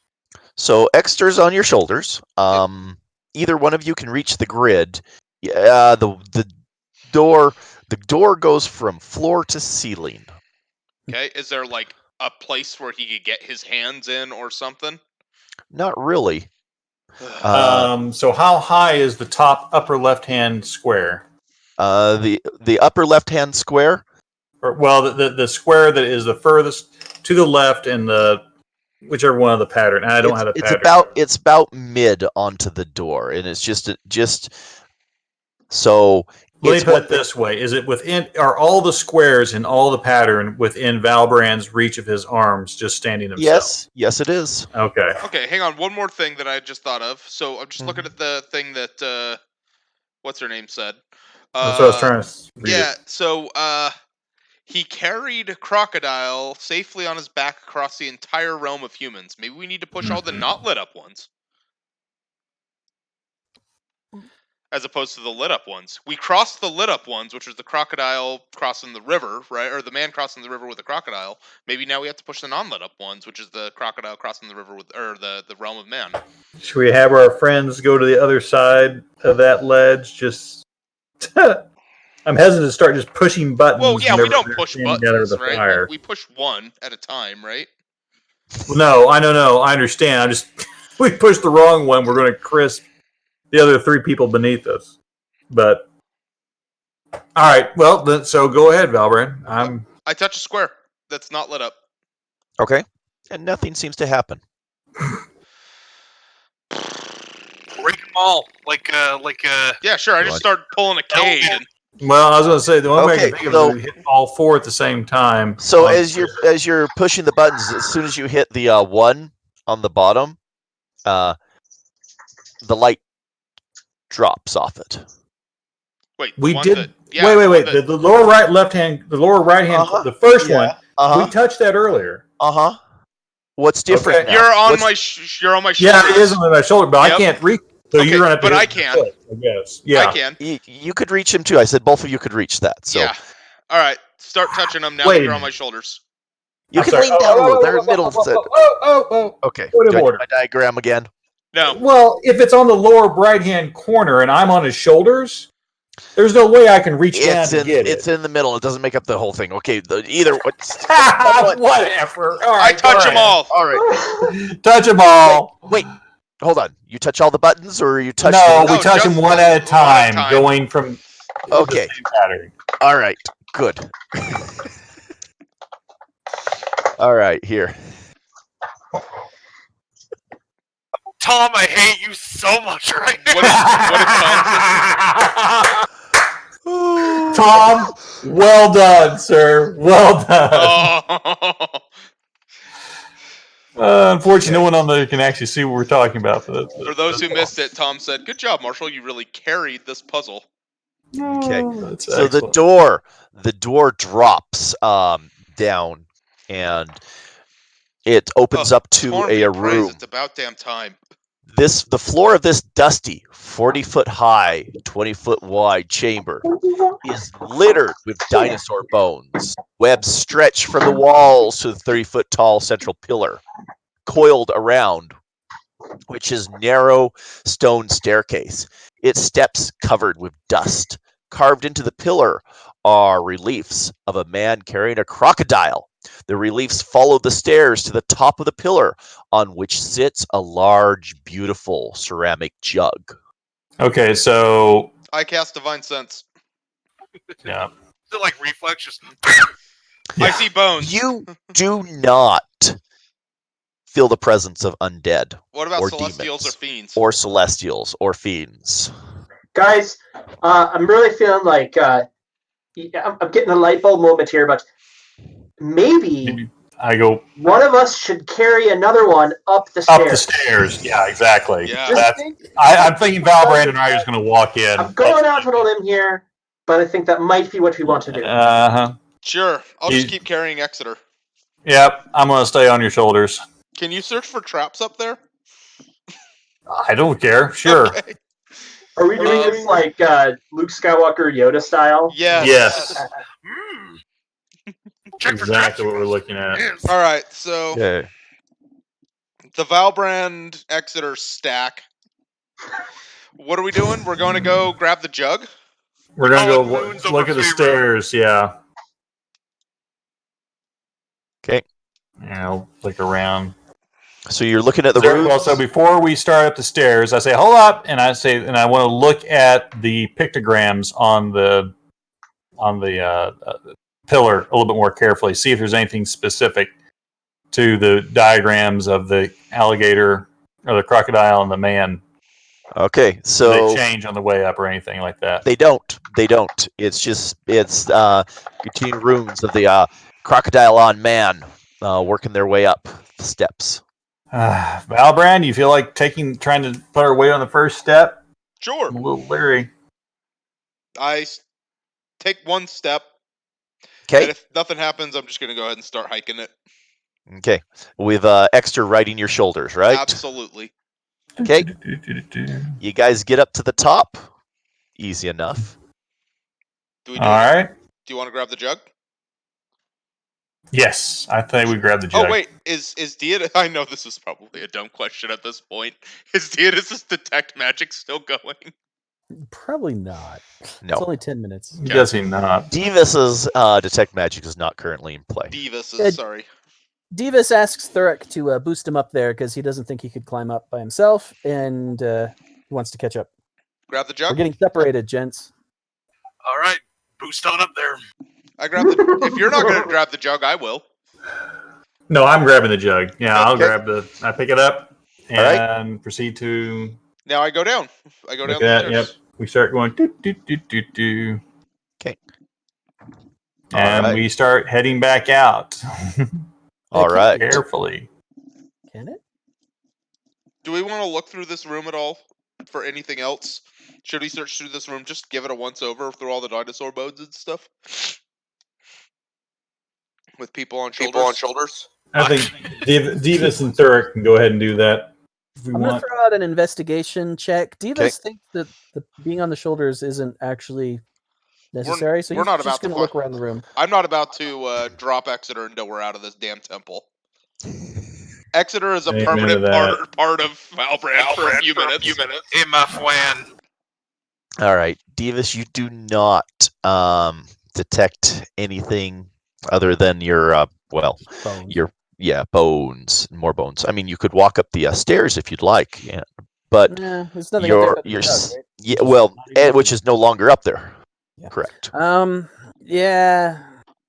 Speaker 2: So Exeter's on your shoulders. Either one of you can reach the grid. Yeah, the door goes from floor to ceiling.
Speaker 1: Okay, is there like a place where he could get his hands in or something?
Speaker 2: Not really.
Speaker 6: So how high is the top upper left-hand square?
Speaker 2: The upper left-hand square.
Speaker 6: The square that is the furthest to the left and the whichever one of the pattern. I don't have the pattern.
Speaker 2: It's about mid onto the door, and it's just so.
Speaker 6: Let me put it this way: is it within? Are all the squares in all the pattern within Valbrand's reach of his arms, just standing himself?
Speaker 2: Yes, it is.
Speaker 6: Okay.
Speaker 1: Okay, hang on. One more thing that I just thought of. So I'm just looking at the thing that what's her name said.
Speaker 6: That's what I was trying to read.
Speaker 1: Yeah. So he carried Crocodile safely on his back across the entire realm of humans. Maybe we need to push all the not lit up ones. as opposed to the lit up ones. We crossed the lit up ones, which was the crocodile crossing the river, right? Or the man crossing the river with the crocodile. Maybe now we have to push the non-lit up ones, which is the crocodile crossing the river with, or the realm of man.
Speaker 7: Should we have our friends go to the other side of that ledge? Just, I'm hesitant to start just pushing buttons.
Speaker 1: Well, yeah, we
Speaker 7: whenever
Speaker 1: don't
Speaker 7: they're
Speaker 1: push
Speaker 7: standing under
Speaker 1: buttons,
Speaker 7: the
Speaker 1: right?
Speaker 7: fire.
Speaker 1: We push one at a time, right?
Speaker 7: Well, no, I don't know. I understand. I'm just, we pushed the wrong one. We're going to crisp the other 3 people beneath us. But all right, well, then, so go ahead, Valbrand.
Speaker 1: I touch a square that's not lit up.
Speaker 2: Okay. And nothing seems to happen.
Speaker 4: Break them all.
Speaker 1: Yeah, sure. I just start pulling a cage. And
Speaker 7: Well, I was going to say the only way I
Speaker 2: Okay,
Speaker 7: can think of
Speaker 2: so-
Speaker 7: is we hit all 4 at the same time.
Speaker 2: So as you're pushing the buttons, as soon as you hit the 1 on the bottom, the light drops off it.
Speaker 1: wait, the
Speaker 7: we
Speaker 1: one
Speaker 7: did.
Speaker 1: that- yeah,
Speaker 7: wait.
Speaker 1: the one that-
Speaker 7: The lower right, left hand, the lower right hand,
Speaker 2: Uh-huh.
Speaker 7: the first one.
Speaker 2: Uh
Speaker 7: We touched that earlier.
Speaker 2: huh. What's different?
Speaker 7: Okay.
Speaker 2: now?
Speaker 1: You're on
Speaker 2: What's-
Speaker 1: my you're on my shoulder.
Speaker 7: Yeah, it is on my shoulder, but
Speaker 1: Yep.
Speaker 7: I can't reach. So
Speaker 1: Okay,
Speaker 7: you're gonna have to
Speaker 1: but
Speaker 7: hit
Speaker 1: I
Speaker 7: the
Speaker 1: can.
Speaker 7: foot, I guess. Yeah.
Speaker 1: I can.
Speaker 2: You could reach him too. I said both of you could reach that. So
Speaker 1: Yeah. All right. Start touching them now
Speaker 7: Wait
Speaker 1: that
Speaker 7: a
Speaker 1: you're on
Speaker 7: minute.
Speaker 1: my shoulders.
Speaker 2: you
Speaker 7: I'm
Speaker 2: can
Speaker 7: sorry.
Speaker 2: lean down a little. They're in the middle of the.
Speaker 7: Oh.
Speaker 2: Okay.
Speaker 7: Point of
Speaker 2: Do I need
Speaker 7: order.
Speaker 2: my diagram again?
Speaker 1: No.
Speaker 7: Well, if it's on the lower right hand corner and I'm on his shoulders, there's no way I can reach down
Speaker 2: It's
Speaker 7: to
Speaker 2: in.
Speaker 7: get
Speaker 2: It's
Speaker 7: it.
Speaker 2: in the middle. It doesn't make up the whole thing. Okay. Either.
Speaker 7: Whatever. All
Speaker 1: I
Speaker 7: right,
Speaker 1: touch
Speaker 7: go
Speaker 1: them
Speaker 7: ahead.
Speaker 1: all.
Speaker 2: All right.
Speaker 7: Touch them all.
Speaker 2: Wait. Hold on. You touch all the buttons, or you touch?
Speaker 7: No,
Speaker 1: No,
Speaker 7: we touch them
Speaker 1: just
Speaker 7: one
Speaker 1: one
Speaker 7: at a
Speaker 1: at a
Speaker 7: time,
Speaker 1: time.
Speaker 7: going from
Speaker 2: Okay.
Speaker 7: the same pattern.
Speaker 2: All right. Good. All right. Here.
Speaker 4: Tom, I hate you so much right now.
Speaker 1: What
Speaker 7: Tom, well done, sir. Well done.
Speaker 1: Oh.
Speaker 7: Unfortunately, no one on there can actually see what we're talking about.
Speaker 1: For those who missed it, Tom said, "Good job, Marshall. You really carried this puzzle."
Speaker 2: Okay.
Speaker 7: That's
Speaker 2: So
Speaker 7: excellent.
Speaker 2: the door drops down, and it opens
Speaker 1: Oh,
Speaker 2: up to
Speaker 1: Torn be
Speaker 2: a
Speaker 1: praised,
Speaker 2: room.
Speaker 1: It's about damn time.
Speaker 2: The floor of this dusty, 40-foot high, 20-foot wide chamber is littered with dinosaur bones. Webs stretch from the walls to the 30-foot tall central pillar, coiled around, which is narrow stone staircase. Its steps covered with dust. Carved into the pillar are reliefs of a man carrying a crocodile. The reliefs follow the stairs to the top of the pillar, on which sits a large, beautiful ceramic jug.
Speaker 7: Okay, so
Speaker 1: I cast Divine Sense.
Speaker 7: yeah,
Speaker 4: They're like reflex, just
Speaker 1: I see bones.
Speaker 2: You do not feel the presence of undead,
Speaker 1: What about
Speaker 2: or
Speaker 1: Celestials
Speaker 2: demons,
Speaker 1: or Fiends?
Speaker 2: or celestials, or fiends.
Speaker 3: Guys, I'm really feeling like I'm getting a light bulb moment here, but maybe
Speaker 7: I go
Speaker 3: one of us should carry another one up the stairs.
Speaker 7: up the stairs. Yeah, exactly.
Speaker 1: Yeah.
Speaker 3: Just
Speaker 7: I'm thinking Valbrand and I are just going to walk in.
Speaker 3: I'm going out on a limb here, but I think that might be what we want to do.
Speaker 7: Uh-huh.
Speaker 1: Sure. I'll just
Speaker 7: You-
Speaker 1: keep carrying Exeter.
Speaker 7: Yep, I'm going to stay on your shoulders.
Speaker 1: Can you search for traps up there?
Speaker 7: I don't care. Sure.
Speaker 1: Okay.
Speaker 3: Are we doing this like Luke Skywalker Yoda style?
Speaker 1: Yes.
Speaker 7: Yes.
Speaker 4: check for
Speaker 7: Exactly what
Speaker 4: traps.
Speaker 7: we're looking at.
Speaker 4: Yes.
Speaker 1: All right. So
Speaker 2: Okay.
Speaker 1: the Valbrand Exeter stack. What are we doing? We're going to go grab the jug.
Speaker 7: We're going to
Speaker 4: Oh,
Speaker 7: go
Speaker 4: it moons
Speaker 7: look
Speaker 4: over
Speaker 7: at the
Speaker 4: free
Speaker 7: stairs. Yeah.
Speaker 2: Okay.
Speaker 7: Yeah, I'll look around.
Speaker 2: So you're looking at the
Speaker 7: So,
Speaker 2: rooms.
Speaker 7: well, so before we start up the stairs, I say, "Hold up!" and I want to look at the pictograms on the pillar a little bit more carefully. See if there's anything specific to the diagrams of the alligator or the crocodile and the man.
Speaker 2: Okay.
Speaker 7: Do
Speaker 2: So
Speaker 7: they change on the way up or anything like that?
Speaker 2: They don't. It's continued runes of the crocodile on man working their way up the steps.
Speaker 7: Valbrand, you feel like trying to put our weight on the first step?
Speaker 1: Sure.
Speaker 7: I'm a little leery.
Speaker 1: I take one step. And
Speaker 2: Okay.
Speaker 1: if nothing happens, I'm just going to go ahead and start hiking it.
Speaker 2: Okay. With extra riding your shoulders, right?
Speaker 1: Absolutely.
Speaker 2: Okay. You guys get up to the top. easy enough.
Speaker 1: Do we
Speaker 6: All right.
Speaker 1: Do you want to grab the jug?
Speaker 6: Yes, I think we grab the jug.
Speaker 1: Oh wait, is Deidus? I know this is probably a dumb question at this point. Is Deidus' detect magic still going?
Speaker 5: Probably not.
Speaker 2: No.
Speaker 5: It's only 10 minutes.
Speaker 6: Does he not?
Speaker 2: Divis's detect magic is not currently in play.
Speaker 1: Divus, sorry.
Speaker 5: Divis asks Thurek to boost him up there because he doesn't think he could climb up by himself, and he wants to catch up.
Speaker 1: Grab the
Speaker 5: We're
Speaker 1: jug.
Speaker 5: getting separated, gents.
Speaker 4: All right, boost on up there.
Speaker 1: I grab the. If you're not going to grab the jug, I will.
Speaker 6: No, I'm grabbing the jug. Yeah, I'll
Speaker 2: Okay.
Speaker 6: grab the. I pick it up
Speaker 2: All right.
Speaker 6: and proceed to.
Speaker 1: Now I go down. I go down
Speaker 6: Look
Speaker 1: the
Speaker 6: at
Speaker 1: stairs.
Speaker 6: that. Yep. We start going. Do, do, do, do, do.
Speaker 2: Okay.
Speaker 6: And
Speaker 2: All right.
Speaker 6: we start heading back out.
Speaker 2: All right.
Speaker 6: Carefully.
Speaker 5: Can it?
Speaker 1: Do we want to look through this room at all for anything else? Should we search through this room? Just give it a once over through all the dinosaur bones and stuff. With people on shoulders.
Speaker 6: I think Divas and Thurek can go ahead and do that. If we
Speaker 5: I'm going
Speaker 6: want.
Speaker 5: to throw out an investigation check. Divis
Speaker 2: Okay.
Speaker 5: thinks that the being on the shoulders isn't actually necessary, so
Speaker 1: we're
Speaker 5: he's
Speaker 1: not
Speaker 5: just
Speaker 1: about to
Speaker 5: going to look around the room.
Speaker 1: I'm not about to drop Exeter until we're out of this damn temple. Exeter is a
Speaker 6: Amen
Speaker 1: permanent
Speaker 6: to that.
Speaker 1: part of Valbrand for a few minutes.
Speaker 4: In my flan.
Speaker 2: All right, Divis, you do not detect anything other than your
Speaker 5: Bones.
Speaker 2: bones, more bones. I mean, you could walk up the stairs if you'd like, yeah, but
Speaker 5: Nah, there's nothing up there but the
Speaker 2: your
Speaker 5: jug, right?
Speaker 2: yeah,
Speaker 5: Just
Speaker 2: well,
Speaker 5: not even-
Speaker 2: which is no longer up there.
Speaker 5: Yeah.
Speaker 2: Correct.
Speaker 5: Yeah.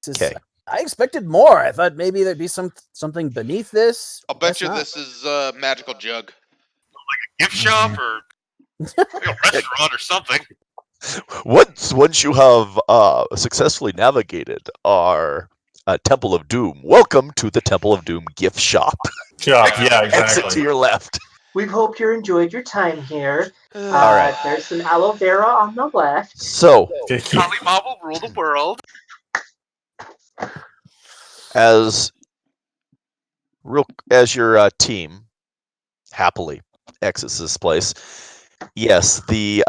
Speaker 2: Okay.
Speaker 5: I expected more. I thought maybe there'd be something beneath this.
Speaker 1: I'll bet
Speaker 5: Guess
Speaker 1: you
Speaker 5: not.
Speaker 1: this is a magical jug.
Speaker 4: Gift shop or like a restaurant or something.
Speaker 2: Once you have successfully navigated our Temple of Doom, welcome to the Temple of Doom gift shop.
Speaker 6: Yeah,
Speaker 2: Exit to
Speaker 6: exactly.
Speaker 2: your left.
Speaker 3: We hope you enjoyed your time here.
Speaker 2: All right.
Speaker 3: There's some aloe vera on the left.
Speaker 2: So,
Speaker 4: Kali will rule the world.
Speaker 2: as your team happily exits this place, yes, the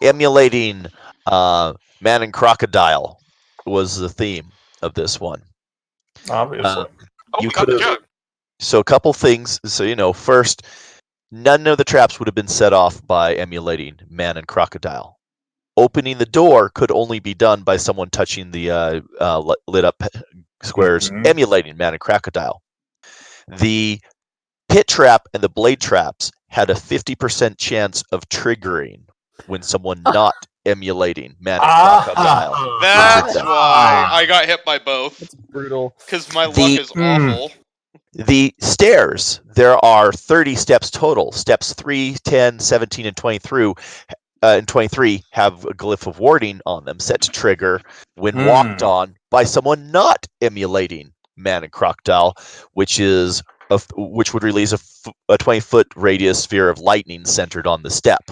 Speaker 2: emulating man and crocodile was the theme of this one.
Speaker 6: Obviously.
Speaker 4: Oh,
Speaker 2: You
Speaker 4: we got the
Speaker 2: could've-
Speaker 4: jug.
Speaker 2: So a couple things. So first, none of the traps would have been set off by emulating man and crocodile. Opening the door could only be done by someone touching the lit up squares,
Speaker 6: Mhm.
Speaker 2: emulating man and crocodile. The pit trap and the blade traps had a 50% chance of triggering when someone not emulating man and crocodile.
Speaker 1: That's
Speaker 2: that.
Speaker 1: why I got hit by both.
Speaker 5: It's brutal.
Speaker 1: Because my luck
Speaker 2: The-
Speaker 1: is awful.
Speaker 2: The stairs, there are 30 steps total. Steps 3, 10, 17, and 23 have a glyph of warding on them set to trigger when walked on by someone not emulating man and crocodile, which would release a 20-foot radius sphere of lightning centered on the step.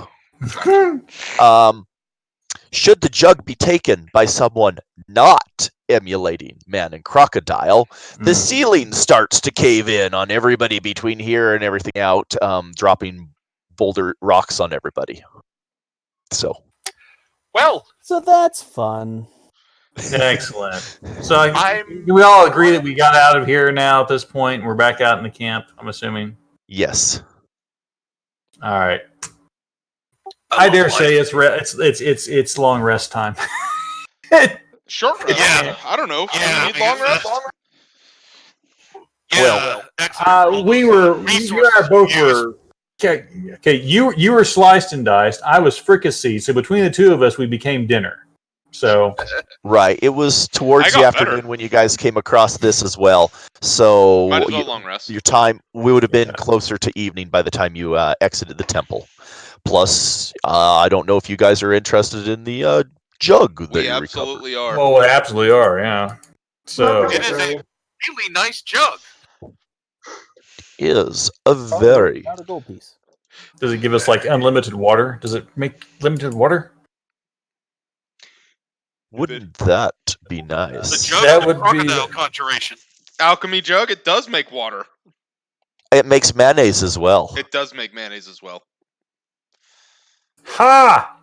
Speaker 2: Should the jug be taken by someone not emulating man and crocodile, the ceiling starts to cave in on everybody between here and everything out, dropping boulder rocks on everybody. So,
Speaker 4: Well,
Speaker 5: So that's fun.
Speaker 6: Excellent. So
Speaker 4: I'm-
Speaker 6: we all agree that we got out of here now at this point. And we're back out in the camp, I'm assuming.
Speaker 2: yes.
Speaker 6: All right. I dare say it's long rest time.
Speaker 1: Short rest.
Speaker 4: Yeah.
Speaker 1: I don't know.
Speaker 4: Yeah,
Speaker 1: You need long rest?
Speaker 4: Yeah, excellent.
Speaker 6: You and I both were. Okay. You were sliced and diced. I was fricasseed. So between the two of us, we became dinner. So
Speaker 2: Right. It was
Speaker 1: I
Speaker 2: towards the
Speaker 1: got better.
Speaker 2: afternoon when you guys came across this as well. So
Speaker 1: Might as well long rest.
Speaker 2: your time we would have been closer to evening by the time you exited the temple. Plus, I don't know if you guys are interested in the jug that
Speaker 1: We
Speaker 2: you recovered.
Speaker 1: absolutely are.
Speaker 6: well, we absolutely are. Yeah. So
Speaker 4: It is a really nice jug.
Speaker 2: Is a very
Speaker 5: Not a gold piece.
Speaker 6: does it give us like unlimited water? Does it make limited water?
Speaker 2: wouldn't that be
Speaker 4: The
Speaker 2: nice?
Speaker 4: jug
Speaker 6: That
Speaker 4: of the
Speaker 6: would be-
Speaker 4: crocodile conjuration.
Speaker 1: Alchemy jug, it does make water.
Speaker 2: It makes mayonnaise as well.
Speaker 1: It does make mayonnaise as well.
Speaker 6: Ha!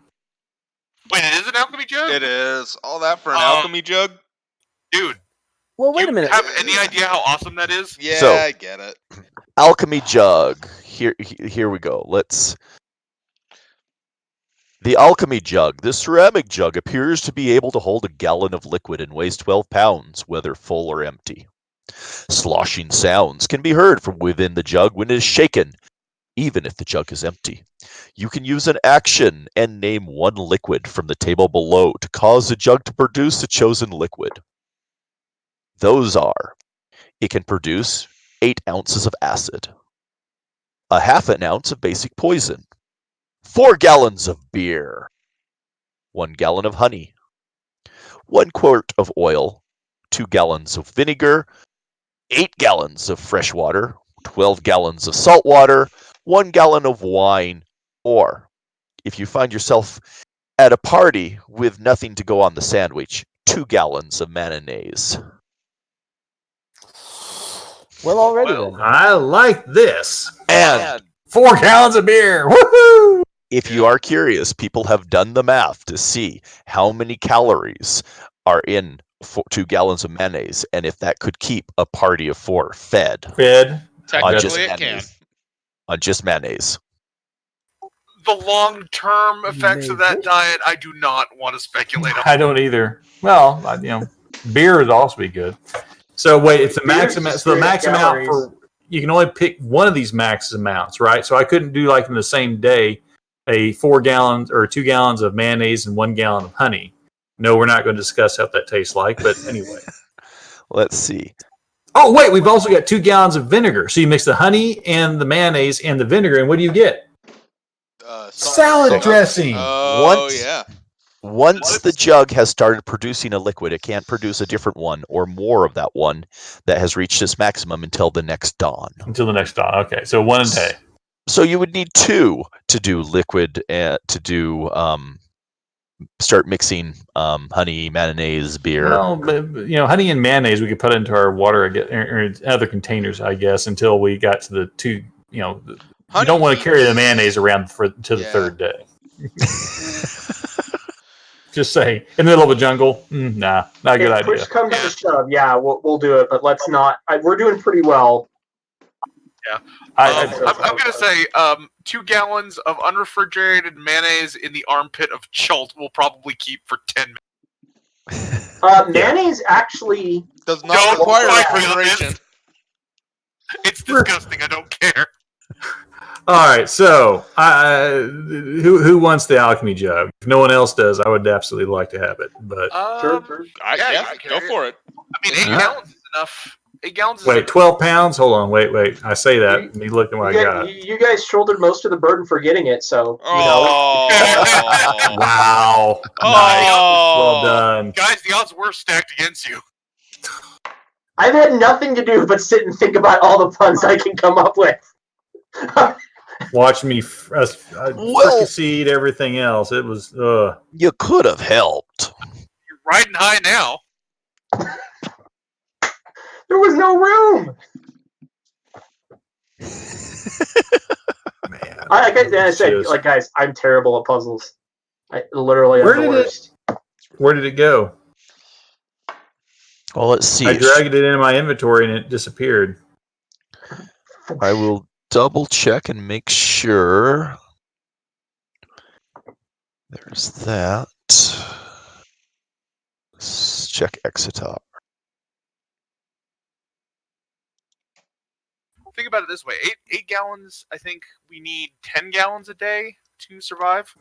Speaker 4: Wait, it is an alchemy jug?
Speaker 1: It is. All that for an alchemy jug?
Speaker 4: Dude,
Speaker 5: Well, wait
Speaker 4: do
Speaker 5: a minute.
Speaker 4: you have any idea how awesome that is?
Speaker 1: Yeah,
Speaker 2: So-
Speaker 1: I get it.
Speaker 2: Alchemy jug. Here we go. The alchemy jug. This ceramic jug appears to be able to hold a gallon of liquid and weighs 12 pounds, whether full or empty. Sloshing sounds can be heard from within the jug when it is shaken, even if the jug is empty. You can use an action and name one liquid from the table below to cause the jug to produce the chosen liquid. Those are: it can produce 8 ounces of acid, a half an ounce of basic poison, 4 gallons of beer, 1 gallon of honey, 1 quart of oil, 2 gallons of vinegar, 8 gallons of fresh water, 12 gallons of salt water, 1 gallon of wine, or, if you find yourself at a party with nothing to go on the sandwich, 2 gallons of mayonnaise.
Speaker 5: Well, already
Speaker 4: Well,
Speaker 5: then.
Speaker 7: I like this.
Speaker 2: And
Speaker 7: 4 gallons of beer. Woohoo!
Speaker 2: if you are curious, people have done the math to see how many calories are in 2 gallons of mayonnaise, and if that could keep a party of 4 fed
Speaker 7: Fed.
Speaker 2: on just
Speaker 1: Technically, it can.
Speaker 2: mayonnaise. On just mayonnaise.
Speaker 4: the long-term effects of that
Speaker 5: Maybe.
Speaker 4: diet, I do not want to speculate on.
Speaker 7: I don't either. Well, beer would also be good. So wait, it's the max
Speaker 3: Beer's
Speaker 7: amount.
Speaker 3: just
Speaker 7: So the
Speaker 3: straight
Speaker 7: max amount
Speaker 3: calories.
Speaker 7: for you can only pick one of these max amounts, right? So I couldn't do like in the same day a 4 gallons or 2 gallons of mayonnaise and 1 gallon of honey. No, we're not going to discuss how that tastes like, but anyway.
Speaker 2: Let's see.
Speaker 7: Oh wait, we've also got 2 gallons of vinegar. So you mix the honey and the mayonnaise and the vinegar, and what do you get? Salad dressing.
Speaker 1: Oh,
Speaker 2: Once-
Speaker 1: yeah.
Speaker 2: Once the jug has started producing a liquid, it can't produce a different one or more of that one that has reached its maximum until the next dawn.
Speaker 7: Until the next dawn. Okay, so 1 a day.
Speaker 2: So you would need 2 to do liquid and to do start mixing honey, mayonnaise, beer.
Speaker 7: Well, but, honey and mayonnaise we could put into our water or other containers, I guess, until we got to the 2. You don't want to carry the mayonnaise around to the
Speaker 1: Yeah.
Speaker 7: 3rd day. Just saying, in the middle of a jungle, nah, not a good
Speaker 3: If
Speaker 7: idea.
Speaker 3: push comes to shove, yeah, we'll do it, but let's not. We're doing pretty well.
Speaker 7: I-
Speaker 4: I'm going to say 2 gallons of unrefrigerated mayonnaise in the armpit of Chult will probably keep for 10 minutes.
Speaker 3: Mayonnaise actually.
Speaker 1: Does not
Speaker 4: Don't
Speaker 1: require
Speaker 4: fight me on
Speaker 1: refrigeration.
Speaker 4: It's disgusting. I don't care.
Speaker 7: All right, so who wants the alchemy jug? If no one else does, I would absolutely like to have it. But
Speaker 3: Sure.
Speaker 4: Yeah,
Speaker 1: Yeah,
Speaker 4: you can
Speaker 1: go
Speaker 4: carry
Speaker 1: for it.
Speaker 4: I mean, 8
Speaker 7: Huh?
Speaker 4: gallons is enough. 8 gallons is
Speaker 7: wait, 12 pounds? Hold on, wait. I say that. Let me look at what I got.
Speaker 3: You guys shouldered most of the burden for getting it, so
Speaker 1: Oh.
Speaker 7: Wow, nice, well done.
Speaker 4: Guys, the odds were stacked against you.
Speaker 3: I've had nothing to do but sit and think about all the puns I can come up with.
Speaker 7: Watch me fricaseed everything else. It was
Speaker 2: You could have helped.
Speaker 4: You're riding high now.
Speaker 3: There was no room.
Speaker 7: man.
Speaker 3: I said, guys, I'm terrible at puzzles. I literally am the worst.
Speaker 7: Where did it go?
Speaker 2: Well, let's see.
Speaker 7: I dragged it into my inventory and it disappeared.
Speaker 2: I will double check and make sure. There's that. Let's check Exitar.
Speaker 4: Think about it this way: 8 gallons. I think we need 10 gallons a day to survive.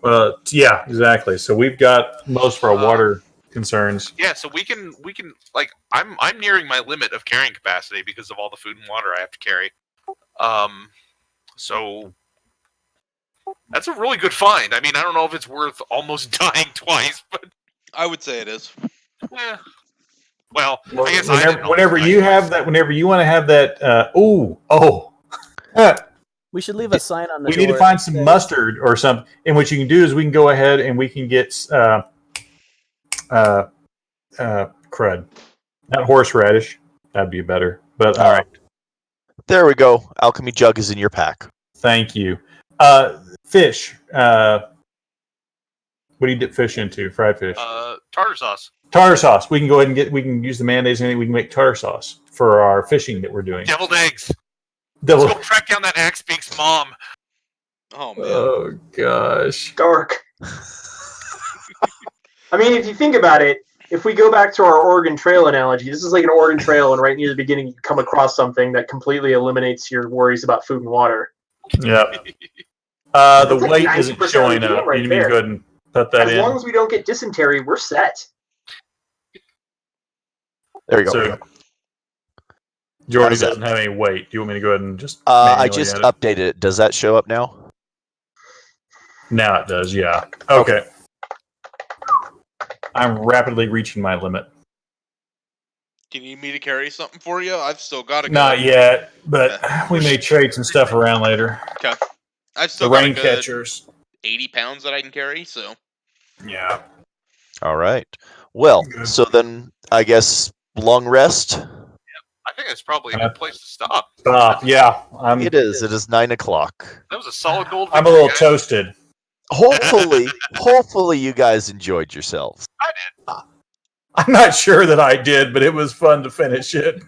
Speaker 7: Yeah, exactly. So we've got most of our water concerns.
Speaker 4: Yeah, so we can like I'm nearing my limit of carrying capacity because of all the food and water I have to carry. So that's a really good find. I mean, I don't know if it's worth almost dying twice, but
Speaker 1: I would say it is.
Speaker 4: yeah. Well, I guess
Speaker 7: Whenever you want to have that,
Speaker 5: We should leave a sign on the
Speaker 7: we
Speaker 5: door.
Speaker 7: need to find some mustard or something. And what you can do is we can go ahead and we can get crud, not horseradish. That'd be better. But all right,
Speaker 2: There we go. Alchemy jug is in your pack.
Speaker 7: thank you. Fish. What do you dip fish into? Fried fish.
Speaker 4: Tartar sauce.
Speaker 7: Tartar sauce. We can go ahead and we can use the mayonnaise and we can make tartar sauce for our fishing that we're doing.
Speaker 4: Deviled eggs.
Speaker 7: Double.
Speaker 4: Let's go track down that Axe Beak's mom.
Speaker 1: Oh man.
Speaker 7: Oh gosh.
Speaker 3: Dark. I mean, if you think about it, if we go back to our Oregon Trail analogy, this is like an Oregon Trail, and right near the beginning, you come across something that completely eliminates your worries about food and water.
Speaker 7: Yeah. The
Speaker 3: That's like
Speaker 7: weight
Speaker 3: 90%
Speaker 7: isn't showing
Speaker 3: of the game
Speaker 7: up.
Speaker 3: right
Speaker 7: You need to
Speaker 3: there.
Speaker 7: go ahead and put that
Speaker 3: As
Speaker 7: in.
Speaker 3: long as we don't get dysentery, we're set.
Speaker 2: There you go.
Speaker 7: So, Jordy
Speaker 2: How's that?
Speaker 7: doesn't have any weight. Do you want me to go ahead and just
Speaker 2: I
Speaker 7: manually
Speaker 2: just
Speaker 7: add it?
Speaker 2: updated it. Does that show up now?
Speaker 7: Now it does, yeah. Okay. I'm rapidly reaching my limit.
Speaker 1: Do you need me to carry something for you? I've still got to go.
Speaker 7: Not yet, but we may trade some stuff around later.
Speaker 1: Okay. I've
Speaker 7: The
Speaker 1: still got a
Speaker 7: rain
Speaker 1: good
Speaker 7: catchers.
Speaker 1: 80 pounds that I can carry, so.
Speaker 7: Yeah.
Speaker 2: All right. Well,
Speaker 7: Good.
Speaker 2: so then I guess long rest.
Speaker 4: I think that's probably a good place to stop.
Speaker 7: Stop. Yeah.
Speaker 2: It is. It is 9 o'clock.
Speaker 4: That was a solid gold.
Speaker 7: I'm a
Speaker 4: victory,
Speaker 7: little
Speaker 4: guys.
Speaker 7: toasted.
Speaker 2: Hopefully you guys enjoyed yourselves.
Speaker 7: I'm not sure that I did, but it was fun to finish it.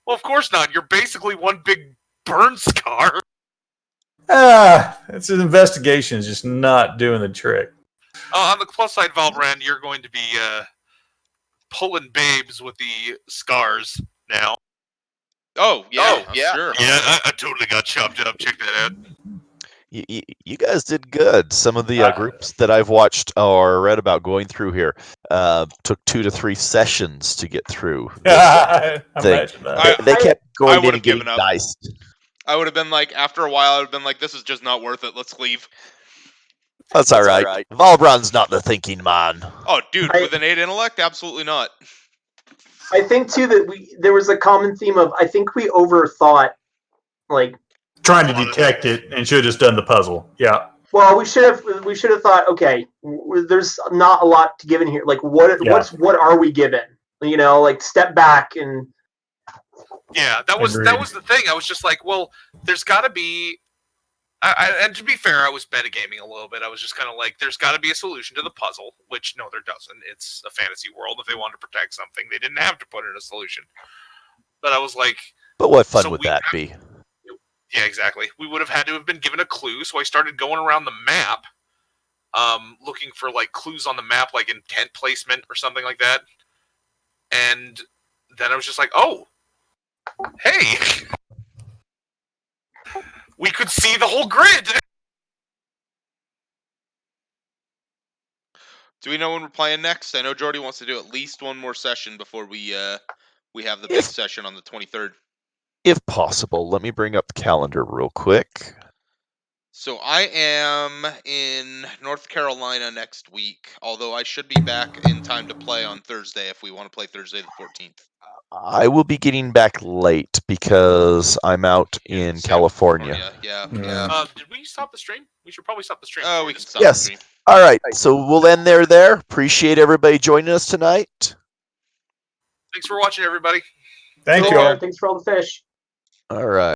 Speaker 4: Well, of course not. You're basically one big burn scar.
Speaker 7: It's an investigation is just not doing the trick.
Speaker 4: On the plus side, Valbrand, you're going to be pulling babes with the scars now.
Speaker 1: Oh, yeah. Sure.
Speaker 4: Yeah, I totally got chopped up. Check that out.
Speaker 2: You guys did good. Some of the groups that I've watched or read about going through here took 2 to 3 sessions to get through.
Speaker 7: I
Speaker 2: thing.
Speaker 7: imagine that.
Speaker 2: They kept
Speaker 1: I
Speaker 2: going in
Speaker 1: would've
Speaker 2: and getting
Speaker 1: given up.
Speaker 2: diced.
Speaker 1: I would have been like, after a while, I would have been like, this is just not worth it. Let's leave.
Speaker 2: That's all right. Valbrand's not the thinking man.
Speaker 1: Oh, dude, with an 8 intellect? Absolutely not.
Speaker 3: I think too that there was a common theme of I think we overthought, like,
Speaker 7: Trying to detect it and should have just done the puzzle. Yeah.
Speaker 3: well, we should have thought, okay, there's not a lot to give in here. Like, what are we given? You know, like step back and.
Speaker 4: Yeah, that was the thing. I was just like, well, there's got to be. And to be fair, I was metagaming a little bit. I was just kind of like, there's got to be a solution to the puzzle, which no, there doesn't. It's a fantasy world. If they wanted to protect something, they didn't have to put in a solution. But I was like,
Speaker 2: But what fun
Speaker 4: So
Speaker 2: would
Speaker 4: we
Speaker 2: that
Speaker 4: have-
Speaker 2: be?
Speaker 4: yeah, exactly. We would have had to have been given a clue, so I started going around the map, looking for like clues on the map, like in tent placement or something like that. And then I was just like, oh, hey, we could see the whole grid.
Speaker 1: Do we know when we're playing next? I know Jordy wants to do at least one more session before we have the big session on the 23rd.
Speaker 2: If possible, let me bring up the calendar real quick.
Speaker 1: So I am in North Carolina next week, although I should be back in time to play on Thursday if we want to play Thursday the 14th.
Speaker 2: I will be getting back late because I'm out in
Speaker 1: San
Speaker 2: California.
Speaker 1: Yeah.
Speaker 4: Did we stop the stream? We should probably stop the stream.
Speaker 1: Oh,
Speaker 4: before
Speaker 1: we can
Speaker 4: this-
Speaker 1: stop
Speaker 2: Yes.
Speaker 1: the stream.
Speaker 2: All right, so we'll end there. Appreciate everybody joining us tonight.
Speaker 4: Thanks for watching, everybody.
Speaker 7: Thank you
Speaker 3: Cool.
Speaker 7: all.
Speaker 3: Thanks for all the fish.
Speaker 2: All right.